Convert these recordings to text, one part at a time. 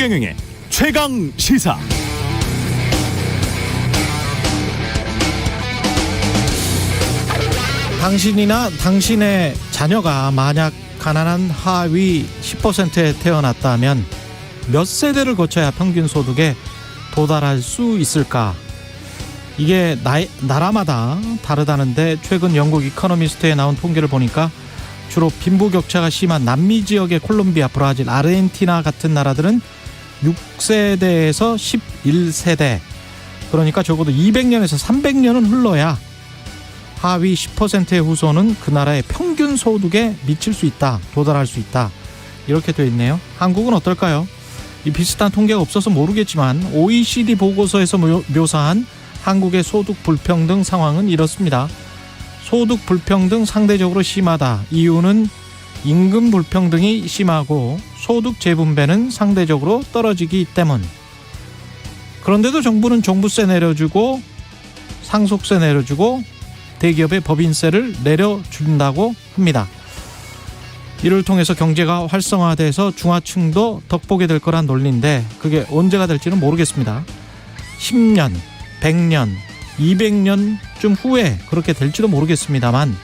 최경영의 최강 시사. 당신이나 당신의 자녀가 만약 가난한 하위 10%에 태어났다면 몇 세대를 거쳐야 평균 소득에 도달할 수 있을까? 이게 나라마다 다르다는데 최근 영국 이코노미스트에 나온 통계를 보니까 주로 빈부격차가 심한 남미 지역의 콜롬비아, 브라질, 아르헨티나 같은 나라들은 6세대에서 11세대, 그러니까 적어도 200년에서 300년은 흘러야 하위 10%의 후손은 그 나라의 평균 소득에 미칠 수 있다, 도달할 수 있다, 이렇게 돼 있네요. 한국은 어떨까요? 이 비슷한 통계가 없어서 모르겠지만 OECD 보고서에서 묘사한 한국의 소득 불평등 상황은 이렇습니다. 소득 불평등 상대적으로 심하다. 이유는 임금 불평등이 심하고 소득 재분배는 상대적으로 떨어지기 때문. 그런데도 정부는 종부세 내려주고 상속세 내려주고 대기업의 법인세를 내려준다고 합니다. 이를 통해서 경제가 활성화돼서 중하층도 덕보게 될 거란 논리인데 그게 언제가 될지는 모르겠습니다. 10년, 100년, 200년쯤 후에 그렇게 될지도 모르겠습니다만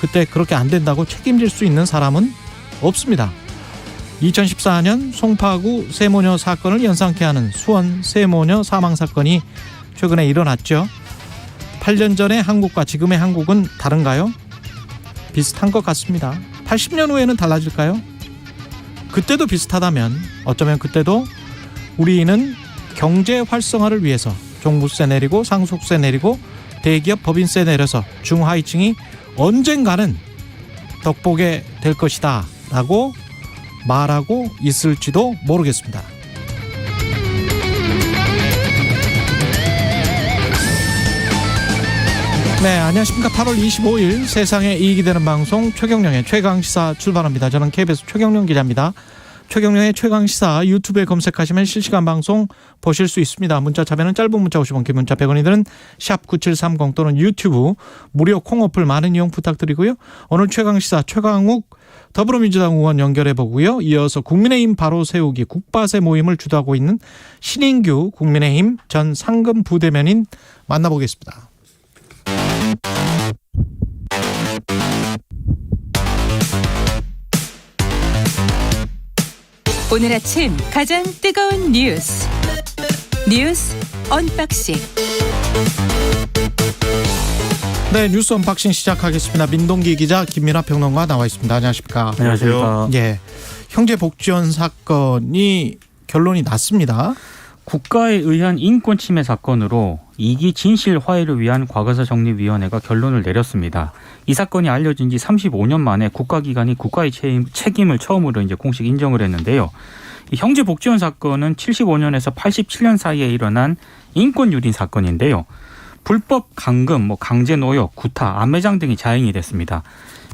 그때 그렇게 안 된다고 책임질 수 있는 사람은 없습니다. 2014년 송파구 세모녀 사건을 연상케 하는 수원 세모녀 사망 사건이 최근에 일어났죠. 8년 전의 한국과 지금의 한국은 다른가요? 비슷한 것 같습니다. 80년 후에는 달라질까요? 그때도 비슷하다면 어쩌면 그때도 우리는 경제 활성화를 위해서 종부세 내리고 상속세 내리고 대기업 법인세 내려서 중하위층이 언젠가는 덕보게 될 것이다 라고 말하고 있을지도 모르겠습니다. 네, 안녕하십니까. 8월 25일 세상에 이익이 되는 방송 최경영의 최강시사 출발합니다. 저는 KBS 최경영 기자입니다. 최경영의 최강시사 유튜브에 검색하시면 실시간 방송 보실 수 있습니다. 문자 참여는 짧은 문자 50원, 긴 문자 100원이 드는 샵9730 또는 유튜브 무료 콩 어플 많은 이용 부탁드리고요. 오늘 최강시사 최강욱 더불어민주당 의원 연결해보고요. 이어서 국민의힘 바로 세우기 국바세 모임을 주도하고 있는 신인규 국민의힘 전 상금 부대변인 만나보겠습니다. 오늘 아침 가장 뜨거운 뉴스 언박싱. 네, 뉴스 언박싱 시작하겠습니다. 민동기 기자, 김민하 평론가 나와 있습니다. 안녕하십니까? 안녕하십니까? 예, 형제복지원 사건이 결론이 났습니다. 국가에 의한 인권 침해 사건으로 2기 진실 화해를 위한 과거사정립위원회가 결론을 내렸습니다. 이 사건이 알려진 지 35년 만에 국가기관이 국가의 책임을 처음으로 이제 공식 인정을 했는데요. 이 형제복지원 사건은 75년에서 87년 사이에 일어난 인권유린 사건인데요. 불법 강금, 강제 노역, 구타, 암매장 등이 자행이 됐습니다.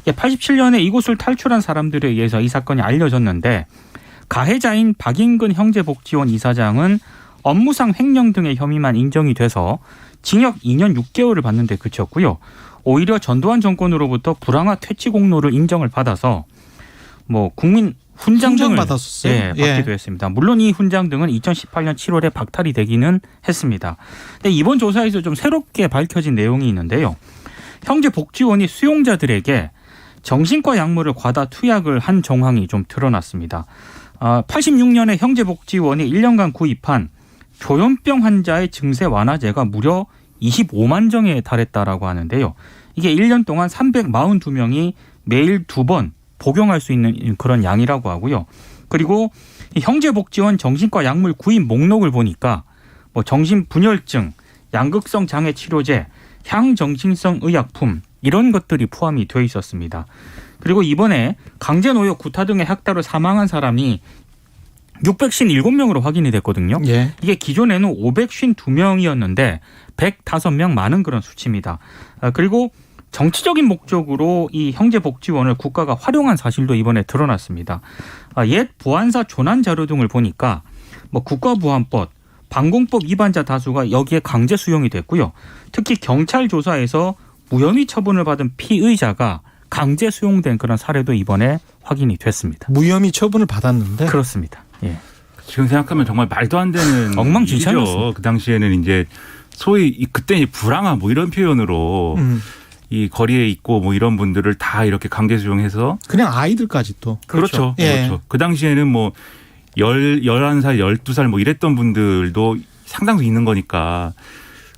87년에 이곳을 탈출한 사람들에 의해서 이 사건이 알려졌는데 가해자인 박인근 형제복지원 이사장은 업무상 횡령 등의 혐의만 인정이 돼서 징역 2년 6개월을 받는 데 그쳤고요. 오히려 전두환 정권으로부터 불황화 퇴치 공로를 인정을 받아서 국민 훈장 등을 받았었어요. 받기도 했습니다. 물론 이 훈장 등은 2018년 7월에 박탈이 되기는 했습니다. 근데 이번 조사에서 좀 새롭게 밝혀진 내용이 있는데요. 형제복지원이 수용자들에게 정신과 약물을 과다 투약을 한 정황이 좀 드러났습니다. 86년에 형제복지원이 1년간 구입한 조현병 환자의 증세 완화제가 무려 25만 정에 달했다라고 하는데요. 이게 1년 동안 342명이 매일 2번 복용할 수 있는 그런 양이라고 하고요. 그리고 형제복지원 정신과 약물 구입 목록을 보니까 정신분열증, 양극성 장애 치료제, 향정신성 의약품 이런 것들이 포함이 되어 있었습니다. 그리고 이번에 강제노역, 구타 등의 학대로 사망한 사람이 657명으로 확인이 됐거든요. 예. 이게 기존에는 552명이었는데 105명 많은 그런 수치입니다. 그리고 정치적인 목적으로 이 형제복지원을 국가가 활용한 사실도 이번에 드러났습니다. 옛 보안사 조난 자료 등을 보니까 국가보안법, 방공법 위반자 다수가 여기에 강제 수용이 됐고요. 특히 경찰 조사에서 무혐의 처분을 받은 피의자가 강제 수용된 그런 사례도 이번에 확인이 됐습니다. 무혐의 처분을 받았는데? 그렇습니다. 예. 지금 생각하면 정말 말도 안 되는 엉망진창이었어요. 일이죠. 그 당시에는 이제 소위 그때 이제 불황아 뭐 이런 표현으로 이 거리에 있고 뭐 이런 분들을 다 이렇게 강제 수용해서 그냥 아이들까지 또. 그렇죠. 예. 그렇죠. 그 당시에는 뭐 11살, 12살 뭐 이랬던 분들도 상당수 있는 거니까.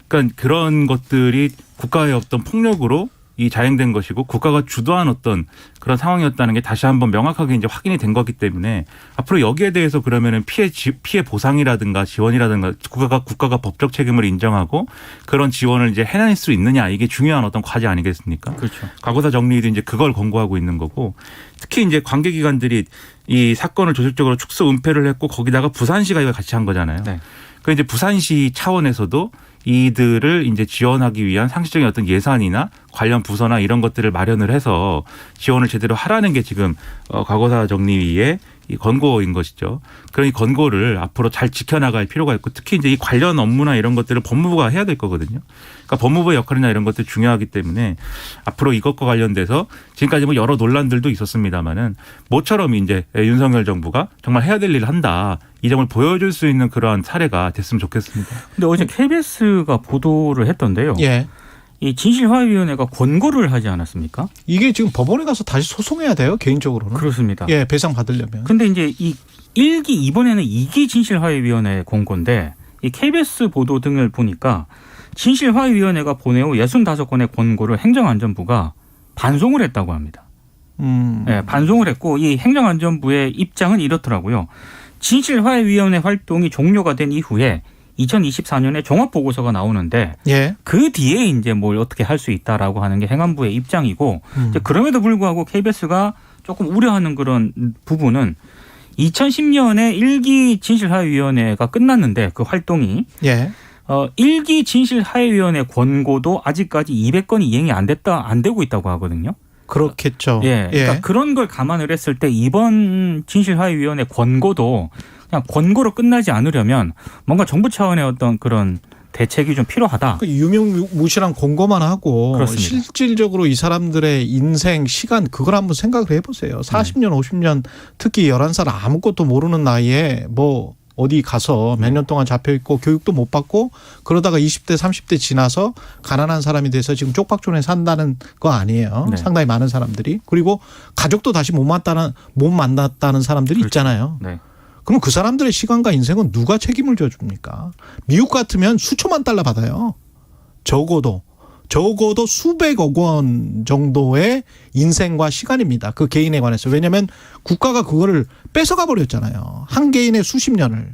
그러니까 그런 것들이 국가의 어떤 폭력으로 이 자행된 것이고 국가가 주도한 어떤 그런 상황이었다는 게 다시 한번 명확하게 이제 확인이 된 거기 때문에 앞으로 여기에 대해서 그러면은 피해 보상이라든가 지원이라든가 국가가 법적 책임을 인정하고 그런 지원을 이제 해낼 수 있느냐 이게 중요한 어떤 과제 아니겠습니까? 그렇죠. 과거사 정리도 이제 그걸 권고하고 있는 거고 특히 이제 관계기관들이 이 사건을 조직적으로 축소 은폐를 했고 거기다가 부산시가 이걸 같이 한 거잖아요. 네. 그 이제 부산시 차원에서도 이들을 이제 지원하기 위한 상시적인 어떤 예산이나 관련 부서나 이런 것들을 마련을 해서 지원을 제대로 하라는 게 지금 과거사 정리위의 이 권고인 것이죠. 그런 이 권고를 앞으로 잘 지켜나갈 필요가 있고 특히 이제 이 관련 업무나 이런 것들을 법무부가 해야 될 거거든요. 그러니까 법무부의 역할이나 이런 것들이 중요하기 때문에 앞으로 이것과 관련돼서 지금까지 뭐 여러 논란들도 있었습니다만은 모처럼 이제 윤석열 정부가 정말 해야 될 일을 한다. 이 점을 보여줄 수 있는 그러한 사례가 됐으면 좋겠습니다. 근데 어제 KBS가 보도를 했던데요. 예. 이 진실화해위원회가 권고를 하지 않았습니까? 이게 지금 법원에 가서 다시 소송해야 돼요, 개인적으로는. 그렇습니다. 예, 배상 받으려면. 근데 이제 이 1기 이번에는 2기 진실화해위원회 권고인데 이 KBS 보도 등을 보니까 진실화해위원회가 보내온 65건의 권고를 행정안전부가 반송을 했다고 합니다. 네, 반송을 했고 이 행정안전부의 입장은 이렇더라고요. 진실화해위원회 활동이 종료가 된 이후에 2024년에 종합보고서가 나오는데 예. 그 뒤에 이제 뭘 어떻게 할 수 있다라고 하는 게 행안부의 입장이고 이제 그럼에도 불구하고 KBS가 조금 우려하는 그런 부분은 2010년에 1기 진실화해위원회가 끝났는데 그 활동이 예. 1기 진실화해위원회 권고도 아직까지 200건이 이행이 안 되고 있다고 하거든요. 그렇겠죠. 예. 그러니까 그런 걸 감안을 했을 때 이번 진실화해위원회 권고도 그냥 권고로 끝나지 않으려면 뭔가 정부 차원의 어떤 그런 대책이 좀 필요하다. 그 유명무실한 권고만 하고 그렇습니다. 실질적으로 이 사람들의 인생, 시간 그걸 한번 생각을 해보세요. 40년, 50년 특히 11살 아무것도 모르는 나이에 뭐 어디 가서 몇 년 동안 잡혀있고 교육도 못 받고 그러다가 20대 30대 지나서 가난한 사람이 돼서 지금 쪽박촌에 산다는 거 아니에요. 네. 상당히 많은 사람들이. 그리고 가족도 다시 못 만났다는 사람들이 그렇죠. 있잖아요. 네. 그럼 그 사람들의 시간과 인생은 누가 책임을 져줍니까? 미국 같으면 수천만 달러 받아요. 적어도 수백억 원 정도의 인생과 시간입니다. 그 개인에 관해서. 왜냐하면 국가가 그거를 뺏어가 버렸잖아요. 한 개인의 수십 년을.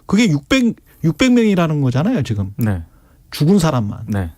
그게 600명이라는 거잖아요. 지금. 네. 죽은 사람만. 네.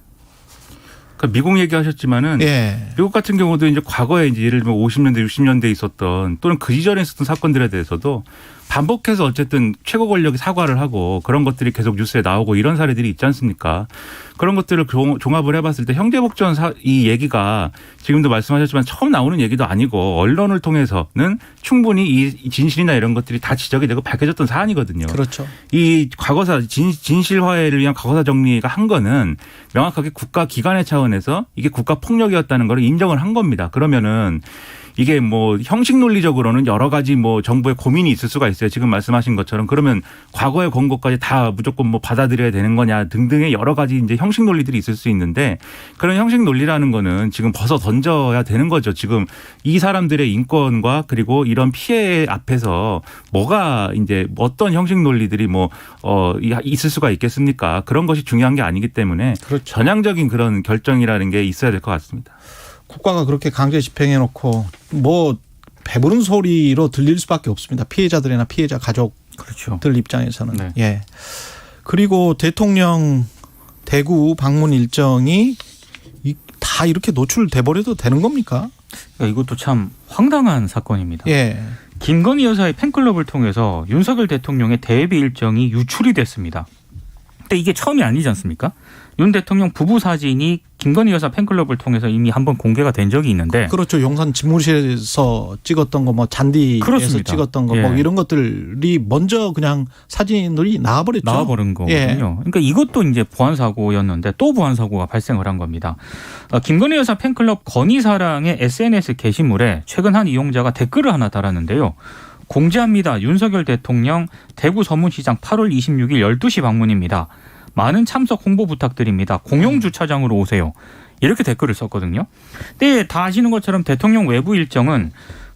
그러니까 미국 얘기하셨지만은 예. 미국 같은 경우도 이제 과거에 이제 예를 들면 50년대, 60년대에 있었던 또는 그 이전에 있었던 사건들에 대해서도 반복해서 어쨌든 최고 권력이 사과를 하고 그런 것들이 계속 뉴스에 나오고 이런 사례들이 있지 않습니까? 그런 것들을 종합을 해봤을 때 형제복지원 이 얘기가 지금도 말씀하셨지만 처음 나오는 얘기도 아니고 언론을 통해서는 충분히 이 진실이나 이런 것들이 다 지적이 되고 밝혀졌던 사안이거든요. 그렇죠. 이 과거사 진실화해를 위한 과거사 정리가 한 거는 명확하게 국가 기관의 차원에서 이게 국가 폭력이었다는 걸 인정을 한 겁니다. 그러면은 이게 뭐 형식 논리적으로는 여러 가지 뭐 정부의 고민이 있을 수가 있어요. 지금 말씀하신 것처럼 그러면 과거의 권고까지 다 무조건 뭐 받아들여야 되는 거냐 등등의 여러 가지 이제 형식 논리들이 있을 수 있는데 그런 형식 논리라는 거는 지금 벗어 던져야 되는 거죠. 지금 이 사람들의 인권과 그리고 이런 피해 앞에서 뭐가 이제 어떤 형식 논리들이 있을 수가 있겠습니까? 그런 것이 중요한 게 아니기 때문에 그렇죠. 전향적인 그런 결정이라는 게 있어야 될 것 같습니다. 국가가 그렇게 강제 집행해놓고 뭐 배부른 소리로 들릴 수밖에 없습니다. 피해자들이나 피해자 가족들 그렇죠. 입장에서는. 네. 예. 그리고 대통령 대구 방문 일정이 다 이렇게 노출돼 버려도 되는 겁니까? 그러니까 이것도 참 황당한 사건입니다. 예. 김건희 여사의 팬클럽을 통해서 윤석열 대통령의 대비 일정이 유출이 됐습니다. 근데 이게 처음이 아니지 않습니까? 윤 대통령 부부 사진이 김건희 여사 팬클럽을 통해서 이미 한번 공개가 된 적이 있는데. 그렇죠. 용산 집무실에서 찍었던 거, 뭐 잔디에서 그렇습니다. 찍었던 거, 예. 뭐 이런 것들이 먼저 그냥 사진들이 나와버렸죠. 나와버린 거거든요. 예. 그러니까 이것도 이제 보안 사고였는데 또 보안 사고가 발생을 한 겁니다. 김건희 여사 팬클럽 건희사랑의 SNS 게시물에 최근 한 이용자가 댓글을 하나 달았는데요. 공지합니다. 윤석열 대통령 대구 서문시장 8월 26일 12시 방문입니다. 많은 참석 홍보 부탁드립니다. 공용 주차장으로 오세요. 이렇게 댓글을 썼거든요. 근데 다 아시는 것처럼 대통령 외부 일정은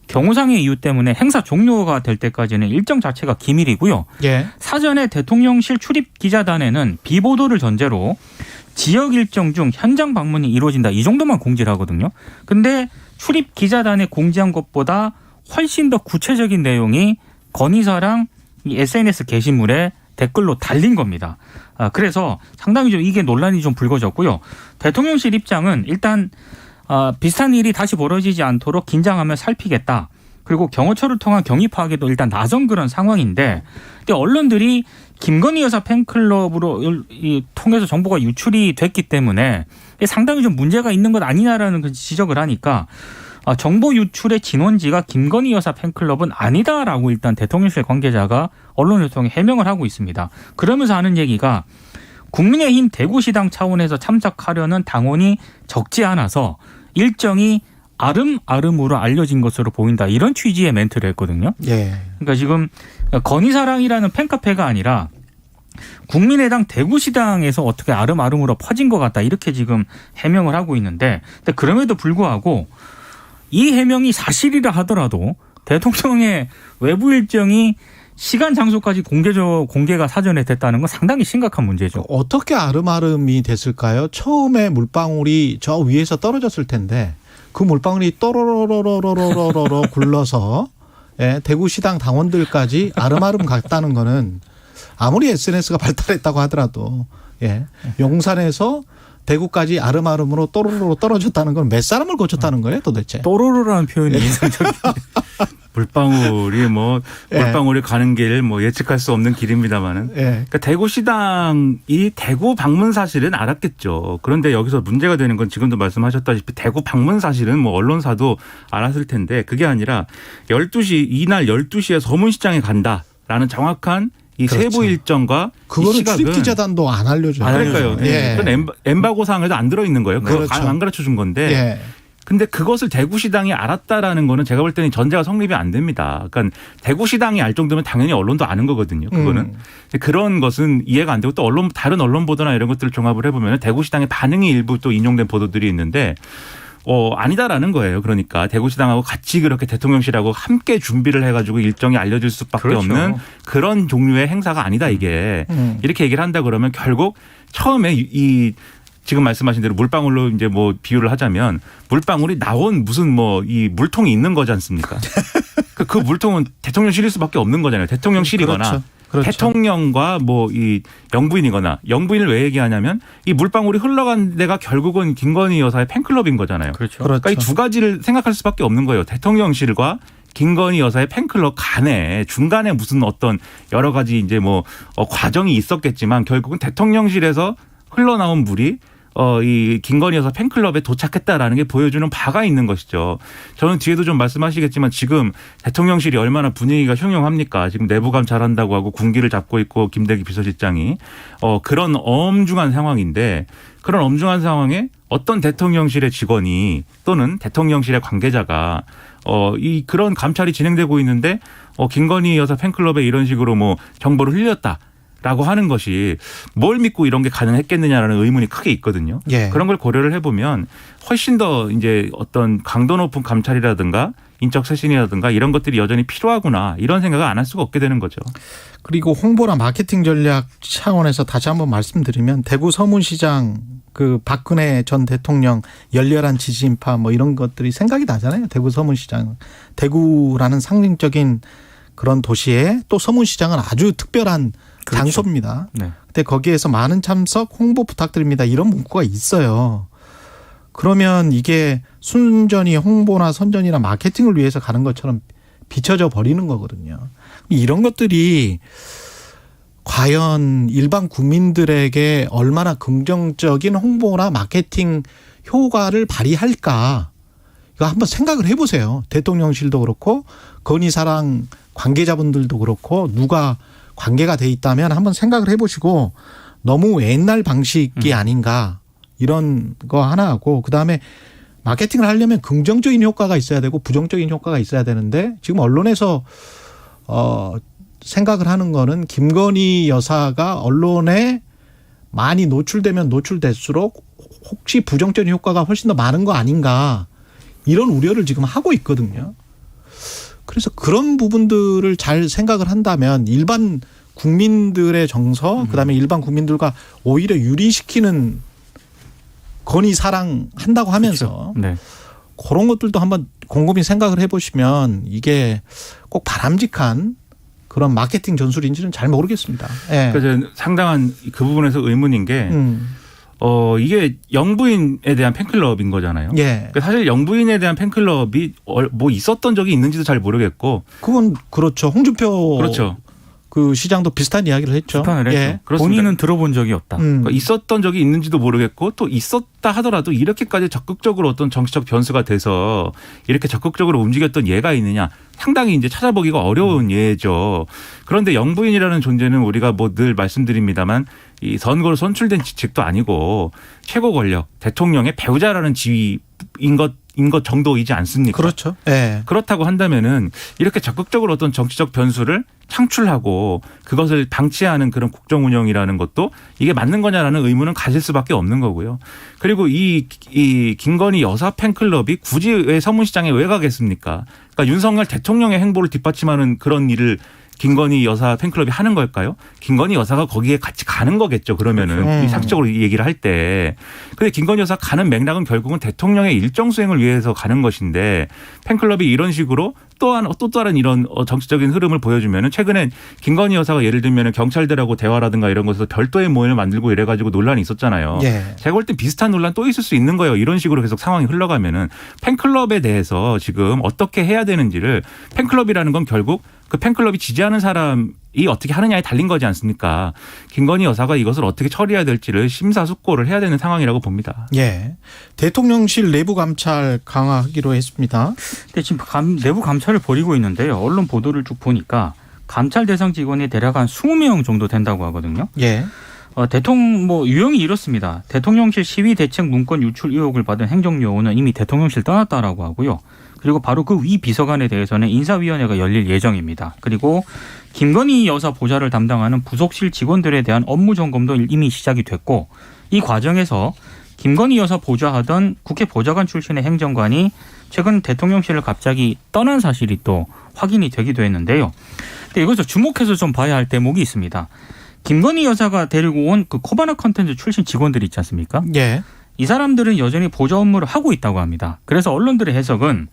경호상의 이유 때문에 행사 종료가 될 때까지는 일정 자체가 기밀이고요. 예. 사전에 대통령실 출입 기자단에는 비보도를 전제로 지역 일정 중 현장 방문이 이루어진다. 이 정도만 공지를 하거든요. 근데 출입 기자단에 공지한 것보다 훨씬 더 구체적인 내용이 건의사랑 이 SNS 게시물에 댓글로 달린 겁니다. 그래서 상당히 좀 이게 논란이 좀 불거졌고요. 대통령실 입장은 일단 비슷한 일이 다시 벌어지지 않도록 긴장하며 살피겠다. 그리고 경호처를 통한 경위 파악에도 일단 나선 그런 상황인데, 근데 언론들이 김건희 여사 팬클럽으로 통해서 정보가 유출이 됐기 때문에 상당히 좀 문제가 있는 것 아니냐라는 지적을 하니까 정보 유출의 진원지가 김건희 여사 팬클럽은 아니다라고 일단 대통령실 관계자가 언론을 통해 해명을 하고 있습니다. 그러면서 하는 얘기가 국민의힘 대구시당 차원에서 참석하려는 당원이 적지 않아서 일정이 아름아름으로 알려진 것으로 보인다. 이런 취지의 멘트를 했거든요. 예. 그러니까 지금 건희사랑이라는 팬카페가 아니라 국민의당 대구시당에서 어떻게 아름아름으로 퍼진 것 같다. 이렇게 지금 해명을 하고 있는데, 근데 그럼에도 불구하고 이 해명이 사실이라 하더라도 대통령의 외부 일정이 시간 장소까지 공개가 사전에 됐다는 건 상당히 심각한 문제죠. 어떻게 아름아름이 됐을까요? 처음에 물방울이 저 위에서 떨어졌을 텐데 그 물방울이 또로로로로로로로 굴러서 대구시당 당원들까지 아름아름 갔다는 거는 아무리 SNS가 발달했다고 하더라도 용산에서 대구까지 아름아름으로 또로로로 떨어졌다는 건 몇 사람을 고쳤다는 거예요 도대체? 또로로라는 표현이 인상적이에요. 물방울이 물방울이 가는 길 예측할 수 없는 길입니다만은. 그러니까 대구시당이 대구 방문 사실은 알았겠죠. 그런데 여기서 문제가 되는 건 지금도 말씀하셨다시피 대구 방문 사실은 언론사도 알았을 텐데 그게 아니라 12시 이날 12시에 서문시장에 간다라는 정확한 이 그렇죠. 세부 일정과 그거는 출입 기자단도 안 알려줘요. 그러니까요. 그건 엠바고 사항에도 안 들어 있는 거예요. 그걸 그렇죠. 안 가르쳐 준 건데. 근데 그것을 대구시당이 알았다라는 거는 제가 볼 때는 전제가 성립이 안 됩니다. 그러니까 대구시당이 알 정도면 당연히 언론도 아는 거거든요. 그거는. 그런 것은 이해가 안 되고 또 다른 언론 보도나 이런 것들을 종합을 해보면 대구시당의 반응이 일부 또 인용된 보도들이 있는데 아니다라는 거예요. 그러니까 대구시당하고 같이 그렇게 대통령실하고 함께 준비를 해가지고 일정이 알려질 수밖에 그렇죠. 없는 그런 종류의 행사가 아니다 이게. 이렇게 얘기를 한다 그러면 결국 처음에 지금 말씀하신 대로 물방울로 이제 비유를 하자면 물방울이 나온 무슨 이 물통이 있는 거지 않습니까? 그 물통은 대통령실일 수밖에 없는 거잖아요. 대통령실이거나 그렇죠. 대통령과 이 영부인이거나 영부인을 왜 얘기하냐면 이 물방울이 흘러간 데가 결국은 김건희 여사의 팬클럽인 거잖아요. 그렇죠. 그러니까 이 두 가지를 생각할 수밖에 없는 거예요. 대통령실과 김건희 여사의 팬클럽 간에 중간에 무슨 어떤 여러 가지 이제 과정이 있었겠지만 결국은 대통령실에서 흘러나온 물이 이 김건희 여사 팬클럽에 도착했다라는 게 보여주는 바가 있는 것이죠. 저는 뒤에도 좀 말씀하시겠지만 지금 대통령실이 얼마나 분위기가 흉흉합니까? 지금 내부감 잘한다고 하고 군기를 잡고 있고 김대기 비서실장이 그런 엄중한 상황인데 그런 엄중한 상황에 어떤 대통령실의 직원이 또는 대통령실의 관계자가 그런 감찰이 진행되고 있는데 김건희 여사 팬클럽에 이런 식으로 정보를 흘렸다. 라고 하는 것이 뭘 믿고 이런 게 가능했겠느냐라는 의문이 크게 있거든요. 그런 걸 고려를 해보면 훨씬 더 이제 어떤 강도 높은 감찰이라든가 인적 쇄신이라든가 이런 것들이 여전히 필요하구나 이런 생각을 안 할 수가 없게 되는 거죠. 그리고 홍보나 마케팅 전략 차원에서 다시 한번 말씀드리면 대구 서문시장 그 박근혜 전 대통령 열렬한 지지 인파 이런 것들이 생각이 나잖아요. 대구 서문시장. 대구라는 상징적인 그런 도시에 또 서문시장은 아주 특별한 그렇죠. 장소입니다. 네. 근데 거기에서 많은 참석 홍보 부탁드립니다. 이런 문구가 있어요. 그러면 이게 순전히 홍보나 선전이나 마케팅을 위해서 가는 것처럼 비춰져 버리는 거거든요. 이런 것들이 과연 일반 국민들에게 얼마나 긍정적인 홍보나 마케팅 효과를 발휘할까? 이거 한번 생각을 해보세요. 대통령실도 그렇고 건희사랑 관계자분들도 그렇고 누가 관계가 돼 있다면 한번 생각을 해보시고 너무 옛날 방식이 아닌가 이런 거 하나 하고 그다음에 마케팅을 하려면 긍정적인 효과가 있어야 되고 부정적인 효과가 있어야 되는데 지금 언론에서 생각을 하는 거는 김건희 여사가 언론에 많이 노출되면 노출될수록 혹시 부정적인 효과가 훨씬 더 많은 거 아닌가 이런 우려를 지금 하고 있거든요. 그래서 그런 부분들을 잘 생각을 한다면 일반 국민들의 정서 그다음에 일반 국민들과 오히려 유리시키는 건의 사랑한다고 하면서 그렇죠. 네. 그런 것들도 한번 곰곰이 생각을 해보시면 이게 꼭 바람직한 그런 마케팅 전술인지는 잘 모르겠습니다. 예. 그래서 상당한 그 부분에서 의문인 게 이게 영부인에 대한 팬클럽인 거잖아요. 예. 그러니까 사실 영부인에 대한 팬클럽이 뭐 있었던 적이 있는지도 잘 모르겠고. 그건 그렇죠. 홍준표 그렇죠. 그 시장도 비슷한 이야기를 했죠. 비판을 했죠. 예. 그렇습니다. 본인은 들어본 적이 없다. 그러니까 있었던 적이 있는지도 모르겠고 또 있었다 하더라도 이렇게까지 적극적으로 어떤 정치적 변수가 돼서 이렇게 적극적으로 움직였던 예가 있느냐 상당히 이제 찾아보기가 어려운 예죠. 그런데 영부인이라는 존재는 우리가 뭐 늘 말씀드립니다만 이 선거로 선출된 직책도 아니고 최고 권력 대통령의 배우자라는 지위인 것 정도이지 않습니까? 그렇죠. 예. 그렇다고 한다면은 이렇게 적극적으로 어떤 정치적 변수를 창출하고 그것을 방치하는 그런 국정 운영이라는 것도 이게 맞는 거냐라는 의문은 가질 수밖에 없는 거고요. 그리고 이 김건희 여사 팬클럽이 굳이 왜 서문시장에 왜 가겠습니까? 그러니까 윤석열 대통령의 행보를 뒷받침하는 그런 일을 김건희 여사 팬클럽이 하는 걸까요? 김건희 여사가 거기에 같이 가는 거겠죠. 그러면은 그렇죠. 상식적으로 이 얘기를 할 때. 근데 김건희 여사 가는 맥락은 결국은 대통령의 일정 수행을 위해서 가는 것인데 팬클럽이 이런 식으로 또 다른 이런 정치적인 흐름을 보여주면은 최근에 김건희 여사가 예를 들면 경찰들하고 대화라든가 이런 것에서 별도의 모임을 만들고 이래가지고 논란이 있었잖아요. 예. 제가 볼 때 비슷한 논란 또 있을 수 있는 거예요. 이런 식으로 계속 상황이 흘러가면은 팬클럽에 대해서 지금 어떻게 해야 되는지를 팬클럽이라는 건 결국 그 팬클럽이 지지하는 사람이 어떻게 하느냐에 달린 거지 않습니까? 김건희 여사가 이것을 어떻게 처리해야 될지를 심사숙고를 해야 되는 상황이라고 봅니다. 예. 대통령실 내부 감찰 강화하기로 했습니다. 근데 지금 내부 감찰을 벌이고 있는데요. 언론 보도를 쭉 보니까 감찰 대상 직원이 대략 한 20명 정도 된다고 하거든요. 예. 유형이 이렇습니다. 대통령실 시위 대책 문건 유출 의혹을 받은 행정요원은 이미 대통령실 떠났다라고 하고요. 그리고 바로 그 위 비서관에 대해서는 인사위원회가 열릴 예정입니다. 그리고 김건희 여사 보좌를 담당하는 부속실 직원들에 대한 업무 점검도 이미 시작이 됐고 이 과정에서 김건희 여사 보좌하던 국회 보좌관 출신의 행정관이 최근 대통령실을 갑자기 떠난 사실이 또 확인이 되기도 했는데요. 근데 이것을 주목해서 좀 봐야 할 대목이 있습니다. 김건희 여사가 데리고 온 그 코바나 컨텐츠 출신 직원들이 있지 않습니까? 예. 이 사람들은 여전히 보좌 업무를 하고 있다고 합니다. 그래서 언론들의 해석은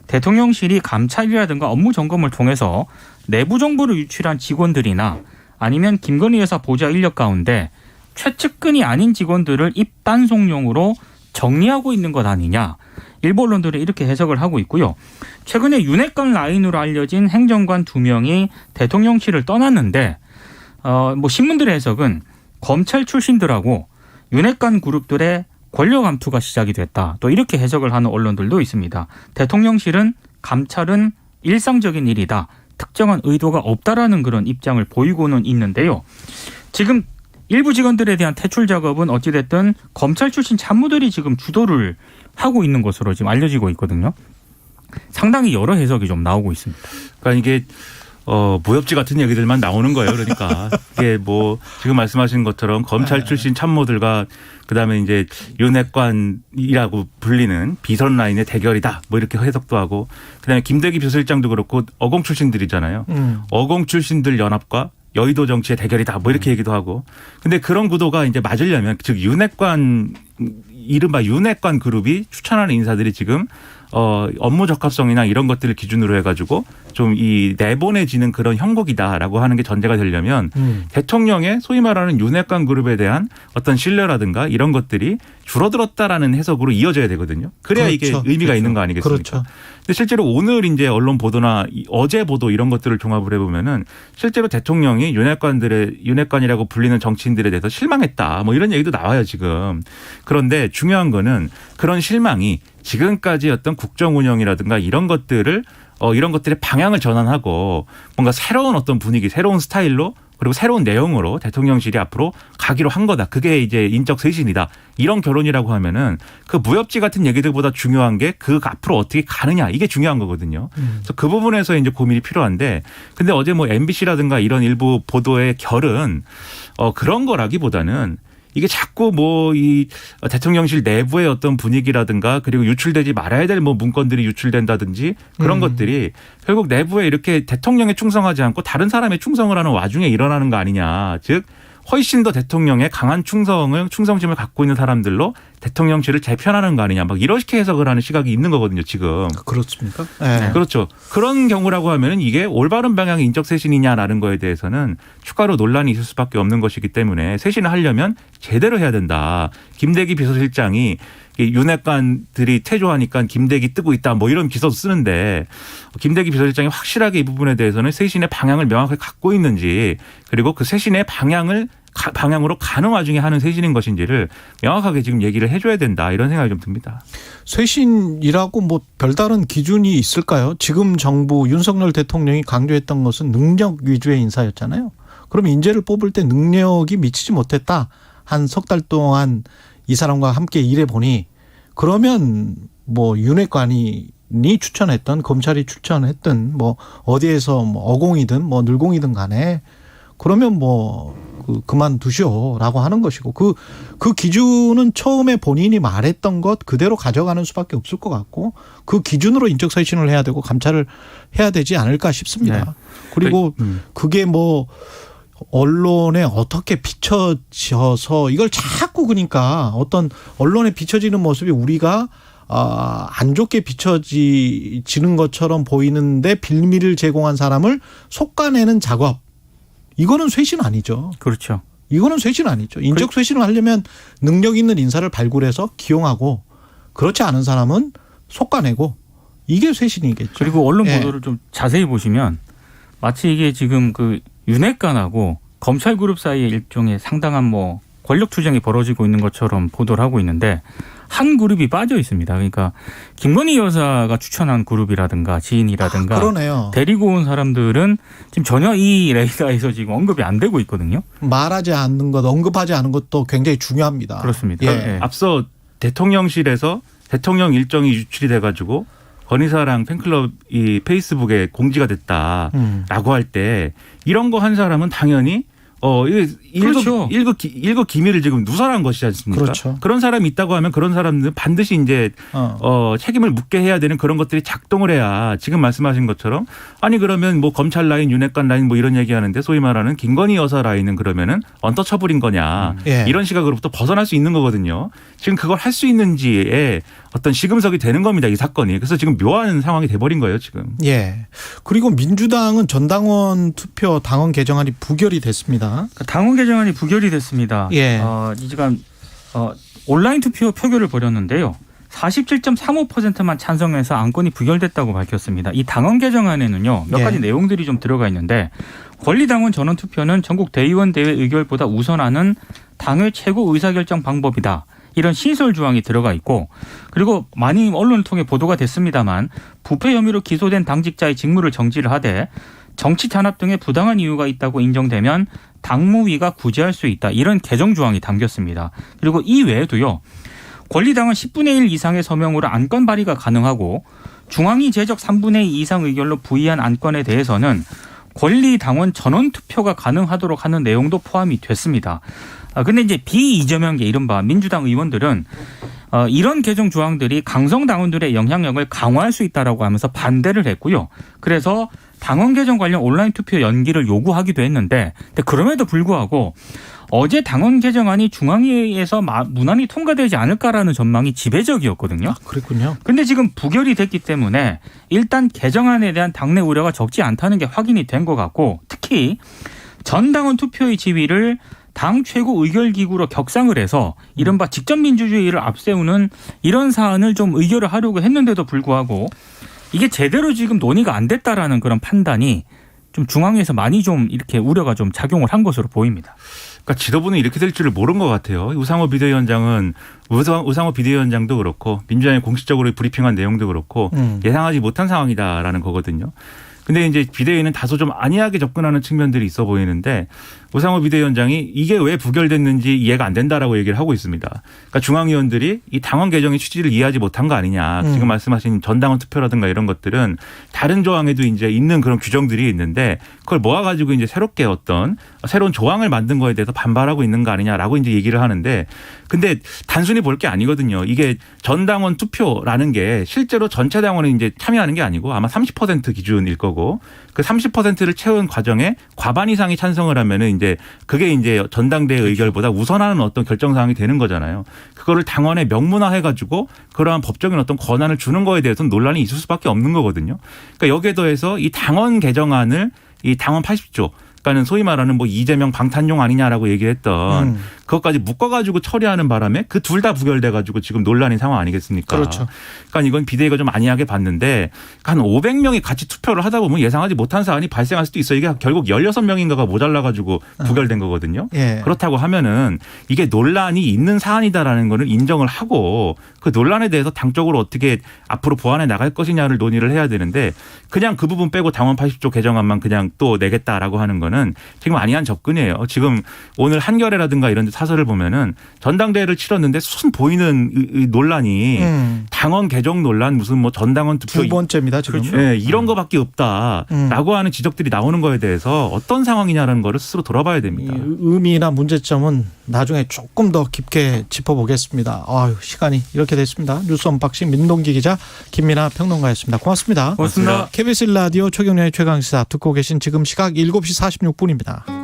대통령실이 감찰이라든가 업무 점검을 통해서 내부 정보를 유출한 직원들이나 아니면 김건희 여사 보좌 인력 가운데 최측근이 아닌 직원들을 입단속용으로 정리하고 있는 것 아니냐. 일부 언론들은 이렇게 해석을 하고 있고요. 최근에 윤핵관 라인으로 알려진 행정관 2명이 대통령실을 떠났는데 신문들의 해석은 검찰 출신들하고 윤핵관 그룹들의 권력 암투가 시작이 됐다. 또 이렇게 해석을 하는 언론들도 있습니다. 대통령실은 감찰은 일상적인 일이다. 특정한 의도가 없다라는 그런 입장을 보이고는 있는데요. 지금 일부 직원들에 대한 퇴출 작업은 어찌됐든 검찰 출신 참모들이 지금 주도를 하고 있는 것으로 지금 알려지고 있거든요. 상당히 여러 해석이 좀 나오고 있습니다. 그러니까 이게 무협지 같은 얘기들만 나오는 거예요. 그러니까 이게 뭐 지금 말씀하신 것처럼 검찰 출신 참모들과 그다음에 이제 윤핵관이라고 불리는 비선 라인의 대결이다. 뭐 이렇게 해석도 하고 그다음에 김대기 비서실장도 그렇고 어공 출신들이잖아요. 어공 출신들 연합과 여의도 정치의 대결이다. 뭐 이렇게 얘기도 하고. 근데 그런 구도가 이제 맞으려면 즉 이른바 윤핵관 그룹이 추천하는 인사들이 지금 업무 적합성이나 이런 것들을 기준으로 해가지고 좀 이 내보내지는 그런 형국이다라고 하는 게 전제가 되려면 대통령의 소위 말하는 윤핵관 그룹에 대한 어떤 신뢰라든가 이런 것들이 줄어들었다라는 해석으로 이어져야 되거든요. 그래야 그렇죠. 이게 의미가 그렇죠. 있는 거 아니겠습니까? 그렇죠. 근데 실제로 오늘 이제 언론 보도나 어제 보도 이런 것들을 종합을 해보면은 실제로 대통령이 윤핵관이라고 불리는 정치인들에 대해서 실망했다. 뭐 이런 얘기도 나와요 지금. 그런데 중요한 거는 그런 실망이 지금까지 어떤 국정 운영이라든가 이런 것들의 방향을 전환하고 뭔가 새로운 어떤 분위기, 새로운 스타일로 그리고 새로운 내용으로 대통령실이 앞으로 가기로 한 거다. 그게 이제 인적 쇄신이다. 이런 결론이라고 하면은 그 무협지 같은 얘기들보다 중요한 게 그 앞으로 어떻게 가느냐 이게 중요한 거거든요. 그래서 그 부분에서 이제 고민이 필요한데 근데 어제 뭐 MBC라든가 이런 일부 보도의 결은 그런 거라기보다는 이게 자꾸 뭐 이 대통령실 내부의 어떤 분위기라든가 그리고 유출되지 말아야 될 뭐 문건들이 유출된다든지 그런 것들이 결국 내부에 이렇게 대통령에 충성하지 않고 다른 사람에 충성을 하는 와중에 일어나는 거 아니냐. 즉 훨씬 더 대통령의 강한 충성심을 갖고 있는 사람들로 대통령실을 재편하는 거 아니냐. 막 이렇게 해석을 하는 시각이 있는 거거든요, 지금. 그렇습니까? 네. 그렇죠. 그런 경우라고 하면은 이게 올바른 방향의 인적 쇄신이냐라는 거에 대해서는 추가로 논란이 있을 수밖에 없는 것이기 때문에 쇄신을 하려면 제대로 해야 된다. 김대기 비서실장이 윤핵관들이 퇴조하니까 김대기 뜨고 있다 뭐 이런 기사도 쓰는데 김대기 비서실장이 확실하게 이 부분에 대해서는 쇄신의 방향을 명확하게 갖고 있는지 그리고 그 쇄신의 방향으로 가는 와중에 하는 쇄신인 것인지를 명확하게 지금 얘기를 해줘야 된다 이런 생각이 좀 듭니다. 쇄신이라고 뭐 별다른 기준이 있을까요? 지금 정부 윤석열 대통령이 강조했던 것은 능력 위주의 인사였잖아요. 그럼 인재를 뽑을 때 능력이 미치지 못했다. 한 석 달 동안 이 사람과 함께 일해보니 그러면 뭐 윤핵관이 추천했던 검찰이 추천했던 뭐 어디에서 뭐 어공이든 뭐 늘공이든 간에 그러면 뭐 그만두시오라고 하는 것이고 그 기준은 처음에 본인이 말했던 것 그대로 가져가는 수밖에 없을 것 같고 그 기준으로 인적 쇄신을 해야 되고 감찰을 해야 되지 않을까 싶습니다. 네. 그리고 그게 뭐 언론에 어떻게 비춰져서 이걸 자꾸 그러니까 어떤 언론에 비춰지는 모습이 우리가 안 좋게 비춰지는 것처럼 보이는데 빌미를 제공한 사람을 속아내는 작업. 이거는 쇄신 아니죠. 그렇죠. 이거는 쇄신 아니죠. 인적 쇄신을 하려면 능력 있는 인사를 발굴해서 기용하고 그렇지 않은 사람은 속아내고 이게 쇄신이겠죠. 그리고 언론 보도를 좀 자세히 보시면 마치 이게 지금 그 윤핵관하고 검찰 그룹 사이에 일종의 상당한 뭐 권력 투쟁이 벌어지고 있는 것처럼 보도를 하고 있는데 한 그룹이 빠져 있습니다. 그러니까 김건희 여사가 추천한 그룹이라든가 지인이라든가 그러네요. 데리고 온 사람들은 지금 전혀 이 레이더에서 지금 언급이 안 되고 있거든요. 말하지 않는 것, 언급하지 않은 것도 굉장히 중요합니다. 그렇습니다. 예. 앞서 대통령실에서 대통령 일정이 유출이 돼가지고 건희사랑 팬클럽이 페이스북에 공지가 됐다라고 할 때 이런 거 한 사람은 당연히 그렇죠. 일급 기밀을 지금 누설한 것이지 않습니까? 그렇죠. 그런 사람이 있다고 하면 그런 사람들은 반드시 이제 책임을 묻게 해야 되는 그런 것들이 작동을 해야 지금 말씀하신 것처럼 아니 그러면 뭐 검찰 라인, 윤핵관 라인 뭐 이런 얘기하는데 소위 말하는 김건희 여사 라인은 그러면은 언터처블인 거냐 예. 이런 시각으로부터 벗어날 수 있는 거거든요. 지금 그걸 할 수 있는지에 어떤 시금석이 되는 겁니다. 이 사건이. 그래서 지금 묘한 상황이 돼버린 거예요. 지금. 예. 그리고 민주당은 전당원 투표 당원 개정안이 부결이 됐습니다. 당원 개정안이 부결이 됐습니다. 예. 지금 온라인 투표 표결을 벌였는데요. 47.35%만 찬성해서 안건이 부결됐다고 밝혔습니다. 이 당원 개정안에는요. 몇 가지 내용들이 좀 들어가 있는데 권리당원 전원 투표는 전국 대의원 대회 의결보다 우선하는 당의 최고 의사결정 방법이다. 이런 신설 조항이 들어가 있고 그리고 많이 언론을 통해 보도가 됐습니다만 부패 혐의로 기소된 당직자의 직무를 정지를 하되 정치 탄압 등의 부당한 이유가 있다고 인정되면 당무위가 구제할 수 있다. 이런 개정 조항이 담겼습니다. 그리고 이 외에도요. 권리당은 10분의 1 이상의 서명으로 안건 발의가 가능하고 중앙위 제적 3분의 2 이상 의결로 부의한 안건에 대해서는 권리당원 전원 투표가 가능하도록 하는 내용도 포함이 됐습니다. 근데 이제 비이재명계 이른바 민주당 의원들은 이런 개정 조항들이 강성 당원들의 영향력을 강화할 수 있다라고 하면서 반대를 했고요. 그래서 당원 개정 관련 온라인 투표 연기를 요구하기도 했는데 그럼에도 불구하고 어제 당원 개정안이 중앙위에서 무난히 통과되지 않을까라는 전망이 지배적이었거든요. 그랬군요. 근데 지금 부결이 됐기 때문에 일단 개정안에 대한 당내 우려가 적지 않다는 게 확인이 된 것 같고 특히 전 당원 투표의 지위를 당 최고 의결기구로 격상을 해서 이른바 직접민주주의를 앞세우는 이런 사안을 좀 의결을 하려고 했는데도 불구하고 이게 제대로 지금 논의가 안 됐다라는 그런 판단이 좀 중앙위에서 많이 좀 이렇게 우려가 좀 작용을 한 것으로 보입니다. 그러니까 지도부는 이렇게 될 줄을 모른 것 같아요. 우상호 비대위원장도 그렇고 민주당이 공식적으로 브리핑한 내용도 그렇고 예상하지 못한 상황이다라는 거거든요. 근데 이제 비대위는 다소 좀 안이하게 접근하는 측면들이 있어 보이는데 우상호 비대위원장이 이게 왜 부결됐는지 이해가 안 된다라고 얘기를 하고 있습니다. 그러니까 중앙위원들이 이 당원 개정의 취지를 이해하지 못한 거 아니냐. 지금 말씀하신 전당원 투표라든가 이런 것들은 다른 조항에도 이제 있는 그런 규정들이 있는데 그걸 모아가지고 이제 새롭게 어떤 새로운 조항을 만든 거에 대해서 반발하고 있는 거 아니냐라고 이제 얘기를 하는데 근데 단순히 볼 게 아니거든요. 이게 전당원 투표라는 게 실제로 전체 당원이 이제 참여하는 게 아니고 아마 30% 기준일 거고 그 30%를 채운 과정에 과반 이상이 찬성을 하면은 이제 그게 이제 전당대회 의결보다 우선하는 어떤 결정 사항이 되는 거잖아요. 그거를 당원에 명문화해 가지고 그러한 법적인 어떤 권한을 주는 거에 대해서는 논란이 있을 수밖에 없는 거거든요. 그러니까 여기에 더해서 이 당원 개정안을 이 당원 80조 그러니까는 소위 말하는 뭐 이재명 방탄용 아니냐라고 얘기했던 그것까지 묶어가지고 처리하는 바람에 그 둘 다 부결돼가지고 지금 논란인 상황 아니겠습니까? 그렇죠. 그러니까 이건 비대위가 좀 안이하게 봤는데 한 500명이 같이 투표를 하다 보면 예상하지 못한 사안이 발생할 수도 있어요. 이게 결국 16명인가가 모자라가지고 부결된 거거든요. 예. 그렇다고 하면은 이게 논란이 있는 사안이다라는 거를 인정을 하고 그 논란에 대해서 당적으로 어떻게 앞으로 보완해 나갈 것이냐를 논의를 해야 되는데 그냥 그 부분 빼고 당원 80조 개정안만 그냥 또 내겠다라고 하는 거는 지금 안이한 접근이에요. 지금 오늘 한겨레라든가 이런 데 사설을 보면은 전당대회를 치렀는데 순 보이는 이 논란이 당원 개정 논란 무슨 뭐 전당원 투표 두 번째입니다 지금. 그렇죠. 네, 이런 거밖에 없다라고 하는 지적들이 나오는 거에 대해서 어떤 상황이냐라는 거를 스스로 돌아봐야 됩니다. 의미나 문제점은 나중에 조금 더 깊게 짚어보겠습니다. 아유, 시간이 이렇게 됐습니다. 뉴스 언박싱 민동기 기자 김민아 평론가였습니다. 고맙습니다. 고맙습니다. KBS 라디오 최경련의 최강시사 듣고 계신 지금 시각 7시 46분입니다.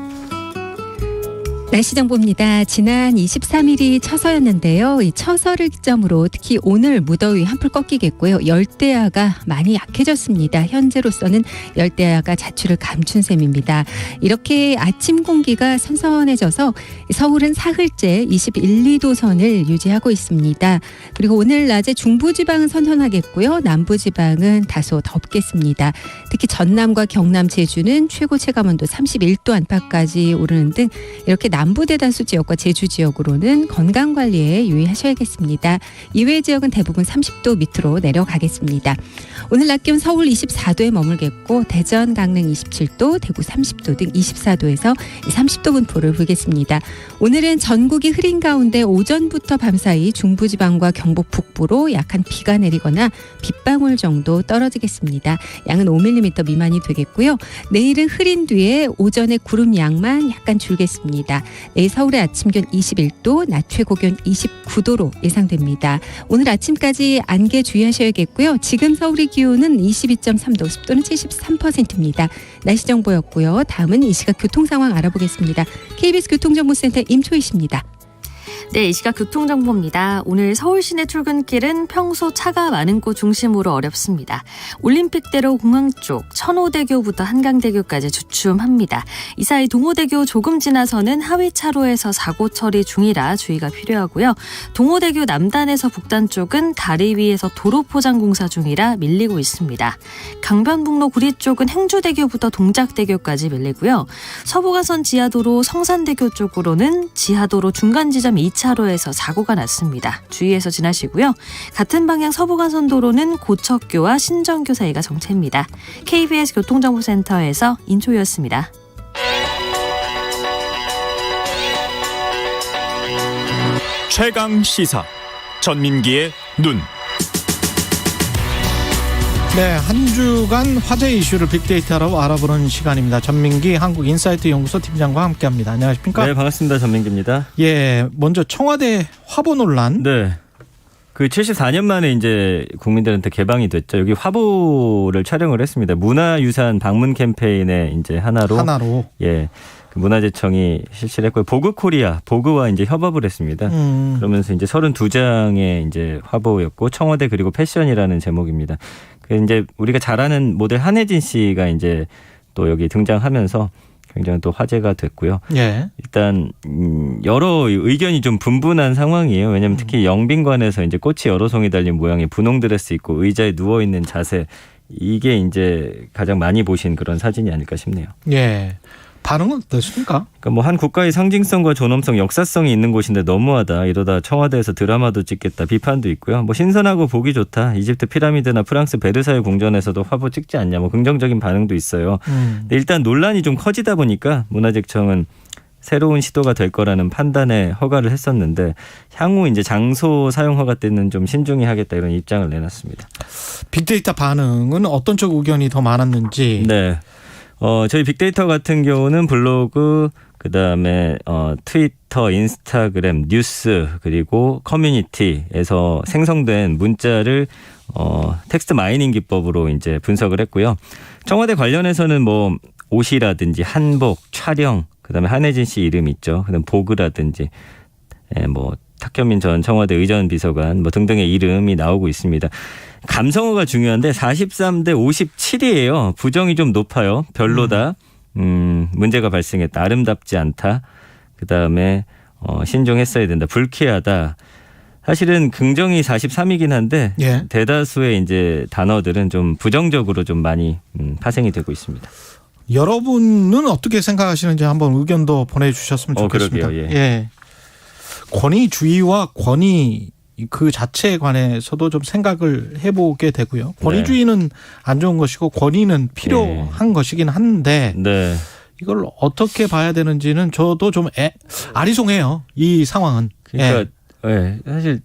날씨 정보입니다. 지난 23일이 처서였는데요. 이 처서를 기점으로 특히 오늘 무더위 한풀 꺾이겠고요. 열대야가 많이 약해졌습니다. 현재로서는 열대야가 자취를 감춘 셈입니다. 이렇게 아침 공기가 선선해져서 서울은 사흘째 21, 2도 선을 유지하고 있습니다. 그리고 오늘 낮에 중부지방은 선선하겠고요. 남부지방은 다소 덥겠습니다. 특히 전남과 경남, 제주는 최고 체감온도 31도 안팎까지 오르는 등 이렇게 남부 대다수 지역과 제주 지역으로는 건강관리에 유의하셔야겠습니다. 이외의 지역은 대부분 30도 밑으로 내려가겠습니다. 오늘 낮 기온 서울 24도에 머물겠고 대전, 강릉 27도, 대구 30도 등 24도에서 30도 분포를 보이겠습니다. 오늘은 전국이 흐린 가운데 오전부터 밤사이 중부지방과 경북 북부로 약한 비가 내리거나 빗방울 정도 떨어지겠습니다. 양은 5mm 미만이 되겠고요. 내일은 흐린 뒤에 오전에 구름 양만 약간 줄겠습니다. 내일 서울의 아침 기온 21도, 낮 최고 기온 29도로 예상됩니다. 오늘 아침까지 안개 주의하셔야겠고요. 지금 서울의 기온은 22.3도, 습도는 73%입니다. 날씨 정보였고요. 다음은 이 시각 교통 상황 알아보겠습니다. KBS 교통정보센터 임초희 씨입니다. 네, 이 시각 교통정보입니다. 오늘 서울 시내 출근길은 평소 차가 많은 곳 중심으로 어렵습니다. 올림픽대로 공항 쪽 천호대교부터 한강대교까지 주춤합니다. 이 사이 동호대교 조금 지나서는 하위 차로에서 사고 처리 중이라 주의가 필요하고요. 동호대교 남단에서 북단 쪽은 다리 위에서 도로 포장 공사 중이라 밀리고 있습니다. 강변북로 구리 쪽은 행주대교부터 동작대교까지 밀리고요. 서부가선 지하도로 성산대교 쪽으로는 지하도로 중간 지점 2차로에서 사고가 났습니다. 주의해서 지나시고요. 같은 방향 서부간선도로는 고척교와 신정교 사이가 정체입니다. KBS 교통정보센터에서 인초였습니다. 최강 시사 전민기의 눈. 네, 한 주간 화제 이슈를 빅데이터로 알아보는 시간입니다. 전민기 한국인사이트 연구소 팀장과 함께합니다. 안녕하십니까? 네, 반갑습니다. 전민기입니다. 예, 먼저 청와대 화보 논란. 네. 그 74년 만에 이제 국민들한테 개방이 됐죠. 여기 화보를 촬영을 했습니다. 문화유산 방문 캠페인의 이제 하나로. 예. 그 문화재청이 실시를 했고요. 보그코리아, 보그와 이제 협업을 했습니다. 그러면서 이제 32장의 이제 화보였고 청와대 그리고 패션이라는 제목입니다. 그 이제 우리가 잘 아는 모델 한혜진 씨가 이제 또 여기 등장하면서 굉장히 또 화제가 됐고요. 예. 일단 여러 의견이 좀 분분한 상황이에요. 왜냐하면 특히 영빈관에서 이제 꽃이 여러 송이 달린 모양의 분홍 드레스 입고 의자에 누워 있는 자세, 이게 이제 가장 많이 보신 그런 사진이 아닐까 싶네요. 예. 반응은 어떻습니까? 그러니까 뭐 한 국가의 상징성과 존엄성, 역사성이 있는 곳인데 너무하다. 이러다 청와대에서 드라마도 찍겠다. 비판도 있고요. 뭐 신선하고 보기 좋다. 이집트 피라미드나 프랑스 베르사유 궁전에서도 화보 찍지 않냐. 뭐 긍정적인 반응도 있어요. 근데 일단 논란이 좀 커지다 보니까 문화재청은 새로운 시도가 될 거라는 판단에 허가를 했었는데 향후 이제 장소 사용 허가 때는 좀 신중히 하겠다 이런 입장을 내놨습니다. 빅데이터 반응은 어떤 쪽 의견이 더 많았는지. 네. 저희 빅데이터 같은 경우는 블로그, 그다음에 트위터, 인스타그램, 뉴스 그리고 커뮤니티에서 생성된 문자를 텍스트 마이닝 기법으로 이제 분석을 했고요. 청와대 관련해서는 뭐 옷이라든지 한복, 촬영, 그다음에 한혜진 씨 이름 있죠. 그다음 보그라든지 뭐 탁현민 전 청와대 의전 비서관 뭐 등등의 이름이 나오고 있습니다. 감성어가 중요한데 43대 57이에요. 부정이 좀 높아요. 별로다. 문제가 발생했다. 아름답지 않다. 그다음에 신중했어야 된다. 불쾌하다. 사실은 긍정이 43이긴 한데 예. 대다수의 이제 단어들은 좀 부정적으로 좀 많이 파생이 되고 있습니다. 여러분은 어떻게 생각하시는지 한번 의견도 보내주셨으면 좋겠습니다. 그러게요. 예. 예. 권위주의와 권위 그 자체에 관해서도 좀 생각을 해보게 되고요. 권위주의는 안 좋은 것이고 권위는 필요한 것이긴 한데 네. 이걸 어떻게 봐야 되는지는 저도 좀 아리송해요. 이 상황은. 그러니까 사실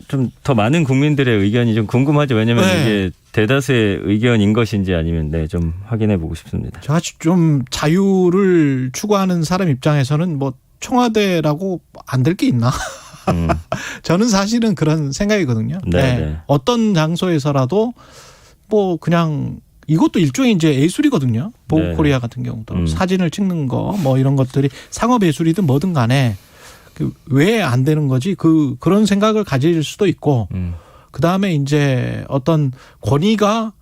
좀 더 많은 국민들의 의견이 좀 궁금하죠. 왜냐하면 이게 대다수의 의견인 것인지 아니면 좀 확인해 보고 싶습니다. 제가 좀 자유를 추구하는 사람 입장에서는 뭐 청와대라고 안 될 게 있나? 저는 사실은 그런 생각이거든요. 네. 어떤 장소에서라도 뭐 그냥 이것도 일종의 이제 예술이거든요. 보고코리아 같은 경우도 사진을 찍는 거 뭐 이런 것들이 상업 예술이든 뭐든 간에 왜 안 되는 거지? 그런 생각을 가질 수도 있고 그 다음에 이제 어떤 권위가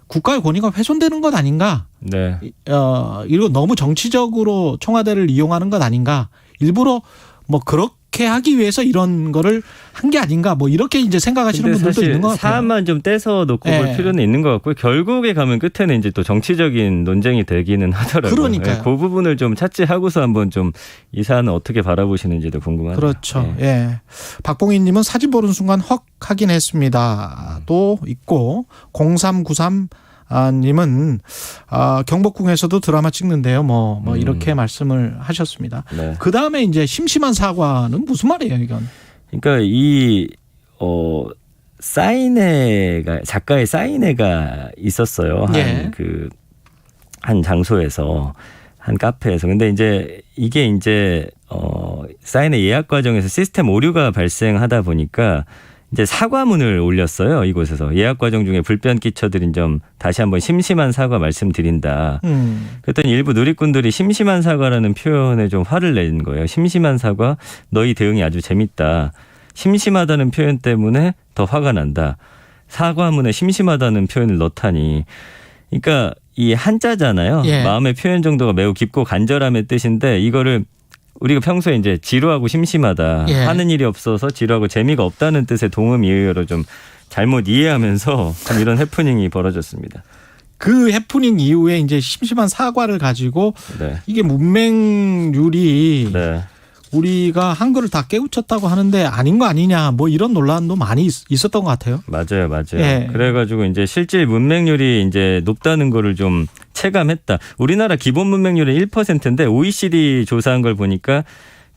국가의 권위가 훼손되는 것 아닌가? 네. 이거 너무 정치적으로 청와대를 이용하는 것 아닌가? 일부러 뭐 그렇게 하기 위해서 이런 거를 한 게 아닌가? 뭐 이렇게 이제 생각하시는 분들도 있는 것 같아요. 사안만 좀 떼서 놓고 볼 필요는 있는 것 같고요. 결국에 가면 끝에는 이제 또 정치적인 논쟁이 되기는 하더라고요. 그러니까요. 그 부분을 좀 차치하고서 한번 좀 이 사안을 어떻게 바라보시는지도 궁금하네요. 그렇죠. 예. 박봉희님은 사진 보는 순간 헉 하긴 했습니다. 또 있고 0393 님은 경복궁에서도 드라마 찍는데요. 뭐 이렇게 말씀을 하셨습니다. 네. 그 다음에 이제 심심한 사과는 무슨 말이에요, 이건? 그러니까 이 사인회가 작가의 사인회가 있었어요. 한 장소에서 한 카페에서. 근데 이제 이게 이제 사인회 예약 과정에서 시스템 오류가 발생하다 보니까 이제 사과문을 올렸어요. 이곳에서 예약 과정 중에 불편 끼쳐드린 점 다시 한번 심심한 사과 말씀드린다. 그랬더니 일부 누리꾼들이 심심한 사과라는 표현에 좀 화를 낸 거예요. 심심한 사과, 너희 대응이 아주 재밌다. 심심하다는 표현 때문에 더 화가 난다. 사과문에 심심하다는 표현을 넣다니. 그러니까 이 한자잖아요. 예. 마음의 표현 정도가 매우 깊고 간절함의 뜻인데 이거를 우리가 평소에 이제 지루하고 심심하다. 하는 일이 없어서 지루하고 재미가 없다는 뜻의 동음이의어로 좀 잘못 이해하면서 참 이런 해프닝이 벌어졌습니다. 그 해프닝 이후에 이제 심심한 사과를 가지고 이게 문맹률이 우리가 한글을 다 깨우쳤다고 하는데 아닌 거 아니냐 뭐 이런 논란도 많이 있었던 것 같아요. 맞아요. 그래가지고 이제 실질 문맹률이 이제 높다는 거를 좀 체감했다. 우리나라 기본 문맹률은 1%인데 OECD 조사한 걸 보니까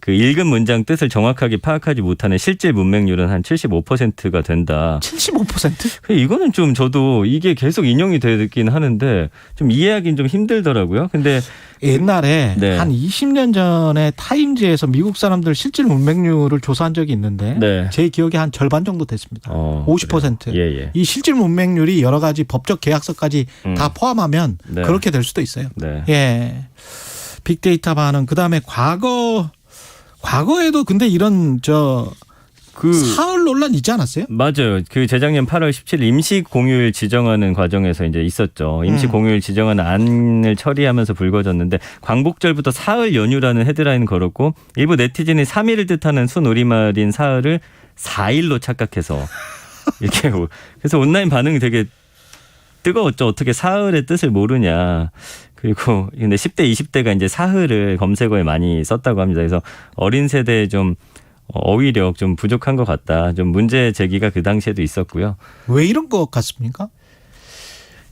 그 읽은 문장 뜻을 정확하게 파악하지 못하는 실질 문맹률은 한 75%가 된다. 75%? 이거는 좀 저도 이게 계속 인용이 되긴 하는데 좀 이해하기는 좀 힘들더라고요. 근데 옛날에 한 20년 전에 타임즈에서 미국 사람들 실질 문맹률을 조사한 적이 있는데 제 기억에 한 절반 정도 됐습니다. 50%. 이 실질 문맹률이 여러 가지 법적 계약서까지 다 포함하면 그렇게 될 수도 있어요. 예. 빅데이터 반응. 그다음에 과거에도 근데 이런 사흘 논란 있지 않았어요? 맞아요. 그 재작년 8월 17일 임시 공휴일 지정하는 과정에서 이제 있었죠. 임시 공휴일 지정하는 안을 처리하면서 불거졌는데 광복절부터 사흘 연휴라는 헤드라인 걸었고 일부 네티즌이 3일을 뜻하는 순우리말인 사흘을 4일로 착각해서 이렇게 그래서 온라인 반응이 되게 뜨거웠죠. 어떻게 사흘의 뜻을 모르냐. 그리고 근데 10대, 20대가 이제 사흘을 검색어에 많이 썼다고 합니다. 그래서 어린 세대에 좀 어휘력 좀 부족한 것 같다. 좀 문제 제기가 그 당시에도 있었고요. 왜 이런 것 같습니까?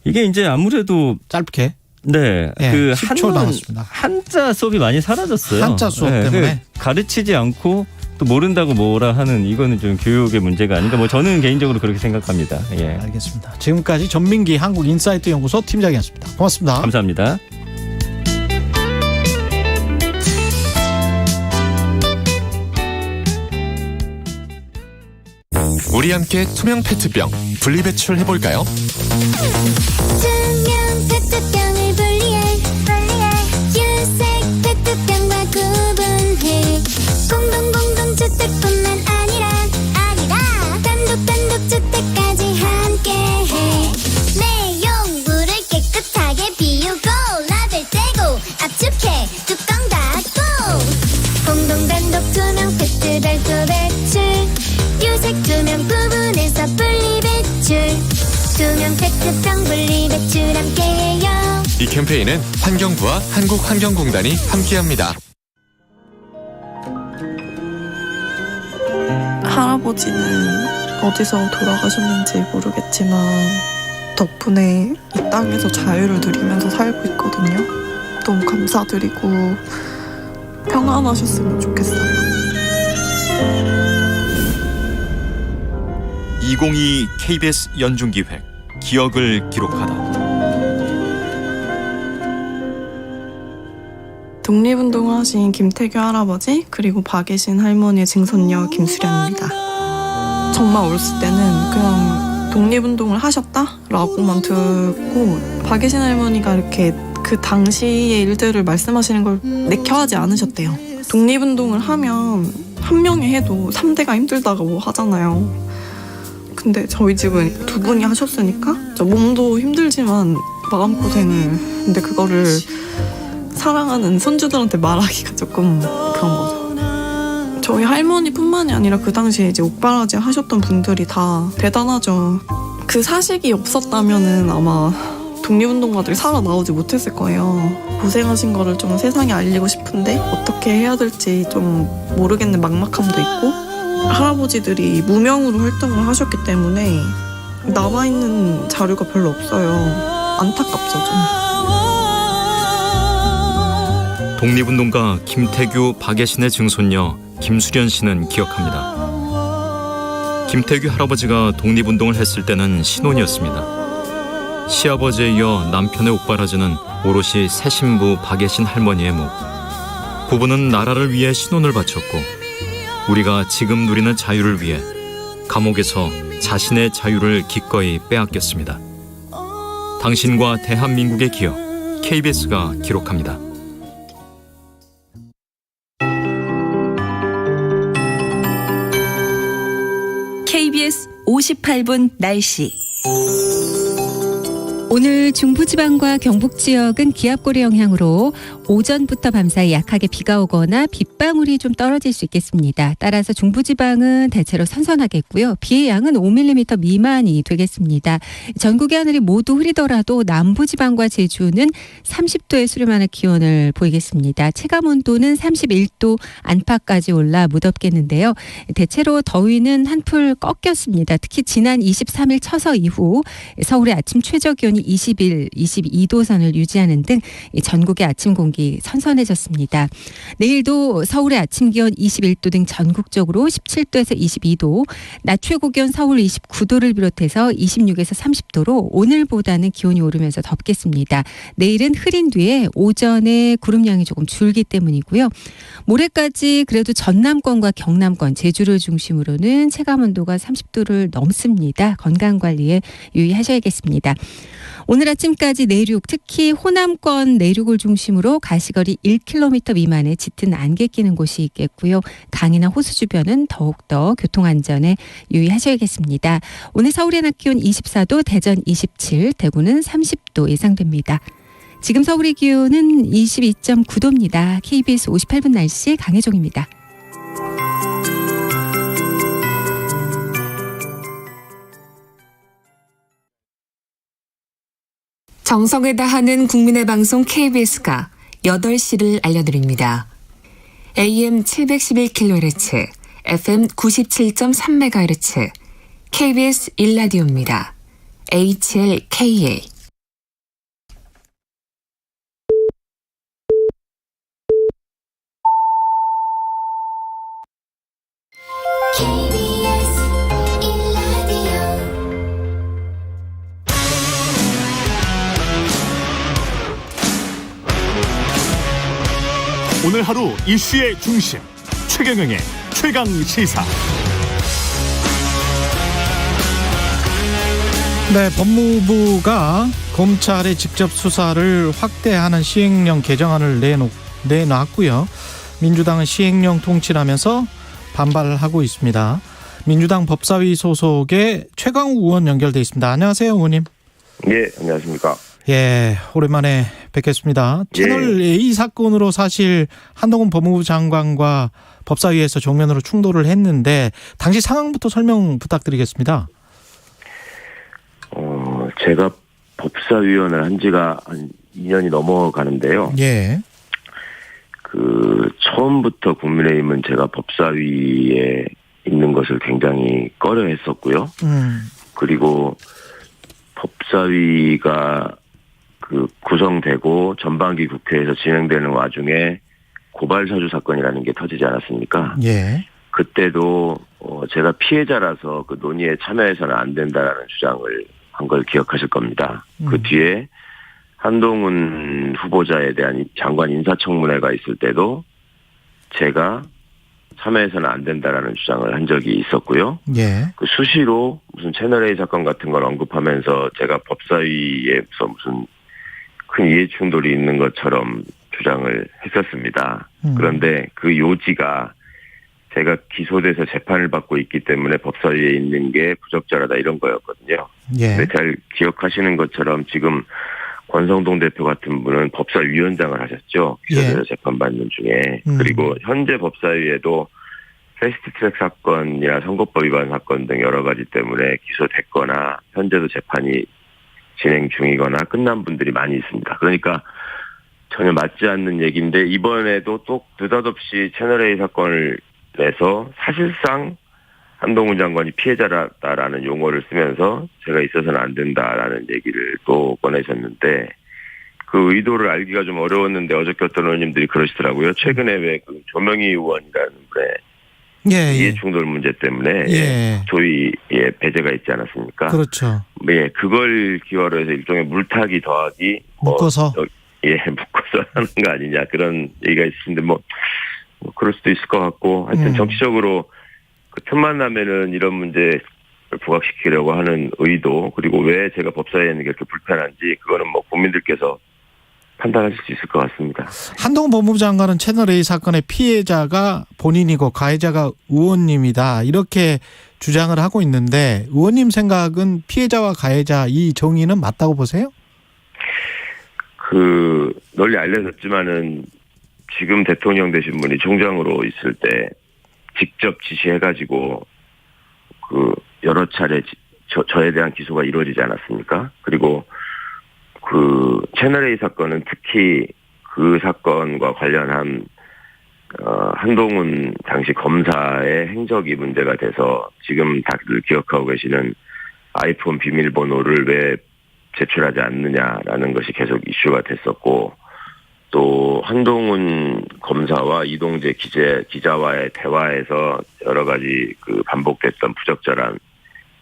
이게 이제 아무래도 짧게. 네, 네, 그 10초 남았습니다. 한자 수업이 많이 사라졌어요. 한자 수업 때문에 가르치지 않고 또 모른다고 뭐라 하는 이거는 좀 교육의 문제가 아닌가. 뭐 저는 개인적으로 그렇게 생각합니다. 예. 알겠습니다. 지금까지 전민기 한국인사이트 연구소 팀장이었습니다. 고맙습니다. 감사합니다. 우리 함께 투명 페트병 분리배출 해볼까요? 투명 페트병을 분리해 유색 페트병과 구분해 공동주택뿐만 아니라 단독 주택까지 함께해 내용물을 깨끗하게 비우고 라벨 떼고 압축해 뚜껑 닫고 공동단독 투명 페트 별도 배출 유색 투명 부분에서 분리 배출 투명 페트병 분리 배출 함께해요. 이 캠페인은 환경부와 한국환경공단이 함께합니다. 할아버지는 어디서 돌아가셨는지 모르겠지만 덕분에 이 땅에서 자유를 누리면서 살고 있거든요. 너무 감사드리고 평안하셨으면 좋겠어요. 2022 KBS 연중기획 기억을 기록하다. 독립운동을 하신 김태규 할아버지 그리고 박예신 할머니의 증손녀 김수련입니다. 정말 어렸을 때는 그냥 독립운동을 하셨다라고만 듣고 박예신 할머니가 이렇게 그 당시의 일들을 말씀하시는 걸 내켜하지 않으셨대요. 독립운동을 하면 한 명이 해도 3대가 힘들다고 하잖아요. 근데 저희 집은 두 분이 하셨으니까 몸도 힘들지만 마음고생을 근데 그거를 사랑하는 손주들한테 말하기가 조금 그런 거죠. 저희 할머니뿐만이 아니라 그 당시에 이제 옥바라지 하셨던 분들이 다 대단하죠. 그 사식이 없었다면은 아마 독립운동가들이 살아나오지 못했을 거예요. 고생하신 거를 좀 세상에 알리고 싶은데 어떻게 해야 될지 좀 모르겠는 막막함도 있고 할아버지들이 무명으로 활동을 하셨기 때문에 남아있는 자료가 별로 없어요. 안타깝죠 좀. 독립운동가 김태규, 박예신의 증손녀 김수련 씨는 기억합니다. 김태규 할아버지가 독립운동을 했을 때는 신혼이었습니다. 시아버지에 이어 남편의 옥바라지는 오롯이 새 신부 박예신 할머니의 목. 부부는 나라를 위해 신혼을 바쳤고 우리가 지금 누리는 자유를 위해 감옥에서 자신의 자유를 기꺼이 빼앗겼습니다. 당신과 대한민국의 기억, KBS가 기록합니다. KBS 58분 날씨. 오늘 중부지방과 경북 지역은 기압골의 영향으로 오전부터 밤사이 약하게 비가 오거나 빗방울이 좀 떨어질 수 있겠습니다. 따라서 중부지방은 대체로 선선하겠고요. 비의 양은 5mm 미만이 되겠습니다. 전국의 하늘이 모두 흐리더라도 남부지방과 제주는 30도에 수렴하는 기온을 보이겠습니다. 체감온도는 31도 안팎까지 올라 무덥겠는데요. 대체로 더위는 한풀 꺾였습니다. 특히 지난 23일 처서 이후 서울의 아침 최저 기온이 21, 22도 선을 유지하는 등 전국의 아침 공기 선선해졌습니다. 내일도 서울의 아침 기온 21도 등 전국적으로 17도에서 22도, 낮 최고 기온 서울 29도를 비롯해서 26에서 30도로 오늘보다는 기온이 오르면서 덥겠습니다. 내일은 흐린 뒤에 오전에 구름량이 조금 줄기 때문이고요. 모레까지 그래도 전남권과 경남권, 제주를 중심으로는 체감온도가 30도를 넘습니다. 건강관리에 유의하셔야겠습니다. 오늘 아침까지 내륙, 특히 호남권 내륙을 중심으로 가시거리 1km 미만의 짙은 안개 끼는 곳이 있겠고요. 강이나 호수 주변은 더욱더 교통안전에 유의하셔야겠습니다. 오늘 서울의 낮 기온 24도, 대전 27, 대구는 30도 예상됩니다. 지금 서울의 기온은 22.9도입니다. KBS 58분 날씨 강혜종입니다. 정성을 다하는 국민의 방송 KBS가 8시를 알려드립니다. AM 711kHz, FM 97.3MHz, KBS 1라디오입니다. HLKA. KBS 1라디오 오늘 하루 이슈의 중심 최경영의 최강 시사. 네, 법무부가 검찰의 직접 수사를 확대하는 시행령 개정안을 내놨고요. 민주당은 시행령 통치라면서 반발하고 있습니다. 민주당 법사위 소속의 최강욱 의원 연결돼 있습니다. 안녕하세요, 의원님. 예, 안녕하십니까. 예, 오랜만에 뵙겠습니다. 채널 A 사건으로 사실 한동훈 법무부 장관과 법사위에서 정면으로 충돌을 했는데 당시 상황부터 설명 부탁드리겠습니다. 제가 법사위원을 한 지가 한 2년이 넘어가는데요. 예. 처음부터 국민의힘은 제가 법사위에 있는 것을 굉장히 꺼려했었고요. 그리고 법사위가 구성되고 전반기 국회에서 진행되는 와중에 고발 사주 사건이라는 게 터지지 않았습니까? 예. 그때도 제가 피해자라서 그 논의에 참여해서는 안 된다라는 주장을 한 걸 기억하실 겁니다. 그 뒤에 한동훈 후보자에 대한 장관 인사청문회가 있을 때도 제가 참여해서는 안 된다라는 주장을 한 적이 있었고요. 예. 수시로 무슨 채널A 사건 같은 걸 언급하면서 제가 법사위에서 무슨 큰 이해 충돌이 있는 것처럼 주장을 했었습니다. 그런데 그 요지가 제가 기소돼서 재판을 받고 있기 때문에 법사위에 있는 게 부적절하다 이런 거였거든요. 예. 근데 잘 기억하시는 것처럼 지금 권성동 대표 같은 분은 법사위원장을 하셨죠. 기소돼서 재판받는 중에. 그리고 현재 법사위에도 패스트트랙 사건이나 선거법 위반 사건 등 여러 가지 때문에 기소됐거나 현재도 재판이 진행 중이거나 끝난 분들이 많이 있습니다. 그러니까 전혀 맞지 않는 얘기인데 이번에도 또 느닷없이 채널A 사건을 내서 사실상 한동훈 장관이 피해자라는 용어를 쓰면서 제가 있어서는 안 된다라는 얘기를 또 꺼내셨는데 그 의도를 알기가 좀 어려웠는데 어저께 어떤 의원님들이 그러시더라고요. 최근에 왜 그 조명희 의원이라는 분의 이해 충돌 문제 때문에 조의에 배제가 있지 않았습니까? 그렇죠. 예, 그걸 기화로 해서 일종의 물타기 더하기 묶어서 묶어서 하는 거 아니냐 그런 얘기가 있는데 뭐 그럴 수도 있을 것 같고 하여튼 정치적으로 그 틈만 나면은 이런 문제를 부각시키려고 하는 의도 그리고 왜 제가 법사위에 있는 게 그렇게 불편한지 그거는 뭐 국민들께서 판단하실 수 있을 것 같습니다. 한동훈 법무부 장관은 채널A 사건의 피해자가 본인이고 가해자가 의원님이다 이렇게 주장을 하고 있는데 의원님 생각은 피해자와 가해자 이 정의는 맞다고 보세요? 널리 알려졌지만은 지금 대통령 되신 분이 총장으로 있을 때 직접 지시해가지고 여러 차례 저에 대한 기소가 이루어지지 않았습니까? 그리고 채널A 사건은 특히 그 사건과 관련한 한동훈 당시 검사의 행적이 문제가 돼서 지금 다들 기억하고 계시는 아이폰 비밀번호를 왜 제출하지 않느냐라는 것이 계속 이슈가 됐었고 또 한동훈 검사와 이동재 기자와의 대화에서 여러 가지 반복됐던 부적절한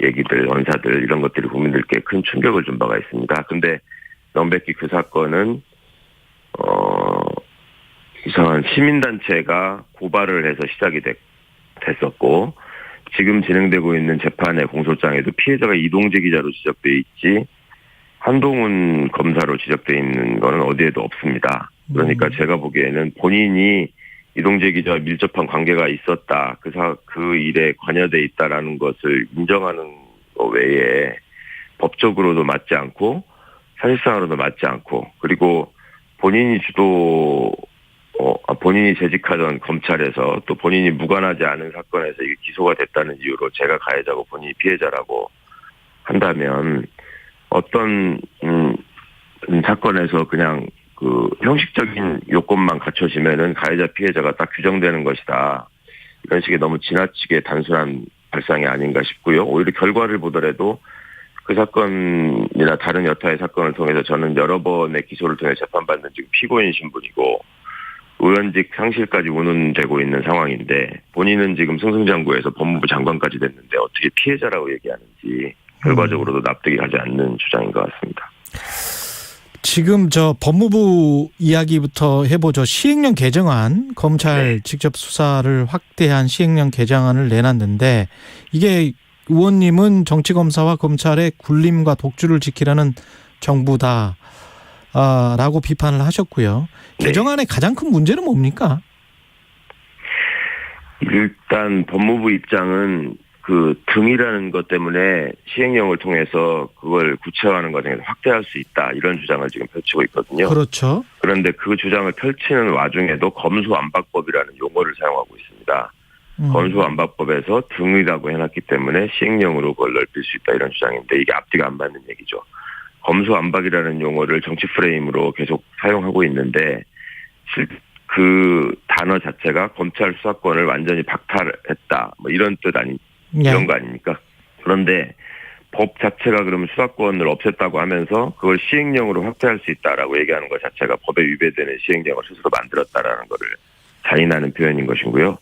얘기들, 언사들 이런 것들이 국민들께 큰 충격을 준 바가 있습니다. 근데 명백히 그 사건은 이상한 시민단체가 고발을 해서 시작이 됐었고 지금 진행되고 있는 재판의 공소장에도 피해자가 이동재 기자로 지적돼 있지 한동훈 검사로 지적돼 있는 거는 어디에도 없습니다. 그러니까 제가 보기에는 본인이 이동재 기자와 밀접한 관계가 있었다. 그 일에 관여돼 있다라는 것을 인정하는 것 외에 법적으로도 맞지 않고 사실상으로도 맞지 않고 그리고 본인이 본인이 재직하던 검찰에서 또 본인이 무관하지 않은 사건에서 이게 기소가 됐다는 이유로 제가 가해자고 본인이 피해자라고 한다면 어떤 사건에서 그냥 그 형식적인 요건만 갖춰지면은 가해자 피해자가 딱 규정되는 것이다. 이런 식의 너무 지나치게 단순한 발상이 아닌가 싶고요. 오히려 결과를 보더라도 그 사건이나 다른 여타의 사건을 통해서 저는 여러 번의 기소를 통해 재판받는 지금 피고인 신분이고 의원직 상실까지 운운되고 있는 상황인데 본인은 지금 승승장구해서 법무부 장관까지 됐는데 어떻게 피해자라고 얘기하는지 결과적으로도 납득이 가지 않는 주장인 것 같습니다. 지금 저 법무부 이야기부터 해보죠. 시행령 개정안, 검찰 직접 수사를 확대한 시행령 개정안을 내놨는데 이게 의원님은 정치검사와 검찰의 군림과 독주를 지키려는 정부다. 라고 비판을 하셨고요. 개정안의 가장 큰 문제는 뭡니까? 일단 법무부 입장은 그 등이라는 것 때문에 시행령을 통해서 그걸 구체화하는 과정에서 확대할 수 있다. 이런 주장을 지금 펼치고 있거든요. 그렇죠. 그런데 그 주장을 펼치는 와중에도 검수완박법이라는 용어를 사용하고 있습니다. 검수완박법에서 등이라고 해놨기 때문에 시행령으로 그걸 넓힐 수 있다. 이런 주장인데 이게 앞뒤가 안 맞는 얘기죠. 검수완박이라는 용어를 정치 프레임으로 계속 사용하고 있는데 그 단어 자체가 검찰 수사권을 완전히 박탈했다. 뭐 이런 뜻 이런 거 아닙니까? 그런데 법 자체가 그러면 수사권을 없앴다고 하면서 그걸 시행령으로 확대할 수 있다라고 얘기하는 것 자체가 법에 위배되는 시행령을 스스로 만들었다라는 거를 자인하는 표현인 것이고요.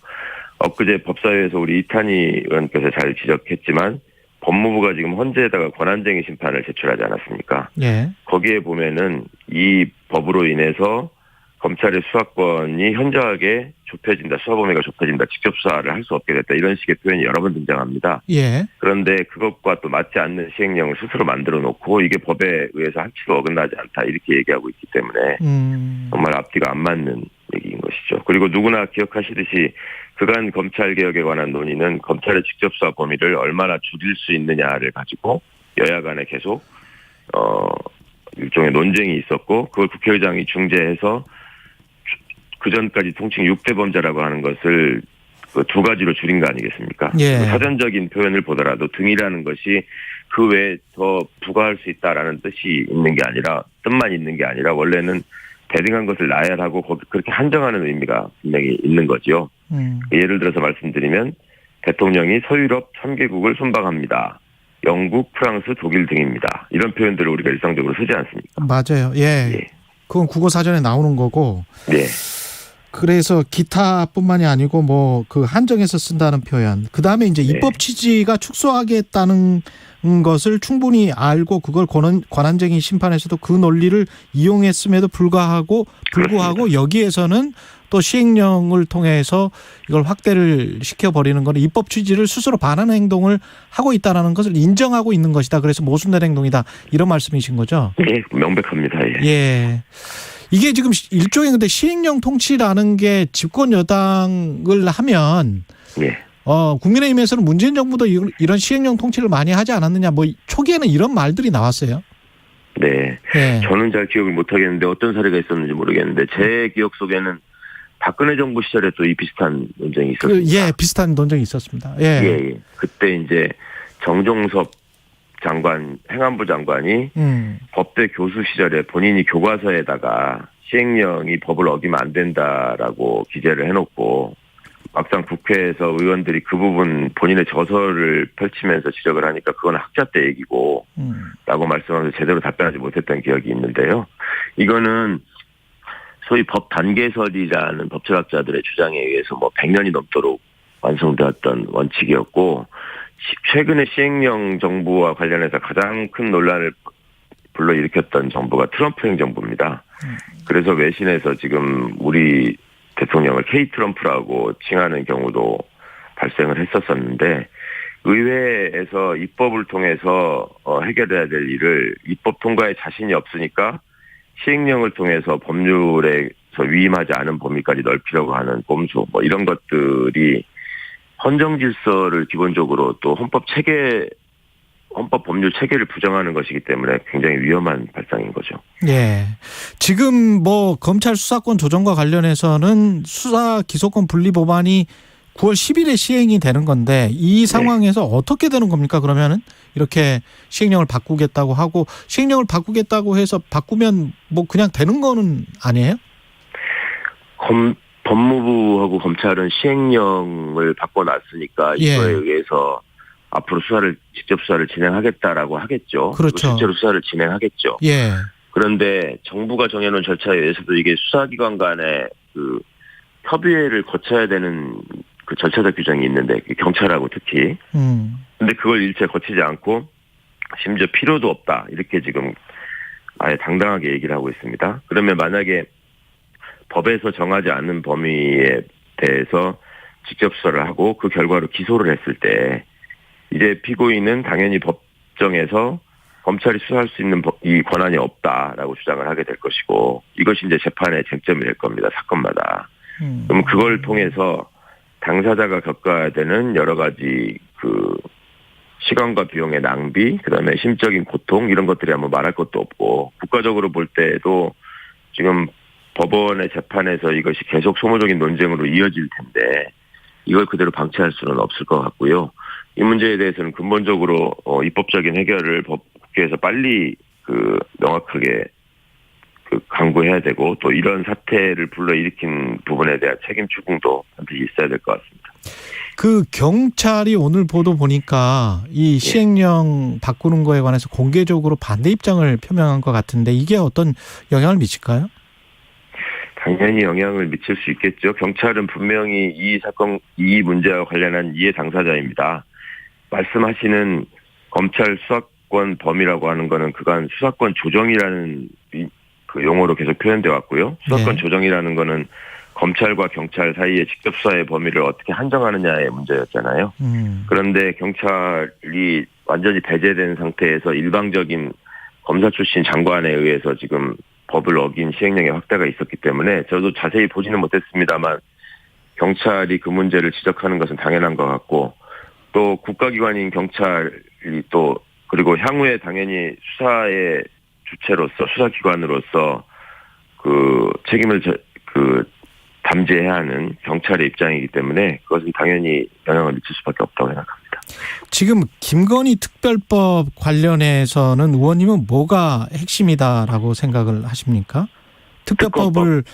엊그제 법사위에서 우리 이탄희 의원께서 잘 지적했지만 법무부가 지금 헌재에다가 권한쟁의 심판을 제출하지 않았습니까? 예. 거기에 보면은 이 법으로 인해서 검찰의 수사권이 현저하게 좁혀진다, 수사 범위가 좁혀진다, 직접 수사를 할 수 없게 됐다 이런 식의 표현이 여러 번 등장합니다. 예. 그런데 그것과 또 맞지 않는 시행령을 스스로 만들어 놓고 이게 법에 의해서 한치도 어긋나지 않다 이렇게 얘기하고 있기 때문에 정말 앞뒤가 안 맞는 얘기인 것이죠. 그리고 누구나 기억하시듯이 그간 검찰개혁에 관한 논의는 검찰의 직접 수사 범위를 얼마나 줄일 수 있느냐를 가지고 여야 간에 계속 일종의 논쟁이 있었고 그걸 국회의장이 중재해서 그전까지 통칭 6대 범죄라고 하는 것을 그 두 가지로 줄인 거 아니겠습니까? 예. 사전적인 표현을 보더라도 등이라는 것이 그 외에 더 부과할 수 있다라는 뜻이 있는 게 아니라 뜻만 있는 게 아니라 원래는 대등한 것을 나열하고 그렇게 한정하는 의미가 분명히 있는 거죠. 예를 들어서 말씀드리면 대통령이 서유럽 3개국을 순방합니다. 영국, 프랑스, 독일 등입니다. 이런 표현들을 우리가 일상적으로 쓰지 않습니까? 맞아요. 예. 예. 그건 국어사전에 나오는 거고. 네. 그래서 기타뿐만이 아니고 뭐 그 한정해서 쓴다는 표현. 그다음에 이제 입법 취지가 축소하겠다는 것을 충분히 알고 그걸 권한쟁의 심판에서도 그 논리를 이용했음에도 불구하고 여기에서는 또 시행령을 통해서 이걸 확대를 시켜버리는 건 입법 취지를 스스로 반하는 행동을 하고 있다는 것을 인정하고 있는 것이다. 그래서 모순된 행동이다. 이런 말씀이신 거죠? 네, 명백합니다. 예. 예. 이게 지금 일종의 근데 시행령 통치라는 게 집권 여당을 하면 예. 국민의힘에서는 문재인 정부도 이런 시행령 통치를 많이 하지 않았느냐. 뭐 초기에는 이런 말들이 나왔어요. 네. 예. 저는 잘 기억을 못 하겠는데 어떤 사례가 있었는지 모르겠는데 제 기억 속에는 박근혜 정부 시절에 또 이 비슷한 논쟁이 있었습니다. 예, 비슷한 논쟁이 있었습니다. 예. 예. 그때 이제 정종섭 장관, 행안부 장관이 법대 교수 시절에 본인이 교과서에다가 시행령이 법을 어기면 안 된다라고 기재를 해놓고 막상 국회에서 의원들이 그 부분 본인의 저서를 펼치면서 지적을 하니까 그건 학자 때 얘기고 라고 말씀하면서 제대로 답변하지 못했던 기억이 있는데요. 이거는 소위 법 단계설이라는 법철학자들의 주장에 의해서 뭐 100년이 넘도록 완성되었던 원칙이었고 최근에 시행령 정부와 관련해서 가장 큰 논란을 불러일으켰던 정부가 트럼프 행정부입니다. 그래서 외신에서 지금 우리 대통령을 K-트럼프라고 칭하는 경우도 발생을 했었었는데 의회에서 입법을 통해서 해결해야 될 일을 입법 통과에 자신이 없으니까 시행령을 통해서 법률에서 위임하지 않은 범위까지 넓히려고 하는 꼼수 뭐 이런 것들이 헌정 질서를 기본적으로 또 헌법 법률 체계를 부정하는 것이기 때문에 굉장히 위험한 발상인 거죠. 예. 지금 뭐 검찰 수사권 조정과 관련해서는 수사 기소권 분리 법안이 9월 10일에 시행이 되는 건데 이 상황에서 어떻게 되는 겁니까? 그러면은 이렇게 시행령을 바꾸겠다고 하고 시행령을 바꾸겠다고 해서 바꾸면 뭐 그냥 되는 거는 아니에요? 법무부하고 검찰은 시행령을 바꿔놨으니까 이거에 의해서 앞으로 직접 수사를 진행하겠다라고 하겠죠. 그렇죠. 실제로 수사를 진행하겠죠. 예. 그런데 정부가 정해놓은 절차에 의해서도 이게 수사기관 간의 그 협의회를 거쳐야 되는 그 절차적 규정이 있는데 경찰하고 특히. 근데 그걸 일체 거치지 않고 심지어 필요도 없다 이렇게 지금 아예 당당하게 얘기를 하고 있습니다. 그러면 만약에 법에서 정하지 않는 범위에 대해서 직접 수사를 하고 그 결과로 기소를 했을 때 이제 피고인은 당연히 법정에서 검찰이 수사할 수 있는 이 권한이 없다라고 주장을 하게 될 것이고 이것이 이제 재판의 쟁점이 될 겁니다. 사건마다. 그럼 그걸 통해서 당사자가 겪어야 되는 여러 가지 그 시간과 비용의 낭비, 그다음에 심적인 고통 이런 것들이 아마 말할 것도 없고 국가적으로 볼 때도 지금 법원의 재판에서 이것이 계속 소모적인 논쟁으로 이어질 텐데 이걸 그대로 방치할 수는 없을 것 같고요. 이 문제에 대해서는 근본적으로 입법적인 해결을 국회에서 빨리 명확하게 강구해야 되고 또 이런 사태를 불러일으킨 부분에 대한 책임 추궁도 반드시 있어야 될 것 같습니다. 그 경찰이 오늘 보도 보니까 이 시행령 바꾸는 거에 관해서 공개적으로 반대 입장을 표명한 것 같은데 이게 어떤 영향을 미칠까요? 당연히 영향을 미칠 수 있겠죠. 경찰은 분명히 이 사건, 이 문제와 관련한 이해 당사자입니다. 말씀하시는 검찰 수사권 범위라고 하는 거는 그간 수사권 조정이라는 그 용어로 계속 표현되어 왔고요. 수사권 조정이라는 거는 검찰과 경찰 사이의 직접 수사의 범위를 어떻게 한정하느냐의 문제였잖아요. 그런데 경찰이 완전히 배제된 상태에서 일방적인 검사 출신 장관에 의해서 지금 법을 어긴 시행령의 확대가 있었기 때문에 저도 자세히 보지는 못했습니다만 경찰이 그 문제를 지적하는 것은 당연한 것 같고 또 국가기관인 경찰이 또 그리고 향후에 당연히 수사의 주체로서 수사기관으로서 그 책임을 담재해야 하는 경찰의 입장이기 때문에 그것은 당연히 영향을 미칠 수밖에 없다고 생각합니다. 지금 김건희 특별법 관련해서는 의원님은 뭐가 핵심이다라고 생각을 하십니까? 특별법을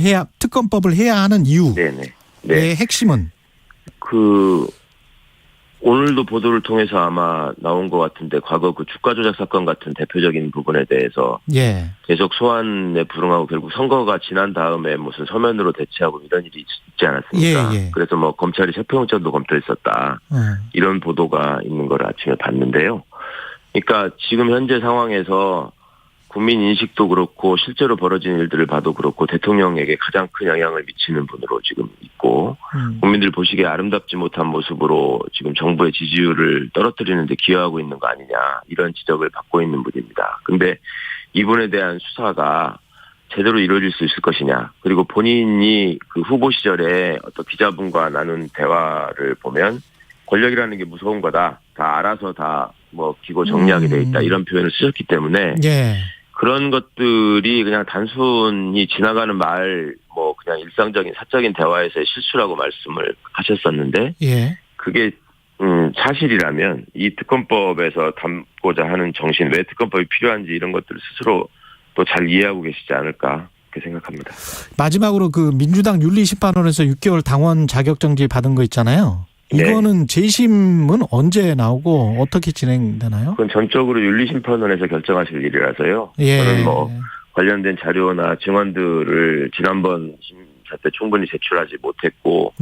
해야 특검법을 해야 하는 이유의 핵심은 오늘도 보도를 통해서 아마 나온 것 같은데 과거 그 주가 조작 사건 같은 대표적인 부분에 대해서 계속 소환에 불응하고 결국 선거가 지난 다음에 무슨 서면으로 대체하고 이런 일이 있지 않았습니까? 그래서 뭐 검찰이 체포영장도 검토했었다. 이런 보도가 있는 걸 아침에 봤는데요. 그러니까 지금 현재 상황에서 국민 인식도 그렇고 실제로 벌어진 일들을 봐도 그렇고 대통령에게 가장 큰 영향을 미치는 분으로 지금 있고 국민들 보시기에 아름답지 못한 모습으로 지금 정부의 지지율을 떨어뜨리는 데 기여하고 있는 거 아니냐 이런 지적을 받고 있는 분입니다. 근데 이분에 대한 수사가 제대로 이루어질 수 있을 것이냐 그리고 본인이 그 후보 시절에 어떤 기자분과 나눈 대화를 보면 권력이라는 게 무서운 거다. 다 알아서 다 뭐 기고 정리하게 돼 있다 이런 표현을 쓰셨기 때문에 그런 것들이 그냥 단순히 지나가는 말, 뭐 그냥 일상적인 사적인 대화에서의 실수라고 말씀을 하셨었는데, 그게 사실이라면 이 특검법에서 담고자 하는 정신, 왜 특검법이 필요한지 이런 것들을 스스로 또 잘 이해하고 계시지 않을까 그렇게 생각합니다. 마지막으로 그 민주당 윤리심판원에서 6개월 당원 자격정지 받은 거 있잖아요. 이거는 재심은 언제 나오고 어떻게 진행되나요? 그건 전적으로 윤리심판원에서 결정하실 일이라서요. 저는 뭐 관련된 자료나 증언들을 지난번 심사 때 충분히 제출하지 못했고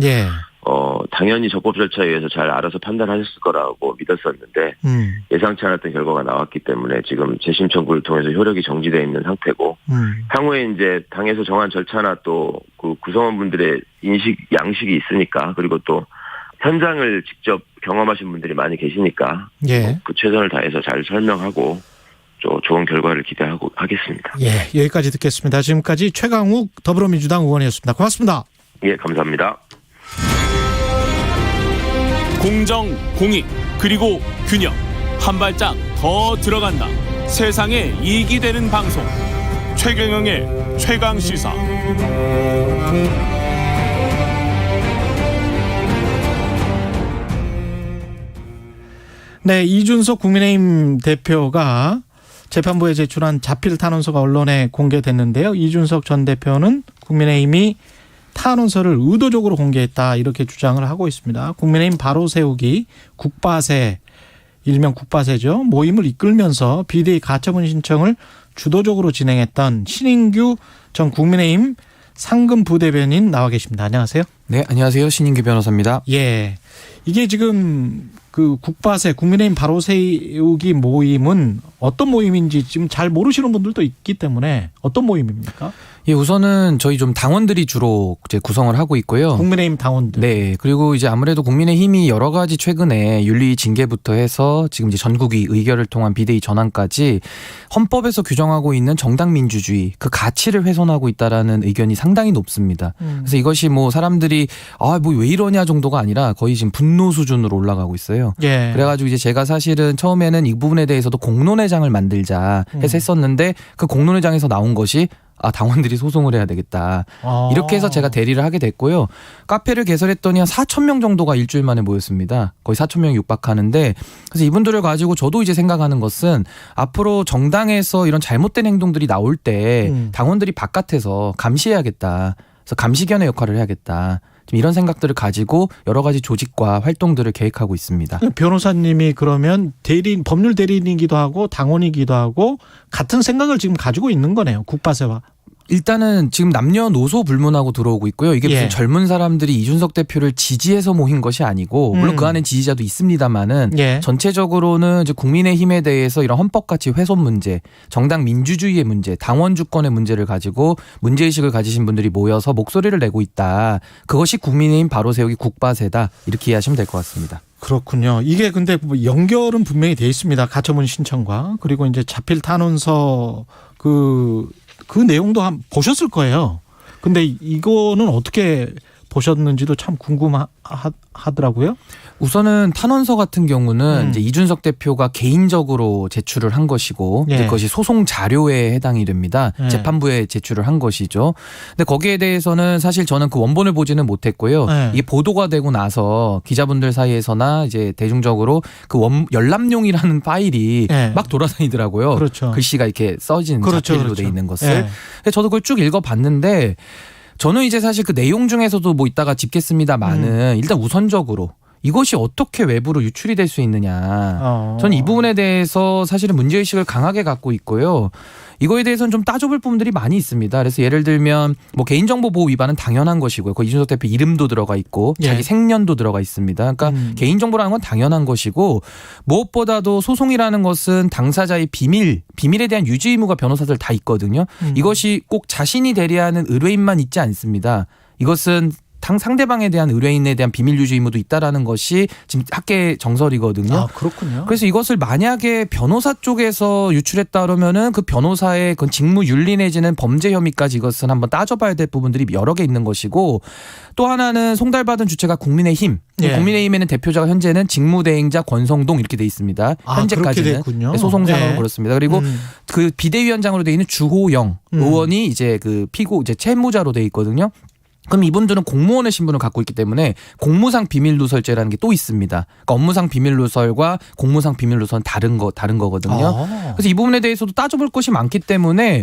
당연히 적법 절차에 의해서 잘 알아서 판단하셨을 거라고 믿었었는데 예상치 않았던 결과가 나왔기 때문에 지금 재심 청구를 통해서 효력이 정지되어 있는 상태고 향후에 이제 당에서 정한 절차나 또 그 구성원분들의 양식이 있으니까 그리고 또 현장을 직접 경험하신 분들이 많이 계시니까 그 최선을 다해서 잘 설명하고 좋은 결과를 기대하고 하겠습니다. 여기까지 듣겠습니다. 지금까지 최강욱 더불어민주당 의원이었습니다. 고맙습니다. 감사합니다. 공정, 공익, 그리고 균형. 한 발짝 더 들어간다. 세상에 이익이 되는 방송. 최경영의 최강시사. 네, 이준석 국민의힘 대표가 재판부에 제출한 자필 탄원서가 언론에 공개됐는데요. 이준석 전 대표는 국민의힘이 탄원서를 의도적으로 공개했다 이렇게 주장을 하고 있습니다. 국민의힘 바로 세우기 국바세, 일명 국바세죠. 모임을 이끌면서 비대위 가처분 신청을 주도적으로 진행했던 신인규 전 국민의힘 상금 부대변인 나와 계십니다. 안녕하세요. 네, 안녕하세요. 신인규 변호사입니다. 예. 이게 지금 그 국바세 국민의힘 바로 세우기 모임은 어떤 모임인지 지금 잘 모르시는 분들도 있기 때문에 어떤 모임입니까? 예, 우선은 저희 좀 당원들이 주로 이제 구성을 하고 있고요. 국민의힘 당원들. 네. 그리고 이제 아무래도 국민의힘이 여러 가지 최근에 윤리 징계부터 해서 지금 이제 전국위 의결을 통한 비대위 전환까지 헌법에서 규정하고 있는 정당 민주주의 그 가치를 훼손하고 있다라는 의견이 상당히 높습니다. 그래서 이것이 뭐 사람들이 뭐 왜 이러냐 정도가 아니라 거의 지금 분노 수준으로 올라가고 있어요. 예. 그래가지고 이제 제가 사실은 처음에는 이 부분에 대해서도 공론회장을 만들자 해서 했었는데 그 공론회장에서 나온 것이 당원들이 소송을 해야 되겠다. 이렇게 해서 제가 대리를 하게 됐고요. 카페를 개설했더니 한 4,000명 정도가 일주일 만에 모였습니다. 거의 4,000명이 육박하는데 그래서 이분들을 가지고 저도 이제 생각하는 것은 앞으로 정당에서 이런 잘못된 행동들이 나올 때 당원들이 바깥에서 감시해야겠다. 그래서 감시견의 역할을 해야겠다. 좀 이런 생각들을 가지고 여러 가지 조직과 활동들을 계획하고 있습니다. 변호사님이 그러면 법률 대리인이기도 하고 당원이기도 하고 같은 생각을 지금 가지고 있는 거네요. 국바세와. 일단은 지금 남녀노소 불문하고 들어오고 있고요. 이게 무슨 젊은 사람들이 이준석 대표를 지지해서 모인 것이 아니고 물론 그 안에 지지자도 있습니다만은 전체적으로는 이제 국민의힘에 대해서 이런 헌법가치 훼손 문제, 정당 민주주의의 문제, 당원 주권의 문제를 가지고 문제의식을 가지신 분들이 모여서 목소리를 내고 있다. 그것이 국민의힘 바로 세우기 국바세다. 이렇게 이해하시면 될 것 같습니다. 그렇군요. 이게 근데 연결은 분명히 돼 있습니다. 가처분 신청과 그리고 이제 자필 탄원서 그 내용도 보셨을 거예요. 근데 이거는 어떻게 보셨는지도 참 궁금하더라고요. 우선은 탄원서 같은 경우는 이제 이준석 대표가 개인적으로 제출을 한 것이고 이제 그것이 소송 자료에 해당이 됩니다. 재판부에 제출을 한 것이죠. 근데 거기에 대해서는 사실 저는 그 원본을 보지는 못했고요. 이게 보도가 되고 나서 기자분들 사이에서나 이제 대중적으로 그 열람용이라는 파일이 막 돌아다니더라고요. 그렇죠. 글씨가 이렇게 써진 자필로 돼 있는 것을. 근데 저도 그걸 쭉 읽어봤는데 저는 이제 사실 그 내용 중에서도 뭐 이따가 짚겠습니다만은 일단 우선적으로 이것이 어떻게 외부로 유출이 될 수 있느냐. 저는 이 부분에 대해서 사실은 문제의식을 강하게 갖고 있고요. 이거에 대해서는 좀 따져볼 부분들이 많이 있습니다. 그래서 예를 들면 뭐 개인정보 보호 위반은 당연한 것이고요. 그 이준석 대표 이름도 들어가 있고 자기 생년도 들어가 있습니다. 그러니까 개인정보라는 건 당연한 것이고 무엇보다도 소송이라는 것은 당사자의 비밀에 대한 유지 의무가 변호사들 다 있거든요. 이것이 꼭 자신이 대리하는 의뢰인만 있지 않습니다. 이것은 상대방에 대한 의뢰인에 대한 비밀 유지 의무도 있다라는 것이 지금 학계 정설이거든요. 그렇군요. 그래서 이것을 만약에 변호사 쪽에서 유출했다 그러면은 그 변호사의 그 직무 윤리 내지는 범죄 혐의까지 이것은 한번 따져봐야 될 부분들이 여러 개 있는 것이고 또 하나는 송달받은 주체가 국민의힘. 국민의힘에는 대표자가 현재는 직무대행자 권성동 이렇게 돼 있습니다. 현재까지는 소송상으로 그렇습니다. 그리고 그 비대위원장으로 돼 있는 주호영 의원이 이제 그 이제 채무자로 돼 있거든요. 그럼 이분들은 공무원의 신분을 갖고 있기 때문에 공무상 비밀누설죄라는 게 또 있습니다. 그러니까 업무상 비밀누설과 공무상 비밀누설은 다른 거거든요. 그래서 이 부분에 대해서도 따져볼 것이 많기 때문에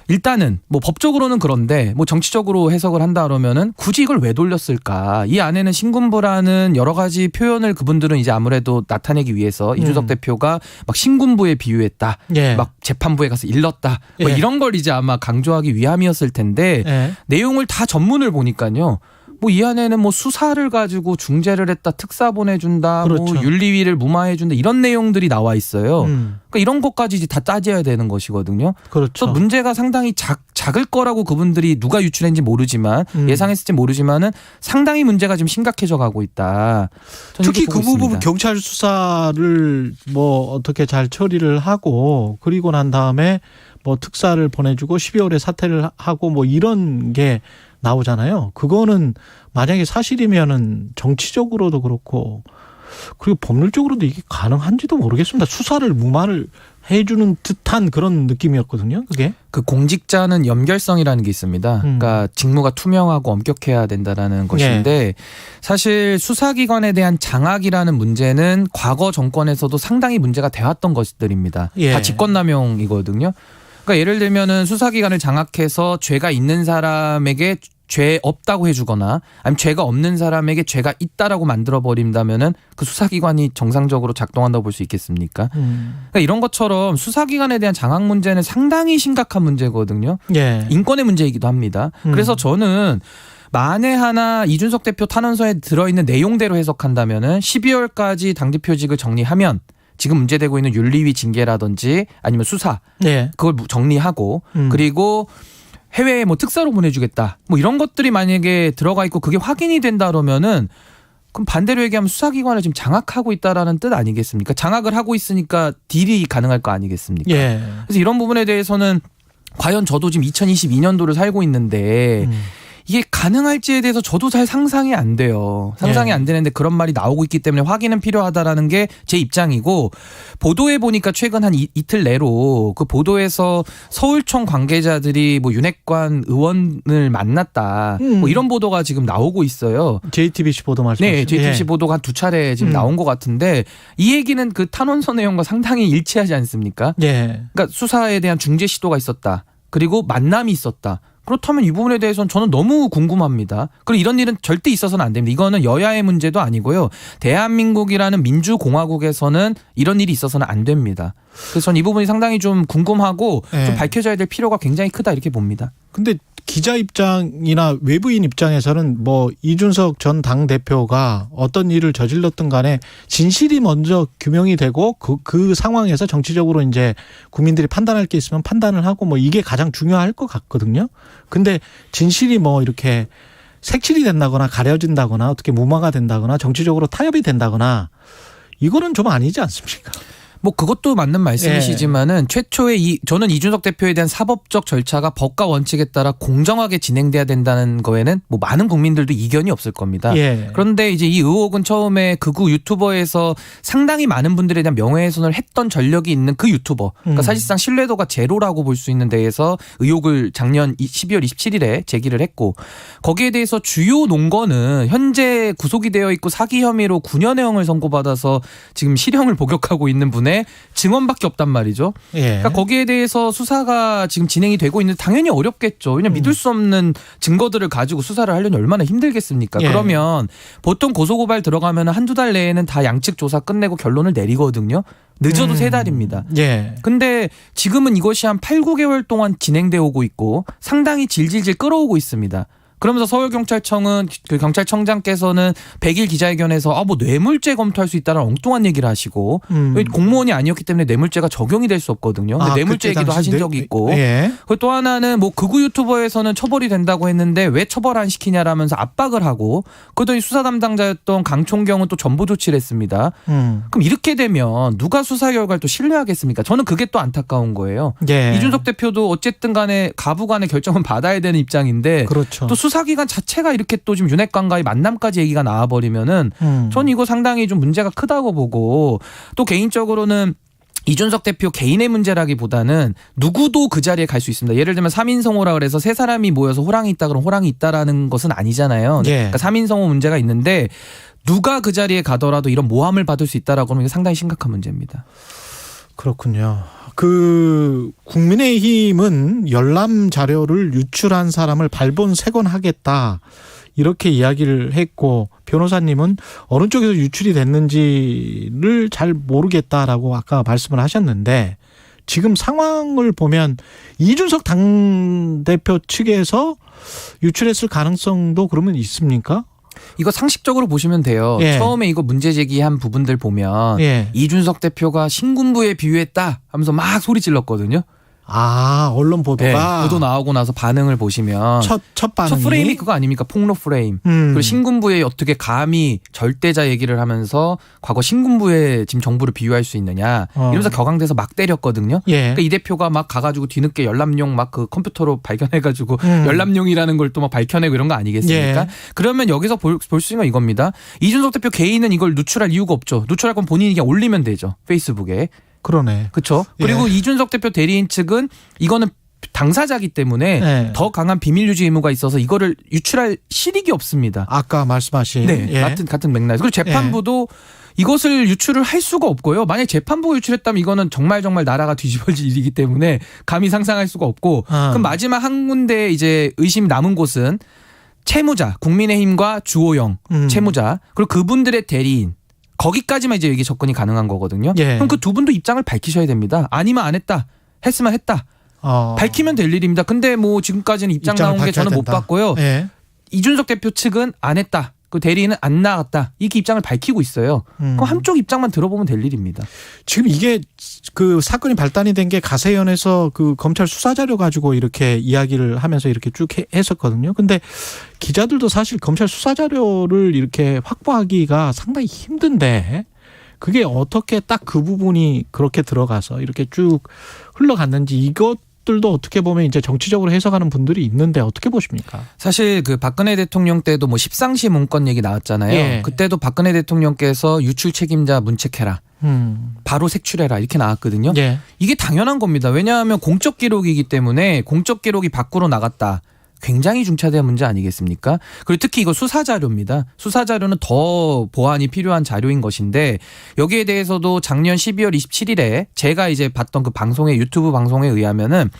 일단은 뭐 법적으로는 그런데 뭐 정치적으로 해석을 한다 그러면은 굳이 이걸 왜 돌렸을까? 이 안에는 신군부라는 여러 가지 표현을 그분들은 이제 아무래도 나타내기 위해서 이준석 대표가 막 신군부에 비유했다. 막 재판부에 가서 일렀다. 뭐 이런 걸 이제 아마 강조하기 위함이었을 텐데 내용을 다 전문을 보니까요. 뭐 이 안에는 뭐 수사를 가지고 중재를 했다, 특사 보내준다, 뭐 윤리위를 무마해준다 이런 내용들이 나와 있어요. 그러니까 이런 것까지 이제 다 따져야 되는 것이거든요. 그래서 문제가 상당히 작을 거라고 그분들이 누가 유출했는지 모르지만 예상했을지 모르지만은 상당히 문제가 좀 심각해져 가고 있다. 특히 그 부분 경찰 수사를 뭐 어떻게 잘 처리를 하고 그리고 난 다음에 뭐 특사를 보내주고 12월에 사퇴를 하고 뭐 이런 게 나오잖아요. 그거는 만약에 사실이면은 정치적으로도 그렇고 그리고 법률적으로도 이게 가능한지도 모르겠습니다. 수사를 무마를 해주는 듯한 그런 느낌이었거든요. 그게 그 공직자는 연결성이라는 게 있습니다. 그러니까 직무가 투명하고 엄격해야 된다라는 것인데 사실 수사기관에 대한 장악이라는 문제는 과거 정권에서도 상당히 문제가 되었던 것들입니다. 다 직권남용이거든요. 그러니까 예를 들면은 수사기관을 장악해서 죄가 있는 사람에게 죄 없다고 해주거나 아니면 죄가 없는 사람에게 죄가 있다라고 만들어 버린다면은 그 수사기관이 정상적으로 작동한다고 볼 수 있겠습니까? 그러니까 이런 것처럼 수사기관에 대한 장악 문제는 상당히 심각한 문제거든요. 인권의 문제이기도 합니다. 그래서 저는 만에 하나 이준석 대표 탄원서에 들어있는 내용대로 해석한다면은 12월까지 당대표직을 정리하면 지금 문제되고 있는 윤리위 징계라든지 아니면 수사 그걸 정리하고 그리고 해외에 뭐 특사로 보내주겠다. 뭐 이런 것들이 만약에 들어가 있고 그게 확인이 된다 그러면은 그럼 반대로 얘기하면 수사기관을 지금 장악하고 있다라는 뜻 아니겠습니까? 장악을 하고 있으니까 딜이 가능할 거 아니겠습니까? 그래서 이런 부분에 대해서는 과연 저도 지금 2022년도를 살고 있는데 이게 가능할지에 대해서 저도 잘 상상이 안 돼요. 상상이 안 되는데 그런 말이 나오고 있기 때문에 확인은 필요하다라는 게 제 입장이고 보도에 보니까 최근 한 이틀 내로 그 보도에서 서울청 관계자들이 뭐 윤핵관 의원을 만났다. 뭐 이런 보도가 지금 나오고 있어요. JTBC 보도 말씀하시죠? 네, JTBC 보도가 한 두 차례 지금 나온 것 같은데 이 얘기는 그 탄원서 내용과 상당히 일치하지 않습니까? 그러니까 수사에 대한 중재 시도가 있었다. 그리고 만남이 있었다. 그렇다면 이 부분에 대해서는 저는 너무 궁금합니다. 그리고 이런 일은 절대 있어서는 안 됩니다. 이거는 여야의 문제도 아니고요. 대한민국이라는 민주공화국에서는 이런 일이 있어서는 안 됩니다. 그래서 저는 이 부분이 상당히 좀 궁금하고 좀 밝혀져야 될 필요가 굉장히 크다 이렇게 봅니다. 근데 기자 입장이나 외부인 입장에서는 뭐 이준석 전 당대표가 어떤 일을 저질렀든 간에 진실이 먼저 규명이 되고 그 상황에서 정치적으로 이제 국민들이 판단할 게 있으면 판단을 하고 뭐 이게 가장 중요할 것 같거든요. 근데 진실이 뭐 이렇게 색칠이 된다거나 가려진다거나 어떻게 무마가 된다거나 정치적으로 타협이 된다거나 이거는 좀 아니지 않습니까? 뭐 그것도 맞는 말씀이시지만은 최초에 저는 이준석 대표에 대한 사법적 절차가 법과 원칙에 따라 공정하게 진행돼야 된다는 거에는 뭐 많은 국민들도 이견이 없을 겁니다. 그런데 이제 이 의혹은 처음에 극우 유튜버에서 상당히 많은 분들에 대한 명예훼손을 했던 전력이 있는 그 유튜버, 그러니까 사실상 신뢰도가 제로라고 볼 수 있는 데에서 의혹을 작년 12월 27일에 제기를 했고 거기에 대해서 주요 논거는 현재 구속이 되어 있고 사기 혐의로 9년형을 선고받아서 지금 실형을 복역하고 있는 분의 증언밖에 없단 말이죠. 그러니까 거기에 대해서 수사가 지금 진행이 되고 있는데 당연히 어렵겠죠. 왜냐하면 믿을 수 없는 증거들을 가지고 수사를 하려니 얼마나 힘들겠습니까? 그러면 보통 고소고발 들어가면 한두 달 내에는 다 양측 조사 끝내고 결론을 내리거든요. 늦어도 3달입니다. 근데 지금은 이것이 한 8, 9개월 동안 진행되어 오고 있고 상당히 질질질 끌어오고 있습니다. 그러면서 서울경찰청은 그 경찰청장께서는 100일 기자회견에서 뭐 뇌물죄 검토할 수 있다는 엉뚱한 얘기를 하시고 공무원이 아니었기 때문에 뇌물죄가 적용이 될 수 없거든요. 근데 뇌물죄 얘기도 하신 적이 있고 그리고 또 하나는 뭐 극우 유튜버에서는 처벌이 된다고 했는데 왜 처벌 안 시키냐라면서 압박을 하고 그러더니 수사 담당자였던 강총경은 또 전보 조치를 했습니다. 그럼 이렇게 되면 누가 수사 결과를 또 신뢰하겠습니까? 저는 그게 또 안타까운 거예요. 이준석 대표도 어쨌든 간에 가부간의 결정은 받아야 되는 입장인데 또 수사기관 자체가 이렇게 또 지금 윤핵관과의 만남까지 얘기가 나와버리면은 전 이거 상당히 좀 문제가 크다고 보고 또 개인적으로는 이준석 대표 개인의 문제라기보다는 누구도 그 자리에 갈 수 있습니다. 예를 들면 3인성호라 그래서 세 사람이 모여서 호랑이 있다 그러면 호랑이 있다라는 것은 아니잖아요. 그러니까 3인성호 문제가 있는데 누가 그 자리에 가더라도 이런 모함을 받을 수 있다라고 하면 이게 상당히 심각한 문제입니다. 그렇군요. 그 국민의힘은 열람 자료를 유출한 사람을 발본색원하겠다 이렇게 이야기를 했고 변호사님은 어느 쪽에서 유출이 됐는지를 잘 모르겠다라고 아까 말씀을 하셨는데 지금 상황을 보면 이준석 당대표 측에서 유출했을 가능성도 그러면 있습니까? 이거 상식적으로 보시면 돼요. 처음에 이거 문제 제기한 부분들 보면 이준석 대표가 신군부에 비유했다 하면서 막 소리 질렀거든요. 언론 보도가 보도 나오고 나서 반응을 보시면 첫 반응이 첫 프레임이 그거 아닙니까? 폭로 프레임. 그리고 신군부에 어떻게 감히 절대자 얘기를 하면서 과거 신군부에 지금 정부를 비유할 수 있느냐 이러면서 격앙돼서 막 때렸거든요. 그러니까 이 대표가 막 가가지고 뒤늦게 열람용 막 그 컴퓨터로 발견해가지고 열람용이라는 걸 또 막 밝혀내고 이런 거 아니겠습니까? 그러면 여기서 볼 수 있는 건 이겁니다. 이준석 대표 개인은 이걸 누출할 이유가 없죠. 누출할 건 본인이 그냥 올리면 되죠. 페이스북에. 그러네. 그렇죠. 그리고 이준석 대표 대리인 측은 이거는 당사자기 때문에 더 강한 비밀 유지 의무가 있어서 이거를 유출할 실익이 없습니다. 아까 말씀하신 같은 맥락에서. 그리고 재판부도 이것을 유출을 할 수가 없고요. 만약 재판부가 유출했다면 이거는 정말 나라가 뒤집어질 일이기 때문에 감히 상상할 수가 없고 그럼 마지막 한 군데 이제 의심이 남은 곳은 채무자, 국민의힘과 주호영 채무자 그리고 그분들의 대리인 거기까지만 이제 이게 접근이 가능한 거거든요. 그럼 그 두 분도 입장을 밝히셔야 됩니다. 아니면 안 했다. 했으면 했다. 밝히면 될 일입니다. 근데 뭐 지금까지는 입장 나온 게 저는 못 봤고요. 이준석 대표 측은 안 했다. 그 대리인은 안 나갔다. 이렇게 입장을 밝히고 있어요. 그럼 한쪽 입장만 들어보면 될 일입니다. 지금 이게 그 사건이 발단이 된 게 가세연에서 그 검찰 수사 자료 가지고 이렇게 이야기를 하면서 이렇게 쭉 했었거든요. 근데 기자들도 사실 검찰 수사 자료를 이렇게 확보하기가 상당히 힘든데 그게 어떻게 딱 그 부분이 그렇게 들어가서 이렇게 쭉 흘러갔는지 이것들도 어떻게 보면 이제 정치적으로 해석하는 분들이 있는데 어떻게 보십니까? 사실 그 박근혜 대통령 때도 뭐 십상시 문건 얘기 나왔잖아요. 그때도 박근혜 대통령께서 유출 책임자 문책해라. 바로 색출해라 이렇게 나왔거든요. 이게 당연한 겁니다. 왜냐하면 공적 기록이기 때문에 공적 기록이 밖으로 나갔다. 굉장히 중차대한 문제 아니겠습니까? 그리고 특히 이거 수사 자료입니다. 수사 자료는 더 보완이 필요한 자료인 것인데 여기에 대해서도 작년 12월 27일에 제가 이제 봤던 그 방송에 유튜브 방송에 의하면은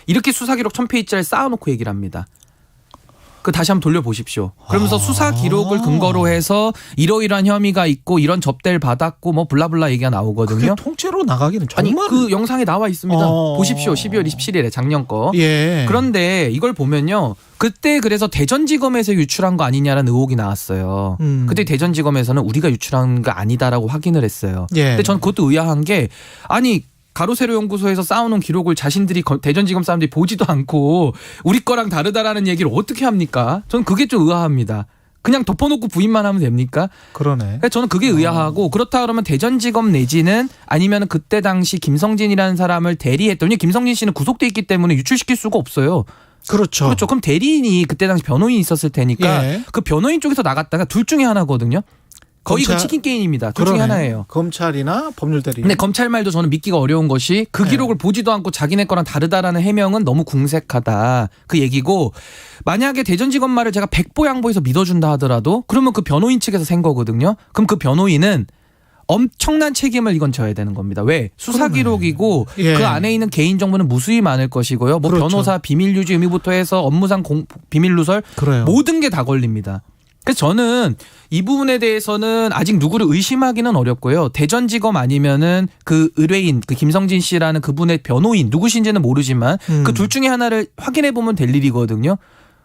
이렇게 수사 기록 1000페이지를 쌓아놓고 얘기를 합니다. 그 다시 한번 돌려보십시오. 그러면서 수사 기록을 근거로 해서 이러이러한 혐의가 있고 이런 접대를 받았고 뭐 블라블라 얘기가 나오거든요. 그게 통째로 나가기는 정말 아니 그 영상에 나와 있습니다. 보십시오. 12월 27일에 작년 거. 그런데 이걸 보면요. 그때 그래서 대전지검에서 유출한 거 아니냐라는 의혹이 나왔어요. 그때 대전지검에서는 우리가 유출한 거 아니다라고 확인을 했어요. 근데 전 그것도 의아한 게 아니 가로세로 연구소에서 쌓아놓은 기록을 자신들이 대전지검 사람들이 보지도 않고 우리 거랑 다르다라는 얘기를 어떻게 합니까? 저는 그게 좀 의아합니다. 그냥 덮어놓고 부인만 하면 됩니까? 그러네. 저는 그게 의아하고 그렇다 그러면 대전지검 내지는 아니면 그때 당시 김성진이라는 사람을 대리했더니 김성진 씨는 구속돼 있기 때문에 유출시킬 수가 없어요. 그렇죠. 그럼 대리인이 그때 당시 변호인이 있었을 테니까 그 변호인 쪽에서 나갔다가 둘 중에 하나거든요. 거의 그 치킨 게임입니다. 둘 중에 하나예요. 검찰이나 법률 대리인. 근데 검찰 말도 저는 믿기가 어려운 것이 그 기록을 보지도 않고 자기네 거랑 다르다라는 해명은 너무 궁색하다. 그 얘기고 만약에 대전지검 말을 제가 백보양보해서 믿어준다 하더라도 그러면 그 변호인 측에서 센 거거든요. 그럼 그 변호인은 엄청난 책임을 이건 져야 되는 겁니다. 왜? 수사 기록이고 그 안에 있는 개인 정보는 무수히 많을 것이고요. 뭐 변호사 비밀 유지 의무부터 해서 업무상 비밀 누설 모든 게 다 걸립니다. 그래서 저는 이 부분에 대해서는 아직 누구를 의심하기는 어렵고요. 대전지검 아니면은 그 의뢰인, 그 김성진 씨라는 그분의 변호인 누구신지는 모르지만 그 둘 중에 하나를 확인해 보면 될 일이거든요.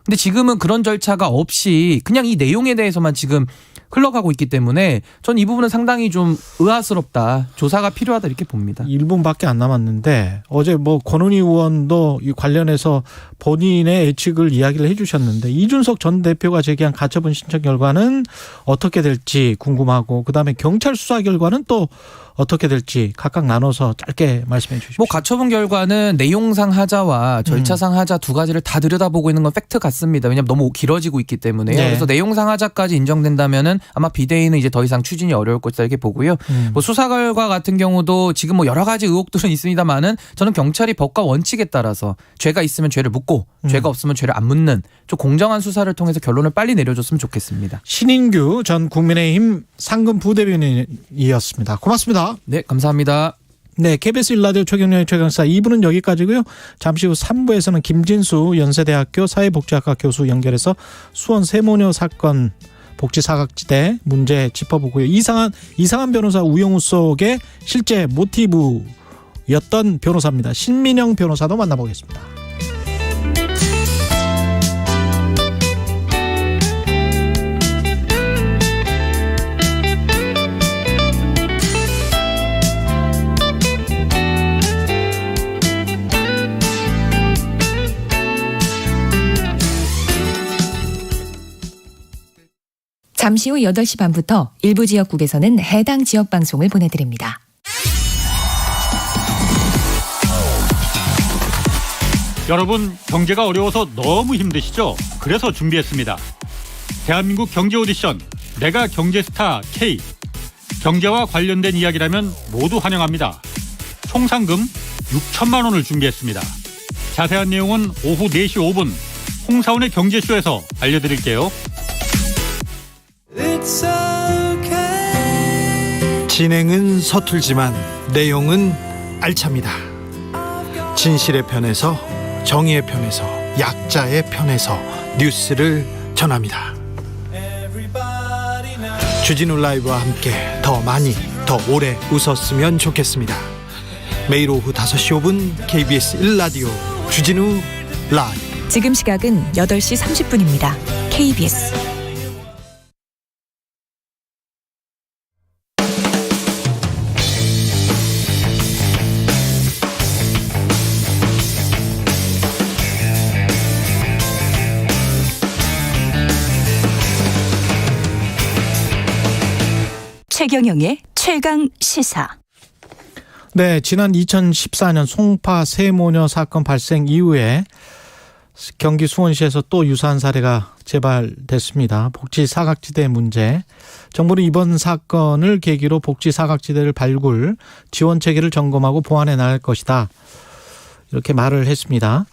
근데 지금은 그런 절차가 없이 그냥 이 내용에 대해서만 지금 흘러가고 있기 때문에 전 이 부분은 상당히 좀 의아스럽다. 조사가 필요하다 이렇게 봅니다. 1분밖에 안 남았는데 어제 뭐 권은희 의원도 이 관련해서 본인의 예측을 이야기를 해 주셨는데 이준석 전 대표가 제기한 가처분 신청 결과는 어떻게 될지 궁금하고 그다음에 경찰 수사 결과는 또 어떻게 될지 각각 나눠서 짧게 말씀해 주십시오. 뭐 가처분 결과는 내용상 하자와 절차상 하자 두 가지를 다 들여다보고 있는 건 팩트 같습니다. 왜냐하면 너무 길어지고 있기 때문에요. 그래서 내용상 하자까지 인정된다면은 아마 비대위는 이제 더 이상 추진이 어려울 것이다 이렇게 보고요. 뭐 수사 결과 같은 경우도 지금 뭐 여러 가지 의혹들은 있습니다만은 저는 경찰이 법과 원칙에 따라서 죄가 있으면 죄를 묻고 죄가 없으면 죄를 안 묻는 좀 공정한 수사를 통해서 결론을 빨리 내려줬으면 좋겠습니다. 신인규 전 국민의힘 상근 부대변인이었습니다. 고맙습니다. 네, 감사합니다. 네, KBS 1라디오 최경영의 최강사 2부는 여기까지고요. 잠시 후 3부에서는 김진수 연세대학교 사회복지학과 교수 연결해서 수원 세모녀 사건 복지 사각지대 문제 짚어보고요. 이상한 변호사 우영우 속의 실제 모티브였던 변호사입니다. 신민영 변호사도 만나보겠습니다. 잠시 후 8시 반부터 일부 지역국에서는 해당 지역 방송을 보내드립니다. 여러분, 경제가 어려워서 너무 힘드시죠? 그래서 준비했습니다. 대한민국 경제 오디션 내가 경제스타 K. 경제와 관련된 이야기라면 모두 환영합니다. 총 상금 6천만 원을 준비했습니다. 자세한 내용은 오후 4시 5분 홍사원의 경제쇼에서 알려드릴게요. 진행은 서툴지만 내용은 알찹니다. 진실의 편에서, 정의의 편에서, 약자의 편에서 뉴스를 전합니다. 주진우 라이브와 함께 더 많이, 더 오래 웃었으면 좋겠습니다. 매일 오후 5시 5분 KBS 1라디오 주진우 라이브. 지금 시각은 8시 30분입니다. KBS 최경영의 최강 시사. 네, 지난 2014년 송파 세모녀 사건 발생 이후에 경기 수원시에서 또 유사한 사례가 재발됐습니다. 복지 사각지대 문제. 정부는 이번 사건을 계기로 복지 사각지대를 발굴, 지원 체계를 점검하고 보완해 나갈 것이다. 이렇게 말을 했습니다.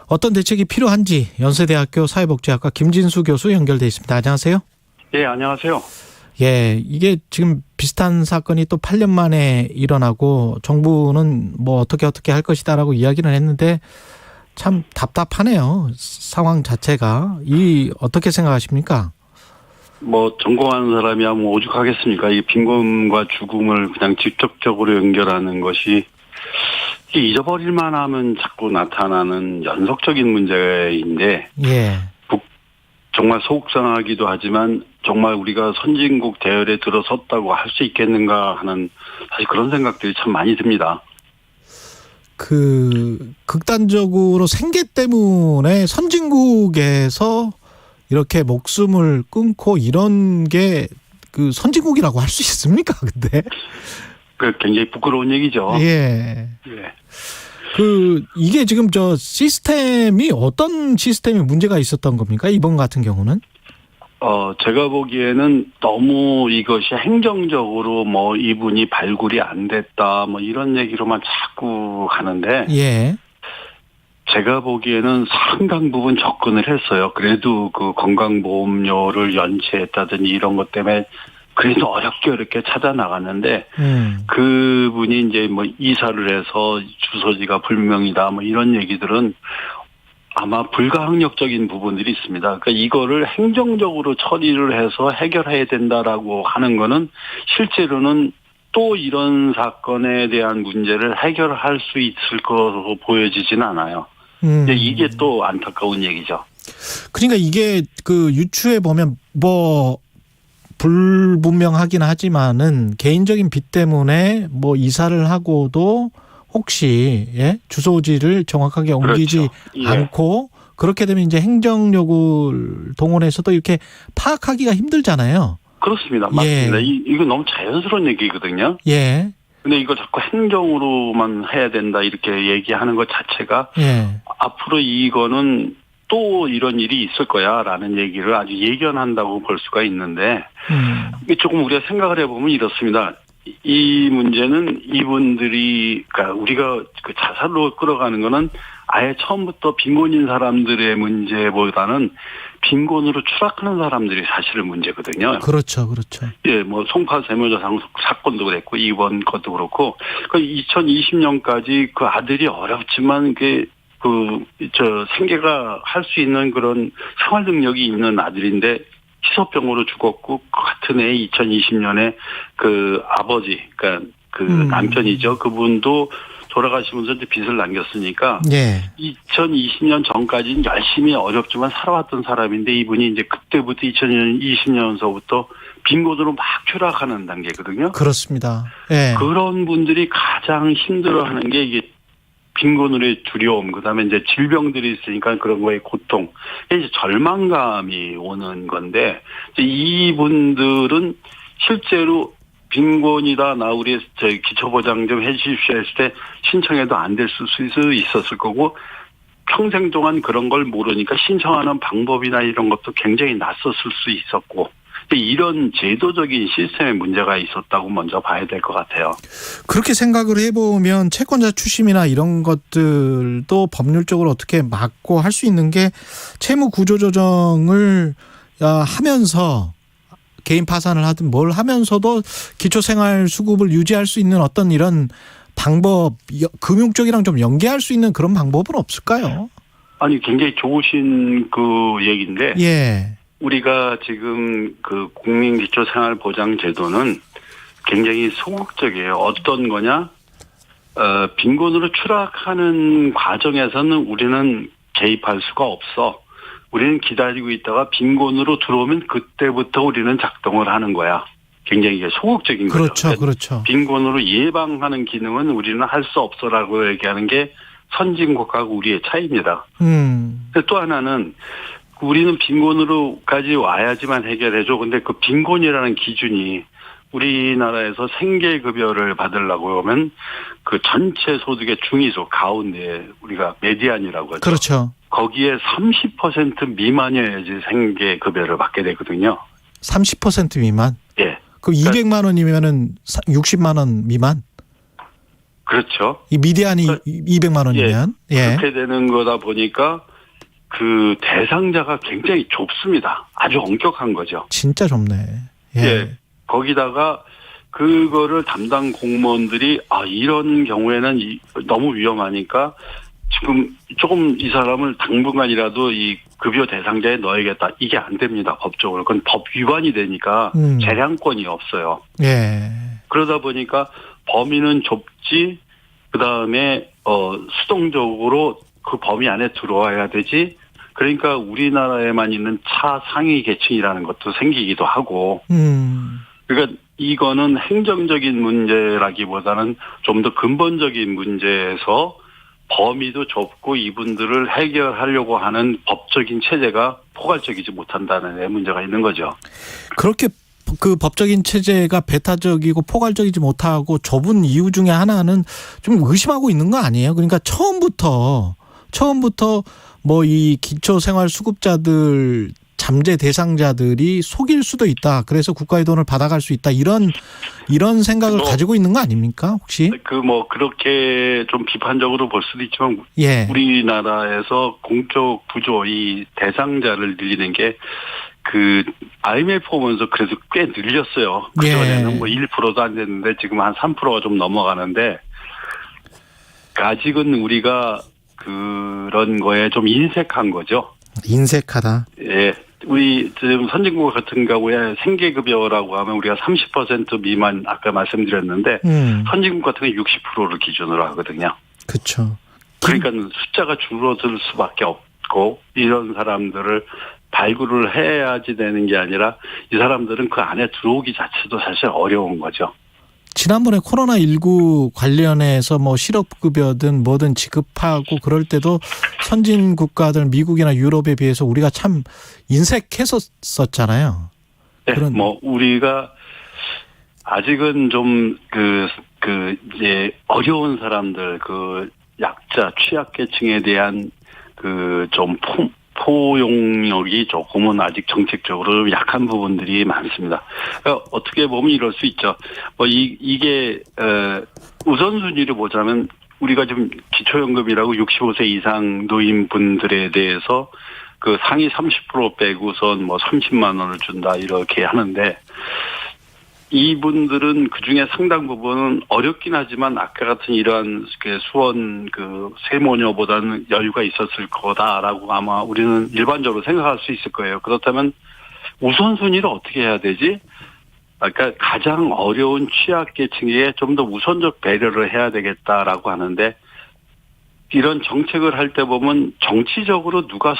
어떤 대책이 필요한지 연세대학교 사회복지학과 김진수 교수 연결돼 있습니다. 안녕하세요. 예, 안녕하세요. 예, 이게 지금 비슷한 사건이 또 8년 만에 일어나고 정부는 뭐 어떻게 할 것이다라고 이야기는 했는데 참 답답하네요. 상황 자체가. 이 어떻게 생각하십니까? 뭐 전공하는 사람이야 뭐 오죽하겠습니까? 이 빈곤과 죽음을 그냥 직접적으로 연결하는 것이 잊어버릴만 하면 자꾸 나타나는 연속적인 문제인데 예. 정말 속상하기도 하지만 정말 우리가 선진국 대열에 들어섰다고 할 수 있겠는가 하는 사실 그런 생각들이 참 많이 듭니다. 극단적으로 생계 때문에 선진국에서 이렇게 목숨을 끊고 이런 게 선진국이라고 할 수 있습니까? 근데 굉장히 부끄러운 얘기죠. 예. 이게 지금 시스템이 어떤 시스템에 문제가 있었던 겁니까? 이번 같은 경우는? 제가 보기에는 너무 이것이 행정적으로 뭐 이분이 발굴이 안 됐다 뭐 이런 얘기로만 자꾸 가는데. 예. 제가 보기에는 상당 부분 접근을 했어요. 그래도 그 건강보험료를 연체했다든지 이런 것 때문에 그래도 어렵게 찾아 나갔는데 그분이 이제 뭐 이사를 해서 주소지가 불명이다 뭐 이런 얘기들은 아마 불가항력적인 부분들이 있습니다. 그러니까 이거를 행정적으로 처리를 해서 해결해야 된다라고 하는 거는 실제로는 또 이런 사건에 대한 문제를 해결할 수 있을 것으로 보여지진 않아요. 이게 또 안타까운 얘기죠. 그러니까 이게 유추해 보면 뭐 불분명하긴 하지만은 개인적인 빚 때문에 뭐 이사를 하고도 혹시 주소지를 정확하게 옮기지 그렇죠. 않고 그렇게 되면 이제 행정력을 동원해서도 이렇게 파악하기가 힘들잖아요. 그렇습니다. 맞습니다. 이거 너무 자연스러운 얘기거든요. 예. 근데 이거 자꾸 행정으로만 해야 된다 이렇게 얘기하는 것 자체가 앞으로 이거는 또 이런 일이 있을 거야라는 얘기를 아주 예견한다고 볼 수가 있는데 조금 우리가 생각을 해보면 이렇습니다. 이 문제는 이분들이 그러니까 우리가 자살로 끌어가는 거는 아예 처음부터 빈곤인 사람들의 문제보다는 빈곤으로 추락하는 사람들이 사실은 문제거든요. 그렇죠. 예, 뭐 송파 세모녀 사건도 그랬고 이번 것도 그렇고 2020년까지 그 아들이 어렵지만 생계가 할 수 있는 그런 생활 능력이 있는 아들인데 희소병으로 죽었고 그 같은 해 2020년에 그 아버지 그러니까 남편이죠. 그분도 돌아가시면서 이제 빚을 남겼으니까 2020년 전까지는 열심히 어렵지만 살아왔던 사람인데 이분이 이제 그때부터 2020년서부터 빈곤으로 막 추락하는 단계거든요. 그렇습니다. 예. 그런 분들이 가장 힘들어하는 게 이게 빈곤으로의 두려움, 그다음에 이제 질병들이 있으니까 그런 거에 고통, 이제 절망감이 오는 건데 이분들은 실제로 빈곤이다, 나 우리 기초보장 좀 해주십시오 했을 때 신청해도 안 될 수 있었을 거고 평생 동안 그런 걸 모르니까 신청하는 방법이나 이런 것도 굉장히 낯섰을 수 있었고 근데 이런 제도적인 시스템에 문제가 있었다고 먼저 봐야 될 것 같아요. 그렇게 생각을 해보면 채권자 추심이나 이런 것들도 법률적으로 어떻게 막고 할 수 있는 게 채무 구조 조정을 하면서 개인 파산을 하든 뭘 하면서도 기초생활수급을 유지할 수 있는 어떤 이런 방법, 금융 쪽이랑 좀 연계할 수 있는 그런 방법은 없을까요? 아니, 굉장히 좋으신 그 얘기인데. 예. 우리가 지금 그 국민기초생활보장제도는 굉장히 소극적이에요. 어떤 거냐? 빈곤으로 추락하는 과정에서는 우리는 개입할 수가 없어. 우리는 기다리고 있다가 빈곤으로 들어오면 그때부터 우리는 작동을 하는 거야. 굉장히 이게 소극적인 거죠. 그렇죠, 그렇죠. 빈곤으로 예방하는 기능은 우리는 할 수 없어라고 얘기하는 게 선진국하고 우리의 차이입니다. 또 하나는 우리는 빈곤으로까지 와야지만 해결해줘. 근데 그 빈곤이라는 기준이 우리나라에서 생계급여를 받으려고 하면 그 전체 소득의 중위소 가운데 우리가 메디안이라고 하죠. 그렇죠. 거기에 30% 미만이어야지 생계급여를 받게 되거든요. 30% 미만? 예. 그럼 200만 원이면은 60만 원 미만? 그렇죠. 이 미디안이 200만 원이면? 예. 그렇게 되는 거다 보니까 그 대상자가 굉장히 좁습니다. 아주 엄격한 거죠. 진짜 좁네. 예. 거기다가 그거를 담당 공무원들이 이런 경우에는 너무 위험하니까 지금 조금 이 사람을 당분간이라도 이 급여 대상자에 넣어야겠다. 이게 안 됩니다. 법적으로. 그건 법 위반이 되니까 재량권이 없어요. 예. 그러다 보니까 범위는 좁지, 그 다음에 수동적으로 그 범위 안에 들어와야 되지. 그러니까 우리나라에만 있는 차상위 계층이라는 것도 생기기도 하고. 그러니까 이거는 행정적인 문제라기보다는 좀 더 근본적인 문제에서 범위도 좁고 이분들을 해결하려고 하는 법적인 체제가 포괄적이지 못한다는 데 문제가 있는 거죠. 그렇게 그 법적인 체제가 배타적이고 포괄적이지 못하고 좁은 이유 중에 하나는 좀 의심하고 있는 거 아니에요? 그러니까 처음부터 뭐 이 기초생활수급자들 잠재 대상자들이 속일 수도 있다. 그래서 국가의 돈을 받아갈 수 있다. 이런 생각을 가지고 있는 거 아닙니까? 혹시? 그렇게 좀 비판적으로 볼 수도 있지만 예. 우리나라에서 공적 부조 이 대상자를 늘리는 게 그 IMF 오면서 그래도 꽤 늘렸어요. 그전에는 뭐 1%도 안 됐는데 지금 한 3%가 좀 넘어가는데 아직은 우리가 그런 거에 좀 인색한 거죠. 인색하다. 예. 우리 지금 선진국 같은 경우에 생계급여라고 하면 우리가 30% 미만 아까 말씀드렸는데 선진국 같은 경우에 60%를 기준으로 하거든요. 그렇죠. 그러니까 숫자가 줄어들 수밖에 없고 이런 사람들을 발굴을 해야지 되는 게 아니라 이 사람들은 그 안에 들어오기 자체도 사실 어려운 거죠. 지난번에 코로나19 관련해서 뭐 실업급여든 뭐든 지급하고 그럴 때도 선진 국가들 미국이나 유럽에 비해서 우리가 참 인색했었잖아요. 네, 뭐 우리가 아직은 좀 이제 어려운 사람들 그 약자 취약계층에 대한 그 좀 포용력이 조금은 아직 정책적으로 약한 부분들이 많습니다. 그러니까 어떻게 보면 이럴 수 있죠. 뭐 이게 우선순위를 보자면 우리가 지금 기초연금이라고 65세 이상 노인분들에 대해서 그 상위 30% 빼고선 뭐 30만 원을 준다 이렇게 하는데 이분들은 그 중에 상당 부분은 어렵긴 하지만 아까 같은 이러한 수원 그 세모녀보다는 여유가 있었을 거다라고 아마 우리는 일반적으로 생각할 수 있을 거예요. 그렇다면 우선순위를 어떻게 해야 되지? 그러니까 가장 어려운 취약계층에 좀 더 우선적 배려를 해야 되겠다라고 하는데 이런 정책을 할 때 보면 정치적으로 누가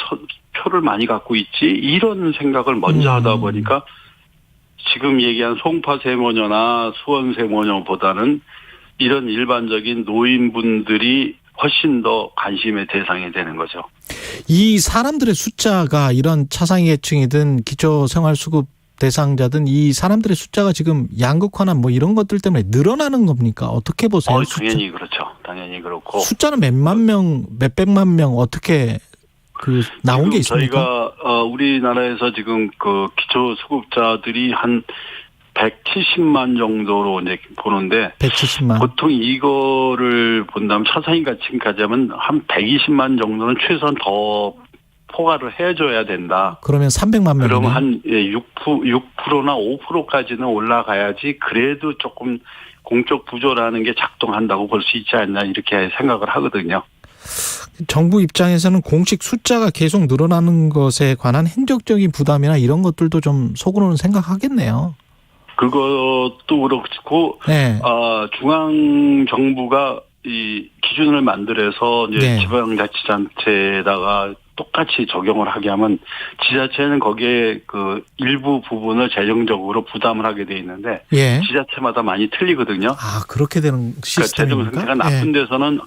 표를 많이 갖고 있지 이런 생각을 먼저 하다 보니까 지금 얘기한 송파 세모녀나 수원 세모녀보다는 이런 일반적인 노인분들이 훨씬 더 관심의 대상이 되는 거죠. 이 사람들의 숫자가 이런 차상위계층이든 기초생활수급 대상자든 이 사람들의 숫자가 지금 양극화나 뭐 이런 것들 때문에 늘어나는 겁니까? 어떻게 보세요? 당연히 그렇죠. 당연히 그렇고. 숫자는 몇만 명, 몇백만 명 어떻게 그 나온 게 있습니까? 저희가 우리나라에서 지금 그 기초 수급자들이 한 170만 정도로 이제 보는데 170만. 보통 이거를 본다면 차상위 가치까지 하면 한 120만 정도는 최소한 더 포괄을 해줘야 된다. 그러면 300만 명. 그러면 한 6%나 5%까지는 올라가야지 그래도 조금 공적 부조라는 게 작동한다고 볼 수 있지 않나 이렇게 생각을 하거든요. 정부 입장에서는 공식 숫자가 계속 늘어나는 것에 관한 행정적인 부담이나 이런 것들도 좀 속으로는 생각하겠네요. 그것도 그렇고, 네. 중앙 정부가 이 기준을 만들어서 이제 네. 지방자치단체에다가 똑같이 적용을 하게 하면 지자체는 거기에 그 일부 부분을 재정적으로 부담을 하게 돼 있는데 예. 지자체마다 많이 틀리거든요. 아, 그렇게 되는 시스템입니까? 그러니까 재정 상태가 나쁜 예. 데서는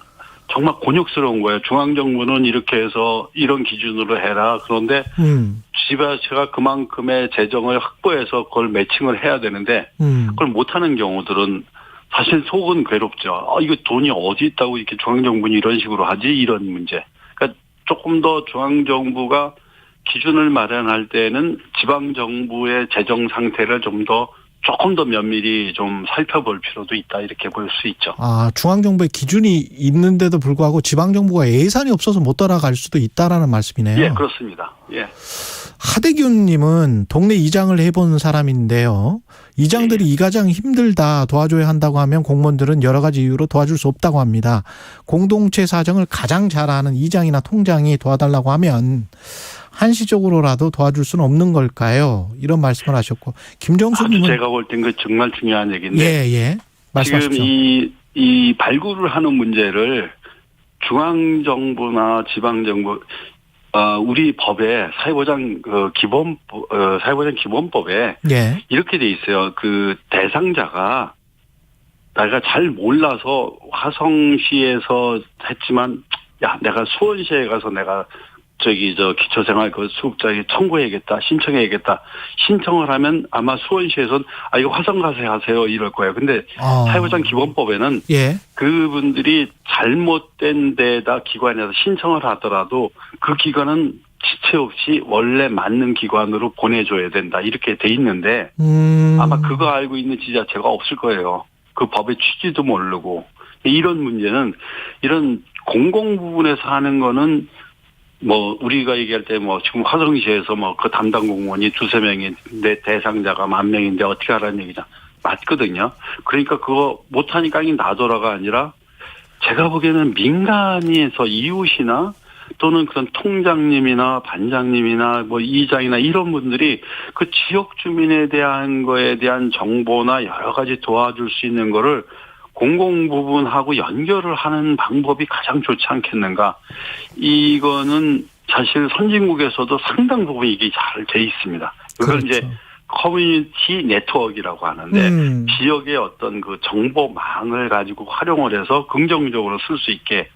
정말 곤욕스러운 거예요. 중앙정부는 이렇게 해서 이런 기준으로 해라. 그런데 지자체가 그만큼의 재정을 확보해서 그걸 매칭을 해야 되는데 그걸 못하는 경우들은 사실 속은 괴롭죠. 이거 돈이 어디 있다고 이렇게 중앙정부는 이런 식으로 하지? 이런 문제. 그러니까 조금 더 중앙정부가 기준을 마련할 때는 지방정부의 재정 상태를 조금 더 면밀히 좀 살펴볼 필요도 있다 이렇게 볼 수 있죠. 아, 중앙정부의 기준이 있는데도 불구하고 지방정부가 예산이 없어서 못 따라갈 수도 있다라는 말씀이네요. 예, 그렇습니다. 예. 하대균 님은 동네 이장을 해본 사람인데요. 이장들이 이 가장 힘들다 도와줘야 한다고 하면 공무원들은 여러 가지 이유로 도와줄 수 없다고 합니다. 공동체 사정을 가장 잘 아는 이장이나 통장이 도와달라고 하면 한시적으로라도 도와줄 수는 없는 걸까요? 이런 말씀을 하셨고, 김정수 님은 제가 볼 땐 그 정말 중요한 얘기인데 예. 말씀하십시오. 지금 이 발굴을 하는 문제를 중앙정부나 지방정부 우리 법에 사회보장 기본법에 예. 이렇게 돼 있어요. 그 대상자가 내가 잘 몰라서 화성시에서 했지만 야 내가 수원시에 가서 내가 기초생활 그 수급자에게 청구해야겠다, 신청해야겠다. 신청을 하면 아마 수원시에서는 이거 화성 가서 하세요 이럴 거예요. 근데 사회보장 기본법에는 예. 그분들이 잘못된 데다 기관에서 신청을 하더라도 그 기관은 지체 없이 원래 맞는 기관으로 보내줘야 된다 이렇게 돼 있는데 아마 그거 알고 있는 지자체가 없을 거예요. 그 법의 취지도 모르고 이런 문제는 이런 공공 부분에서 하는 거는 우리가 얘기할 때 지금 화성시에서 그 담당 공무원이 2-3명인데 대상자가 10,000명인데 어떻게 하라는 얘기냐. 맞거든요. 그러니까 그거 못하니까 나더라가 아니라 제가 보기에는 민간에서 이웃이나 또는 그런 통장님이나 반장님이나 이장이나 이런 분들이 그 지역 주민에 대한 거에 대한 정보나 여러 가지 도와줄 수 있는 거를 공공 부분하고 연결을 하는 방법이 가장 좋지 않겠는가. 이거는 사실 선진국에서도 상당 부분 이게 잘 돼 있습니다. 그걸 그렇죠. 이제 커뮤니티 네트워크라고 하는데 지역의 어떤 그 정보망을 가지고 활용을 해서 긍정적으로 쓸 수 있게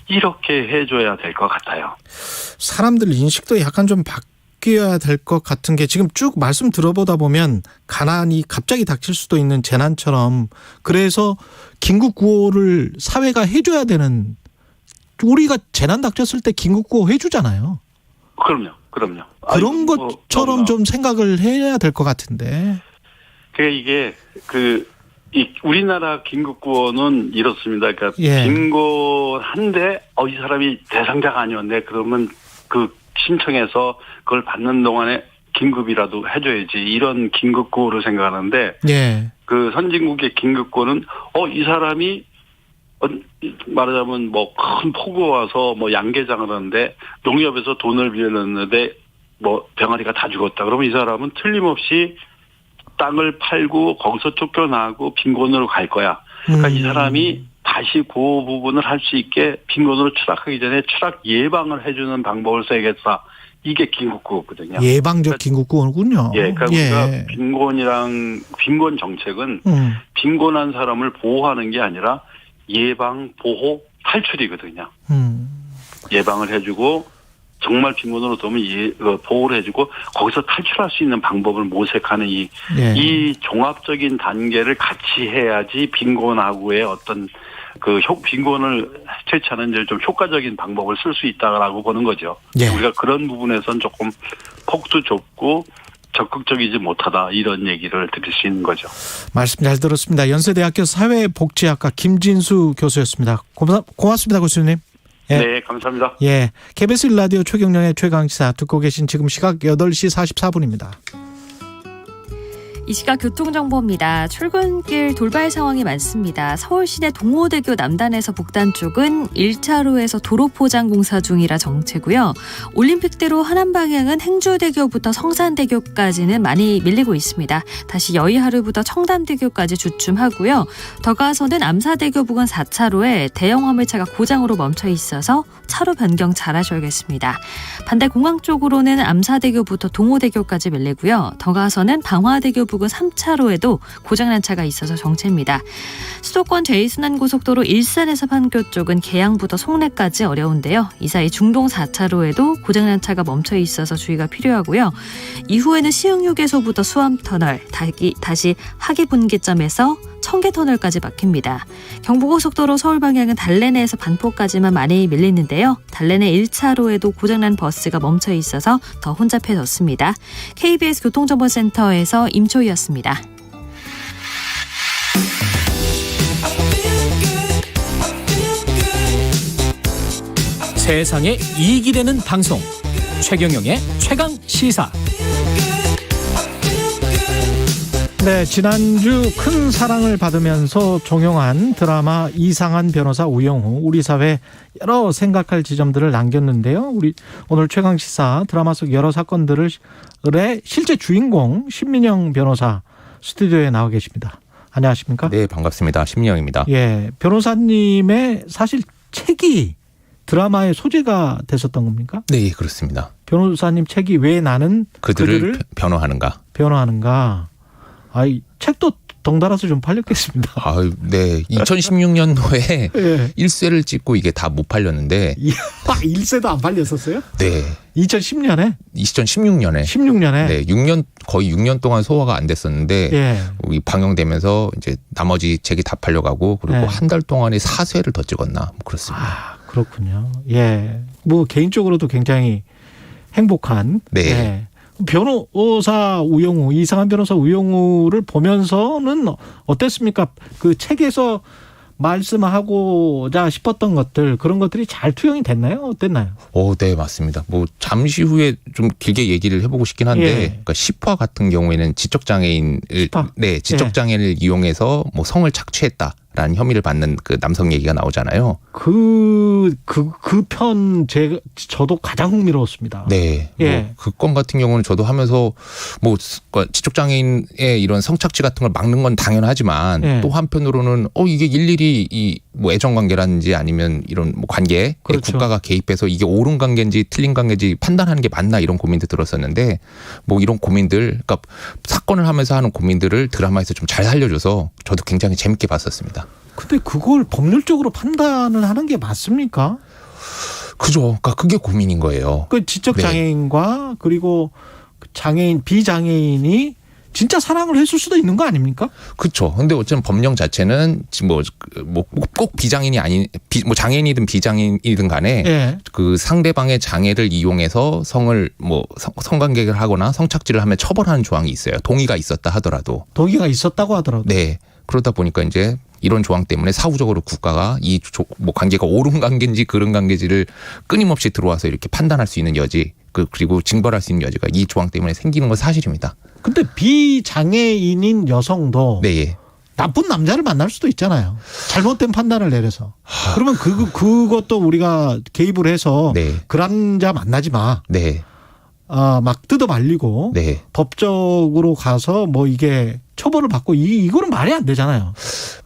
이렇게 해줘야 될 것 같아요. 사람들 인식도 약간 좀 바뀌어야 될 것 같은 게 지금 쭉 말씀 들어보다 보면 가난이 갑자기 닥칠 수도 있는 재난처럼 그래서 긴급구호를 사회가 해줘야 되는 우리가 재난 닥쳤을 때 긴급구호 해주잖아요. 그럼요. 그런 것처럼 좀 생각을 해야 될 것 같은데. 이게 우리나라 긴급구호는 이렇습니다. 그러니까 예. 빈곤한데 이 사람이 대상자가 아니었네. 그러면 그 신청해서 그걸 받는 동안에 긴급이라도 해줘야지 이런 긴급구호를 생각하는데 예. 그 선진국의 긴급구호는 이 사람이 말하자면 큰 폭우 와서 양계장을 하는데 농협에서 돈을 빌렸는데 병아리가 다 죽었다. 그러면 이 사람은 틀림없이 땅을 팔고 거기서 쫓겨나고 빈곤으로 갈 거야. 그러니까 이 사람이 다시 그 부분을 할 수 있게 빈곤으로 추락하기 전에 추락 예방을 해주는 방법을 써야겠다. 이게 긴급구호거든요. 예방적 긴급구호군요. 예, 그러니까 우리가 빈곤 정책은 빈곤한 사람을 보호하는 게 아니라 예방, 보호, 탈출이거든요. 예방을 해주고 정말 빈곤으로 들어오면 보호를 해주고 거기서 탈출할 수 있는 방법을 모색하는 이 종합적인 단계를 같이 해야지 빈곤하고의 어떤 그 빈곤을 퇴치하는 이제 좀 효과적인 방법을 쓸 수 있다라고 보는 거죠. 예. 우리가 그런 부분에선 조금 폭도 좁고 적극적이지 못하다 이런 얘기를 드릴 수 있는 거죠. 말씀 잘 들었습니다. 연세대학교 사회복지학과 김진수 교수였습니다. 고맙습니다, 교수님. 예. 네, 감사합니다. 예, KBS 1라디오 최경영의 최강시사 듣고 계신 지금 시각 8시 44분입니다. 이 시각 교통정보입니다. 출근길 돌발 상황이 많습니다. 서울시내 동호대교 남단에서 북단 쪽은 1차로에서 도로 포장 공사 중이라 정체고요. 올림픽대로 하남 방향은 행주대교부터 성산대교까지는 많이 밀리고 있습니다. 다시 여의하루부터 청담대교까지 주춤하고요. 더 가서는 암사대교 부근 4차로에 대형 화물차가 고장으로 멈춰 있어서 차로 변경 잘 하셔야겠습니다. 반대 공항 쪽으로는 암사대교부터 동호대교까지 밀리고요. 더 가서는 방화대교 부근 3차로에도 고장난 차가 있어서 정체입니다. 수도권 제2순환고속도로 일산에서 판교 쪽은 계양부터 송내까지 어려운데요. 이 사이 중동 4차로에도 고장난 차가 멈춰 있어서 주의가 필요하고요. 이후에는 시흥휴게소부터 수암터널, 다시 하기분기점에서 청계터널까지 막힙니다. 경부고속도로 서울 방향은 달래내에서 반포까지만 많이 밀리는데요. 달래내 1차로에도 고장난 버스가 멈춰 있어서 더 혼잡해졌습니다. KBS 교통정보센터에서 임초희였습니다. 세상에 이익이 되는 방송 최경영의 최강시사. 네, 지난주 큰 사랑을 받으면서 종영한 드라마 이상한 변호사 우영우, 우리 사회 여러 생각할 지점들을 남겼는데요. 오늘 최강시사 드라마 속 여러 사건들의 실제 주인공 신민영 변호사 스튜디오에 나와 계십니다. 안녕하십니까? 네, 반갑습니다. 신민영입니다. 예, 변호사님의 사실 책이 드라마의 소재가 됐었던 겁니까? 네, 그렇습니다. 변호사님 책이 왜 나는 그들을 변호하는가? 아이, 책도 덩달아서 좀 팔렸겠습니다. 네. 2016년도에 네. 1쇄를 찍고 이게 다 못 팔렸는데. 1쇄도 안 팔렸었어요? 네. 2010년에? 2016년에. 16년에? 네. 거의 6년 동안 소화가 안 됐었는데. 예. 방영되면서 이제 나머지 책이 다 팔려가고 그리고 예. 한 달 동안에 4쇄를 더 찍었나. 뭐 그렇습니다. 아, 그렇군요. 예. 뭐 개인적으로도 굉장히 행복한. 네. 예. 변호사 우영우, 이상한 변호사 우영우를 보면서는 어땠습니까? 그 책에서 말씀하고자 싶었던 것들, 그런 것들이 잘 투영이 됐나요? 어땠나요? 네, 맞습니다. 뭐 잠시 후에 좀 길게 얘기를 해보고 싶긴 한데, 예. 그러니까 시파 같은 경우에는 지적장애인을 지적장애를 이용해서 뭐 성을 착취했다라는 혐의를 받는 그 남성 얘기가 나오잖아요. 그 편 저도 가장 흥미로웠습니다. 네. 예. 뭐 그 건 같은 경우는 저도 하면서 뭐 지적장애인의 이런 성착취 같은 걸 막는 건 당연하지만 예. 또 한편으로는 이게 일일이 이 뭐 애정관계라든지 아니면 이런 뭐 관계에 그렇죠. 국가가 개입해서 이게 옳은 관계인지 틀린 관계인지 판단하는 게 맞나 이런 고민도 들었었는데 뭐 이런 고민들, 그러니까 사건을 하면서 하는 고민들을 드라마에서 좀 잘 살려줘서 저도 굉장히 재밌게 봤었습니다. 근데 그걸 법률적으로 판단을 하는 게 맞습니까? 그죠. 그러니까 그게 고민인 거예요. 그 지적 장애인과 네. 그리고 장애인, 비장애인이 진짜 사랑을 했을 수도 있는 거 아닙니까? 그렇죠. 근데 어쨌든 법령 자체는 꼭 비장애인이 아닌 뭐 장애인이든 비장애인이든 간에 예. 그 상대방의 장애를 이용해서 성관계를 하거나 성착취를 하면 처벌하는 조항이 있어요. 동의가 있었다 하더라도. 동의가 있었다고 하더라도. 네. 그러다 보니까 이제 이런 조항 때문에 사후적으로 국가가 뭐 관계가 옳은 관계인지 그런 관계인지를 끊임없이 들어와서 이렇게 판단할 수 있는 여지, 그리고 징벌할 수 있는 여지가 이 조항 때문에 생기는 건 사실입니다. 근데 비장애인인 여성도 네. 나쁜 남자를 만날 수도 있잖아요. 잘못된 판단을 내려서. 그러면 그것도 우리가 개입을 해서 네. 그 남자 만나지 마. 네. 막 뜯어 말리고 네. 법적으로 가서 뭐 이게 처벌을 받고 이거는 말이 안 되잖아요.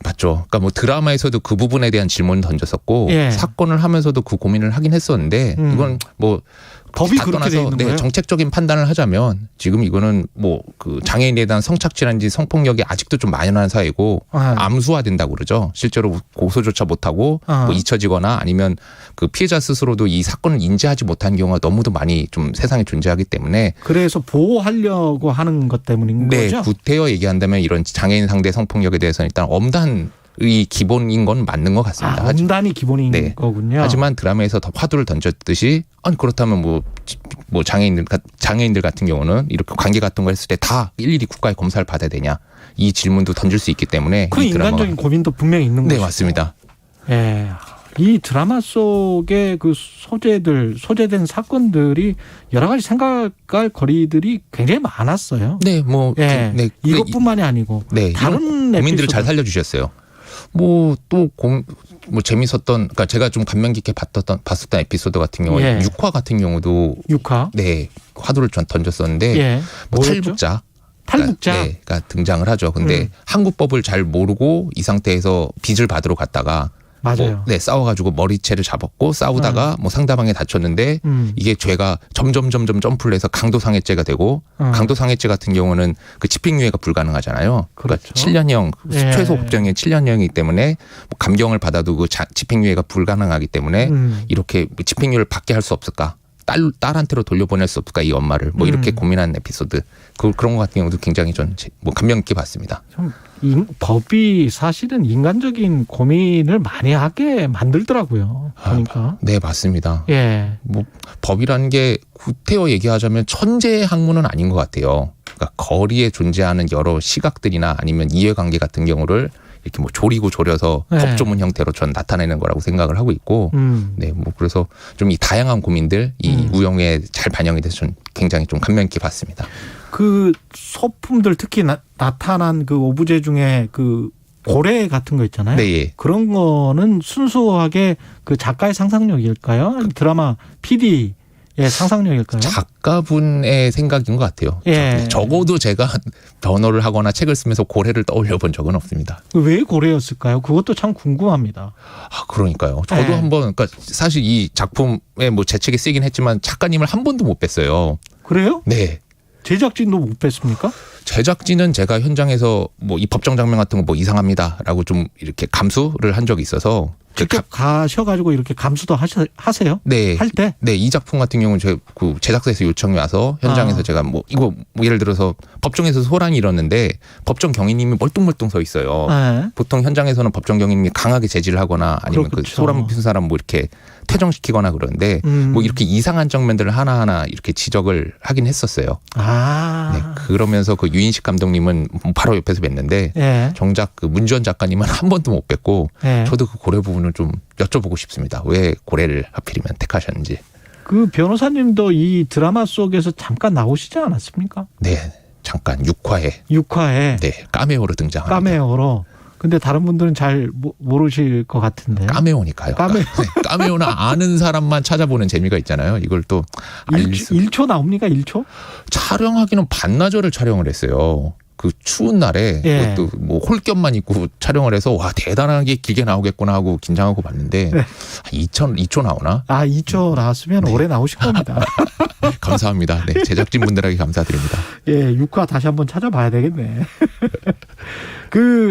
맞죠. 그러니까 뭐 드라마에서도 그 부분에 대한 질문을 던졌었고 예. 사건을 하면서도 그 고민을 하긴 했었는데 이건 뭐 법이 그렇게 돼 있는 거예요? 정책적인 판단을 하자면 지금 이거는 뭐 그 장애인에 대한 성착취라든지 성폭력이 아직도 좀 만연한 사회고 암수화된다고 그러죠. 실제로 고소조차 못하고 뭐 잊혀지거나 아니면 그 피해자 스스로도 이 사건을 인지하지 못한 경우가 너무도 많이 좀 세상에 존재하기 때문에 그래서 보호하려고 하는 것 때문인 거죠? 네. 구태여 얘기한다면 이런 장애인 상대 성폭력에 대해서는 일단 엄단 기본인 건 맞는 것 같습니다. 음단이 기본인 네. 거군요. 하지만 드라마에서 더 화두를 던졌듯이 아니 그렇다면 뭐 장애인들 같은 경우는 이렇게 관계 같은 거 했을 때 다 일일이 국가의 검사를 받아야 되냐 이 질문도 던질 수 있기 때문에 그 인간적인 고민도 분명히 있는 거죠. 네, 맞습니다. 예. 이 드라마 속의 그 소재된 사건들이 여러 가지 생각할 거리들이 굉장히 많았어요. 네, 뭐 예. 네. 이것뿐만이 아니고 네, 다른 고민들을 잘 살려주셨어요. 뭐 또 재밌었던, 그러니까 제가 좀 감명 깊게 봤었던 에피소드 같은 경우에 예. 6화 같은 경우도 6화 네 화두를 던졌었는데 예. 뭐 탈북자. 가 등장을 하죠. 근데 한국법을 잘 모르고 이 상태에서 빚을 받으러 갔다가 맞아요. 네, 싸워가지고 머리채를 잡았고 싸우다가 뭐 상대방이 다쳤는데 이게 죄가 점점 점프를 해서 강도상해죄가 되고 강도상해죄 같은 경우는 그 집행유예가 불가능하잖아요. 그러니까 7년형 예. 최소 법정이 7년형이기 때문에 뭐 감경을 받아도 그 집행유예가 불가능하기 때문에 이렇게 집행유예를 받게 할 수 없을까? 딸한테로 돌려보낼 수 없을까 이 엄마를 뭐 이렇게 고민한 에피소드 그런 것 같은 경우도 굉장히 전 뭐 감명 깊게 봤습니다. 법이 사실은 인간적인 고민을 많이 하게 만들더라고요. 그러니까 네, 맞습니다. 예. 뭐 법이라는 게 구태여 얘기하자면 천재의 학문은 아닌 것 같아요. 그러니까 거리에 존재하는 여러 시각들이나 아니면 이해관계 같은 경우를 이렇게 뭐 조리고 조려서 네. 법조문 형태로 전 나타내는 거라고 생각을 하고 있고, 네, 뭐 그래서 좀 이 다양한 고민들 이 우영우에 잘 반영이 돼서 전 굉장히 좀 감명 깊게 봤습니다. 그 소품들 특히 나타난 그 오브제 중에 그 고래 같은 거 있잖아요. 네, 예. 그런 거는 순수하게 그 작가의 상상력일까요? 아니면 드라마 PD의 상상력일까요? 작가분의 생각인 것 같아요. 예. 적어도 제가 변호를 하거나 책을 쓰면서 고래를 떠올려 본 적은 없습니다. 왜 고래였을까요? 그것도 참 궁금합니다. 그러니까요. 저도 예. 한번, 그러니까 사실 이 작품에 뭐 제 책에 쓰이긴 했지만 작가님을 한 번도 못 뵀어요. 그래요? 네. 제작진도 못 뵀습니까? 제작진은 제가 현장에서 뭐 이 법정 장면 같은 거 뭐 이상합니다라고 좀 이렇게 감수를 한 적이 있어서 직접 가셔가지고 이렇게 감수도 하세요? 네. 할 때? 네. 이 작품 같은 경우는 그 제작사에서 요청이 와서 현장에서 제가 뭐 이거 뭐 예를 들어서 법정에서 소란이 일었는데 법정 경위님이 멀뚱멀뚱 서 있어요. 네. 보통 현장에서는 법정 경위님이 강하게 제지를 하거나 아니면 그 소란 피운 사람 뭐 이렇게 퇴정시키거나 그러는데 뭐 이렇게 이상한 장면들을 하나하나 이렇게 지적을 하긴 했었어요. 네. 그러면서 그 유인식 감독님은 바로 옆에서 뵀는데 예. 정작 그 문주원 작가님은 한 번도 못 뵀고 예. 저도 그 고래 부분을 좀 여쭤보고 싶습니다. 왜 고래를 하필이면 택하셨는지. 그 변호사님도 이 드라마 속에서 잠깐 나오시지 않았습니까? 네. 잠깐 6화에. 6화에. 네. 카메오로 등장합니다. 카메오로. 근데 다른 분들은 잘 모르실 것 같은데. 카메오니까요. 카메오는 아는 사람만 찾아보는 재미가 있잖아요. 이걸 또 1초 나옵니까? 1초? 촬영하기는 반나절을 촬영을 했어요. 그 추운 날에 예. 또 뭐 홀겹만 입고 촬영을 해서 와 대단하게 길게 나오겠구나 하고 긴장하고 봤는데 네. 2초 나오나? 2초 나왔으면 네. 오래 나오실 겁니다. 감사합니다. 네, 제작진분들에게 감사드립니다. 예, 6화 다시 한번 찾아봐야 되겠네.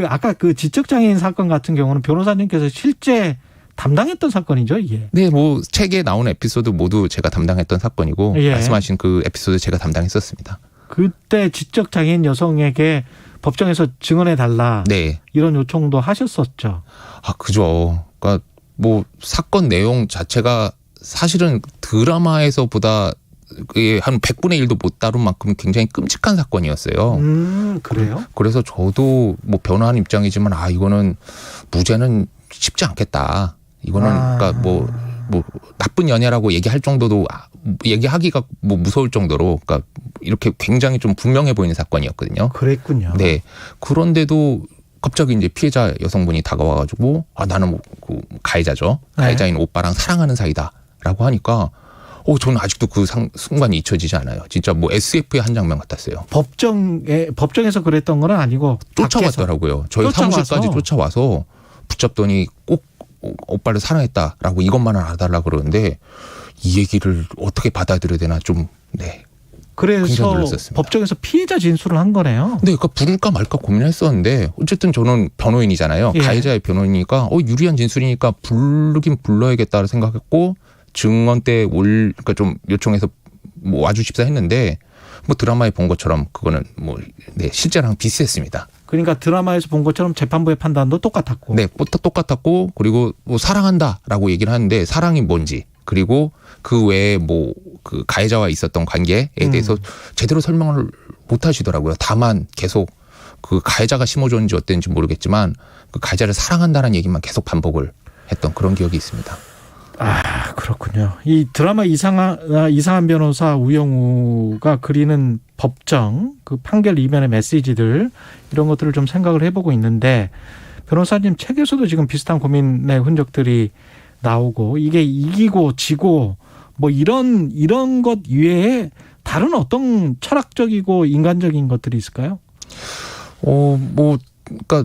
아까 그 지적장애인 사건 같은 경우는 변호사님께서 실제 담당했던 사건이죠, 이게? 네, 뭐 책에 나오는 에피소드 모두 제가 담당했던 사건이고 예. 말씀하신 그 에피소드 제가 담당했었습니다. 그때 지적장애인 여성에게 법정에서 증언해달라. 네. 이런 요청도 하셨었죠. 그죠. 그러니까 뭐 사건 내용 자체가 사실은 드라마에서보다 한 100분의 1도 못 다룬 만큼 굉장히 끔찍한 사건이었어요. 그래요? 그래서 저도 뭐 변호하는 입장이지만 이거는 무죄는 쉽지 않겠다. 이거는 그러니까 뭐 나쁜 연애라고 얘기할 정도도 얘기하기가 뭐 무서울 정도로 그러니까 이렇게 굉장히 좀 분명해 보이는 사건이었거든요. 그랬군요. 네. 그런데도 갑자기 이제 피해자 여성분이 다가와가지고 나는 뭐 그 가해자죠. 가해자인 오빠랑 사랑하는 사이다라고 하니까 저는 아직도 그 순간이 잊혀지지 않아요. 진짜 뭐 SF의 한 장면 같았어요. 법정에서 그랬던 건 아니고 쫓아왔더라고요. 저희 사무실까지 쫓아와서 붙잡더니 꼭 오빠를 사랑했다라고 이것만 알아달라고 그러는데 이 얘기를 어떻게 받아들여야 되나 좀 그래서 법정에서 피해자 진술을 한 거네요. 네, 그러니까 부를까 말까 고민했었는데 어쨌든 저는 변호인이잖아요. 예. 가해자의 변호인이니까 유리한 진술이니까 부르긴 불러야겠다 생각했고 증언 때 그러니까 좀 요청해서 뭐 와주십사 했는데 뭐 드라마에 본 것처럼 그거는 뭐 실제랑 비슷했습니다. 그러니까 드라마에서 본 것처럼 재판부의 판단도 똑같았고. 네, 똑같았고 그리고 뭐 사랑한다라고 얘기를 하는데 사랑이 뭔지 그리고 그 외에 뭐 그 가해자와 있었던 관계에 대해서 제대로 설명을 못 하시더라고요. 다만 계속 그 가해자가 심어줬는지 어땠는지 모르겠지만 그 가해자를 사랑한다는 얘기만 계속 반복을 했던 그런 기억이 있습니다. 아, 그렇군요. 이 드라마 이상한 변호사 우영우가 그리는 법정, 그 판결 이면의 메시지들 이런 것들을 좀 생각을 해보고 있는데 변호사님 책에서도 지금 비슷한 고민의 흔적들이 나오고 이게 이기고 지고 뭐 이런 것 외에 다른 어떤 철학적이고 인간적인 것들이 있을까요? 그러니까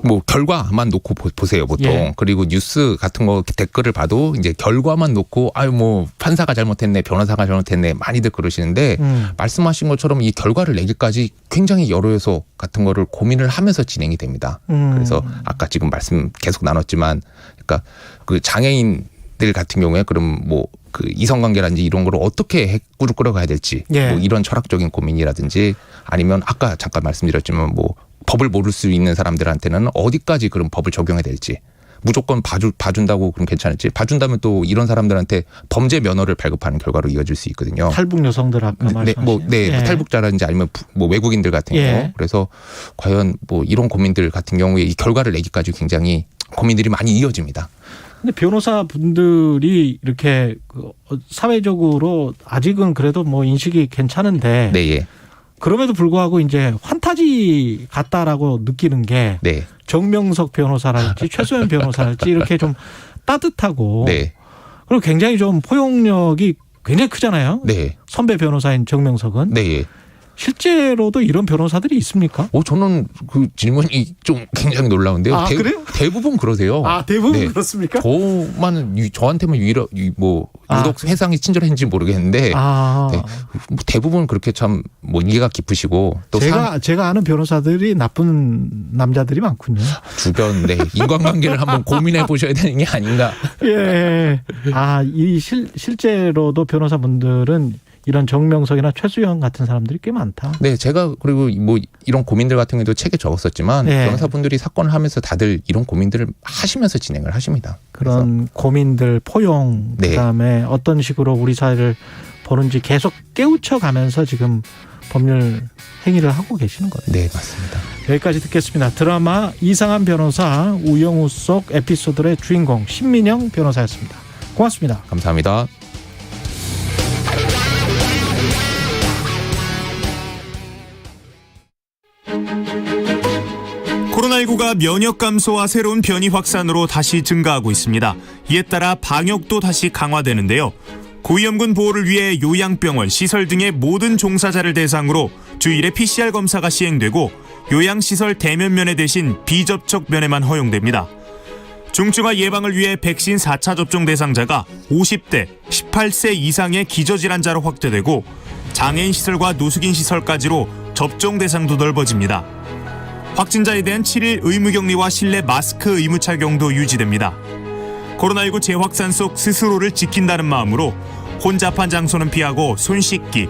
뭐 결과만 놓고 보세요 보통. 예. 그리고 뉴스 같은 거 댓글을 봐도 이제 결과만 놓고 아유 뭐 판사가 잘못했네 변호사가 잘못했네 많이들 그러시는데 말씀하신 것처럼 이 결과를 내기까지 굉장히 여러 요소 같은 거를 고민을 하면서 진행이 됩니다. 그래서 아까 지금 말씀 계속 나눴지만 그러니까 그 장애인들 같은 경우에 그럼 뭐 그 이성관계라든지 이런 거를 어떻게 끌어가야 될지 예. 뭐 이런 철학적인 고민이라든지 아니면 아까 잠깐 말씀드렸지만 뭐 법을 모를 수 있는 사람들한테는 어디까지 그럼 법을 적용해야 될지 무조건 봐준다고 그럼 괜찮을지 봐준다면 또 이런 사람들한테 범죄 면허를 발급하는 결과로 이어질 수 있거든요. 탈북 여성들 아까 말씀하신. 뭐 탈북자라든지 아니면 뭐 외국인들 같은 경우 그래서 과연 뭐 이런 고민들 같은 경우에 이 결과를 내기까지 굉장히 고민들이 많이 이어집니다. 근데 변호사분들이 이렇게 사회적으로 아직은 그래도 뭐 인식이 괜찮은데 네, 예. 그럼에도 불구하고 이제 환타지 같다라고 느끼는 게 네. 정명석 변호사랄지 최소연 변호사랄지 이렇게 좀 따뜻하고 네. 그리고 굉장히 좀 포용력이 굉장히 크잖아요. 네. 선배 변호사인 정명석은. 네. 예. 실제로도 이런 변호사들이 있습니까? 저는 그 질문이 좀 굉장히 놀라운데요. 아, 그래요? 대부분 그러세요. 아, 대부분 그렇습니까? 저한테만 유독 회상이 친절했는지 모르겠는데 네, 대부분 그렇게 참 뭐 이해가 깊으시고 또 제가 아는 변호사들이 나쁜 남자들이 많군요. 주변 인간관계를 한번 고민해 보셔야 되는 게 아닌가. 예. 이 실제로도 변호사분들은 이런 정명석이나 최수영 같은 사람들이 꽤 많다. 네, 제가 그리고 뭐 이런 고민들 같은 경우도 책에 적었었지만 변호사분들이 사건을 하면서 다들 이런 고민들을 하시면서 진행을 하십니다. 그런 고민들, 포용, 그다음에 어떤 식으로 우리 사회를 보는지 계속 깨우쳐가면서 지금 법률 행위를 하고 계시는 거예요. 네, 맞습니다. 여기까지 듣겠습니다. 드라마 이상한 변호사 우영우 속 에피소드의 주인공 신민영 변호사였습니다. 고맙습니다. 감사합니다. 코로나19가 면역 감소와 새로운 변이 확산으로 다시 증가하고 있습니다. 이에 따라 방역도 다시 강화되는데요. 고위험군 보호를 위해 요양병원, 시설 등의 모든 종사자를 대상으로 주일에 PCR 검사가 시행되고 요양시설 대면면회 대신 비접촉 면회만 허용됩니다. 중증화 예방을 위해 백신 4차 접종 대상자가 50대, 18세 이상의 기저질환자로 확대되고 장애인 시설과 노숙인 시설까지로 접종 대상도 넓어집니다. 확진자에 대한 7일 의무격리와 실내 마스크 의무 착용도 유지됩니다. 코로나19 재확산 속 스스로를 지킨다는 마음으로 혼잡한 장소는 피하고 손 씻기,